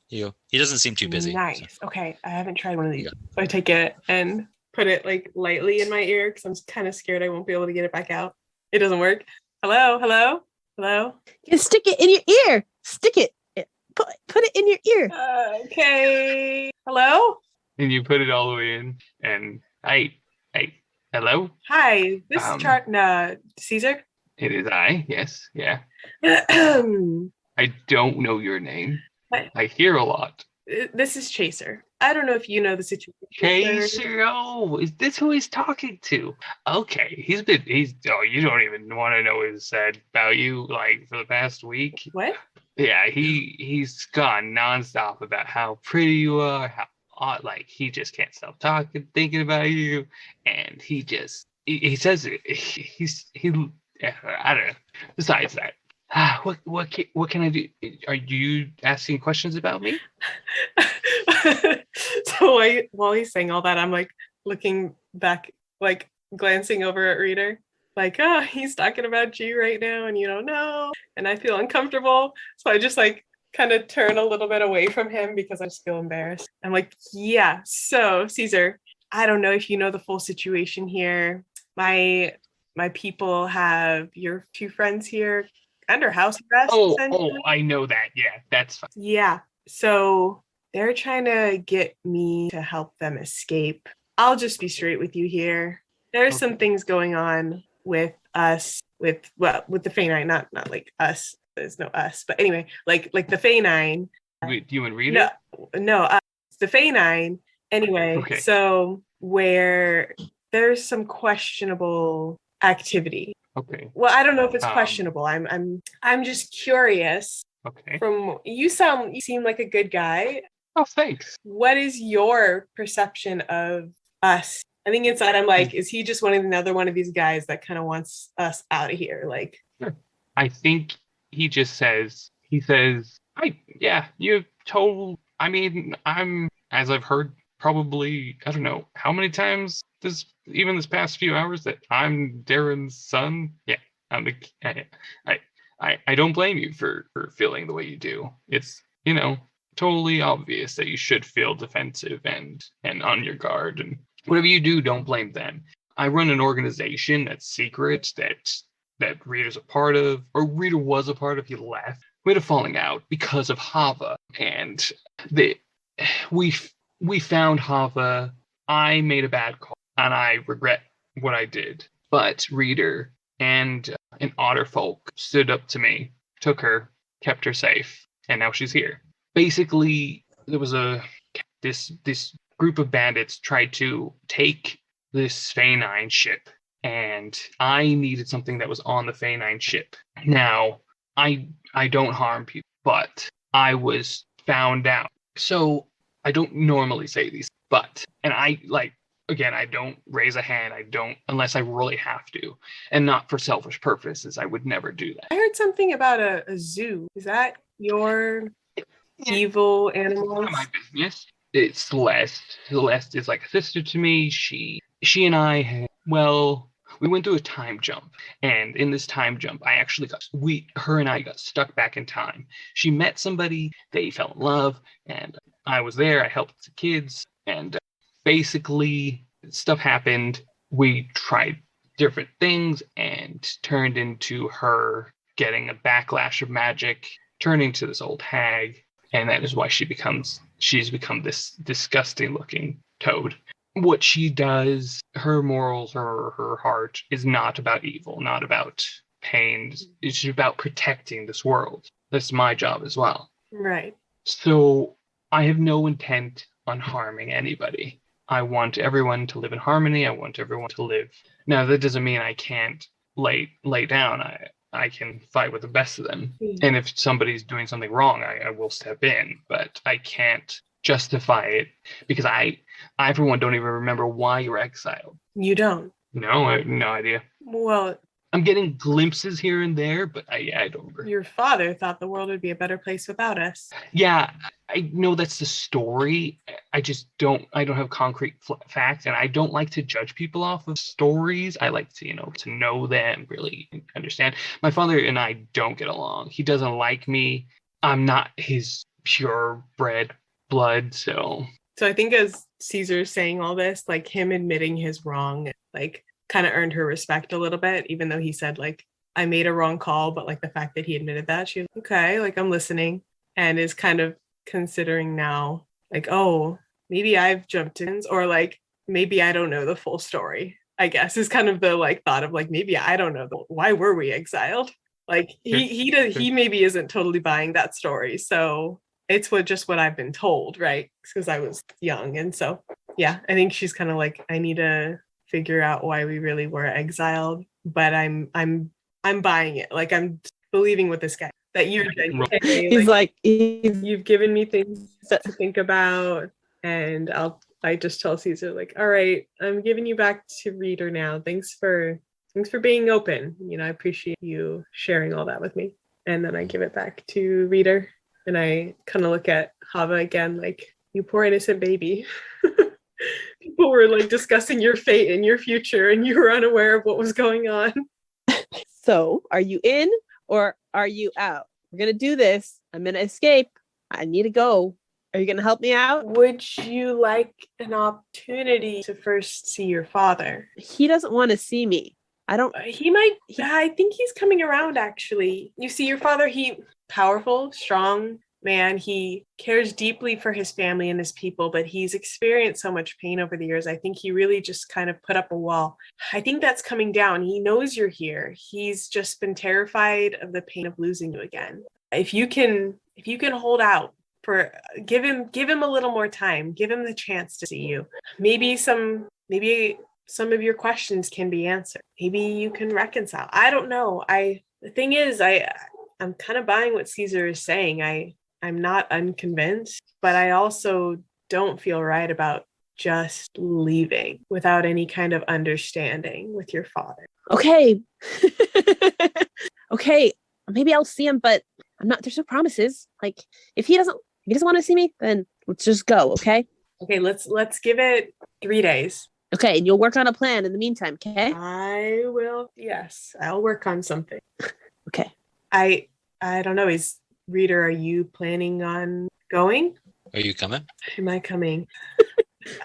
Speaker 3: He doesn't seem too busy.
Speaker 6: Nice.
Speaker 3: So.
Speaker 6: Okay. I haven't tried one of these.
Speaker 3: Yeah.
Speaker 6: So I take it and put it like lightly in my ear because I'm kind of scared I won't be able to get it back out. It doesn't work. Hello.
Speaker 4: You stick it in your ear. Stick it. Put it in your ear.
Speaker 6: Okay. Hello.
Speaker 2: And you put it all the way in, and hello?
Speaker 6: Hi. This is Caesar.
Speaker 2: It is I, yes, yeah.
Speaker 6: This
Speaker 2: I don't know your name.
Speaker 6: What?
Speaker 2: I hear a lot.
Speaker 6: is Chaser. I don't know if you know the situation.
Speaker 2: Chaser, oh, is this who he's talking to? Okay, you don't even want to know his said about you, like, for the past week.
Speaker 6: What?
Speaker 2: Yeah, he's gone nonstop about how pretty you are, how like he just can't stop thinking about you, and he says it. I don't know. Besides that, what can I do? Are you asking questions about me?
Speaker 6: So while he's saying all that, I'm like looking back, like glancing over at Reader, like, oh, he's talking about you right now, and you don't know, and I feel uncomfortable. So I just like kind of turn a little bit away from him because I just feel embarrassed. I'm like, yeah. So Caesar, I don't know if you know the full situation here. My people have your two friends here under house arrest.
Speaker 2: Oh, I know that. Yeah, that's fine.
Speaker 6: Yeah. So they're trying to get me to help them escape. I'll just be straight with you here. There's some things going on with us, with the Fae9, not like us. There's no us, but anyway, like the Fae9.
Speaker 2: Wait, you and Rita?
Speaker 6: No, it's the Fae9. Anyway,
Speaker 2: Okay.
Speaker 6: So where there's some questionable activity.
Speaker 2: Okay.
Speaker 6: Well, I don't know if it's questionable. I'm just curious.
Speaker 2: Okay.
Speaker 6: From you seem like a good guy.
Speaker 2: Oh, thanks.
Speaker 6: What is your perception of us? I think inside I'm like, is he just another one of these guys that kind of wants us out of here? Like,
Speaker 2: Sure. I think he says, I'm, as I've heard probably, I don't know how many times this past few hours, that I'm Darren's son. Yeah, I don't blame you for feeling the way you do. It's, totally obvious that you should feel defensive and on your guard, and whatever you do, don't blame them. I run an organization that's secret that Rita's a part of, or Rita was a part of. He left. We had a falling out because of Hava, and we found Hava. I made a bad call, and I regret what I did. But Rita and an otter folk stood up to me, took her, kept her safe, and now she's here. Basically, there was this group of bandits tried to take this Fae9 ship, and I needed something that was on the Fae9 ship. Now, I don't harm people, but I was found out. So I don't normally say these, and I don't raise a hand. I don't, unless I really have to, and not for selfish purposes. I would never do that.
Speaker 6: I heard something about a zoo. Is that your evil animals?
Speaker 2: None of my business. It's Celeste. Celeste is like a sister to me. She and I, we went through a time jump, and in this time jump, her and I got stuck back in time. She met somebody, they fell in love, and I was there. I helped the kids, and basically stuff happened. We tried different things and turned into her getting a backlash of magic, turning to this old hag, and that is why she's become this disgusting looking toad. What she does, her morals, her heart is not about evil, not about pain. It's about protecting this world. That's my job as well.
Speaker 6: Right.
Speaker 2: So I have no intent on harming anybody. I want everyone to live in harmony. I want everyone to live. Now, that doesn't mean I can't lay down. I can fight with the best of them. And if somebody's doing something wrong, I will step in. But I can't justify it because I for one, don't even remember why you were exiled.
Speaker 6: You don't?
Speaker 2: No, I have no idea.
Speaker 6: Well,
Speaker 2: I'm getting glimpses here and there, but I don't remember.
Speaker 6: your father thought the world would be a better place without us.
Speaker 2: Yeah, I know that's the story. I don't have concrete facts, and I don't like to judge people off of stories. I like to, to know them, really understand. My father and I don't get along. He doesn't like me. I'm not his purebred blood, so.
Speaker 6: So I think as Caesar's saying all this, like him admitting his wrong, like kind of earned her respect a little bit, even though he said like, I made a wrong call, but like the fact that he admitted that, she was okay, like I'm listening, and is kind of considering now like, oh, maybe I've jumped in, or like maybe I don't know the full story, I guess is kind of the like thought of like, maybe I don't know why were we exiled, like he maybe isn't totally buying that story. So it's what I've been told, right? Because I was young. And so yeah, I think she's kind of like, I need to figure out why we really were exiled, but I'm buying it. Like I'm believing with this guy that you're
Speaker 4: he's like
Speaker 6: you've given me things to think about, and I just tell Caesar like, all right, I'm giving you back to Reader now. Thanks for being open. I appreciate you sharing all that with me. And then I give it back to Reader, and I kind of look at Hava again like, you poor innocent baby. People were like discussing your fate and your future, and you were unaware of what was going on.
Speaker 4: So, are you in or are you out? We're going to do this. I'm going to escape. I need to go. Are you going to help me out?
Speaker 6: Would you like an opportunity to first see your father?
Speaker 4: He doesn't want to see me.
Speaker 6: He might. I think he's coming around, actually. You see, your father, he powerful, strong man. He cares deeply for his family and his people, but he's experienced so much pain over the years. I think he really just kind of put up a wall. I think that's coming down. He knows you're here. He's just been terrified of the pain of losing you again. If you can hold out for, give him a little more time, give him the chance to see you. Maybe some of your questions can be answered. Maybe you can reconcile. I don't know. The thing is, I'm kind of buying what Caesar is saying. I'm not unconvinced, but I also don't feel right about just leaving without any kind of understanding with your father.
Speaker 4: Okay. Okay. Maybe I'll see him, but there's no promises. Like if he doesn't want to see me, then let's just go. Okay.
Speaker 6: Okay. Let's give it 3 days.
Speaker 4: Okay. And you'll work on a plan in the meantime. Okay.
Speaker 6: I will. Yes, I'll work on something.
Speaker 4: Okay.
Speaker 6: I don't know. Reader, are you planning on going?
Speaker 3: Are you coming?
Speaker 6: Am I coming?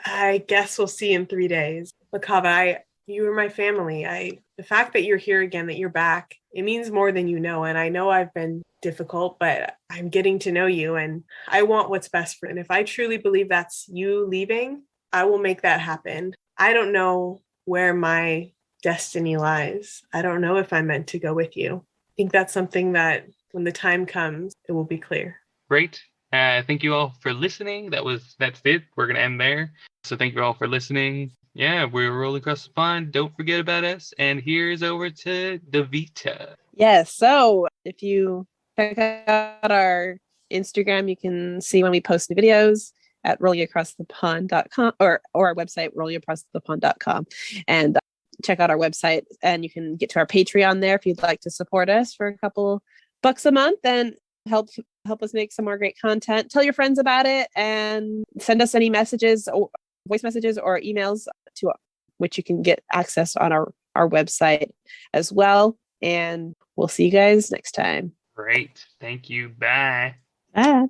Speaker 6: I guess we'll see in 3 days. Look, Hava, you are my family. The fact that you're here again, that you're back, it means more than you know. And I know I've been difficult, but I'm getting to know you, and I want what's best for you. And if I truly believe that's you leaving, I will make that happen. I don't know where my destiny lies. I don't know if I'm meant to go with you. I think that's something that when the time comes, it will be clear.
Speaker 2: Great. Thank you all for listening. That's it. We're going to end there. So thank you all for listening. Yeah, we're rolling across the pond. Don't forget about us. And here's over to Davita.
Speaker 4: Yes. So if you check out our Instagram, you can see when we post new videos at rollingacrossthepond.com or our website, rollingacrossthepond.com. And check out our website, and you can get to our Patreon there if you'd like to support us for a couple $bucks a month and help us make some more great content. Tell your friends about it and send us any messages or voice messages or emails to which you can get access on our our website as well. And we'll see you guys next time.
Speaker 2: Great. Thank you. Bye.
Speaker 4: Bye.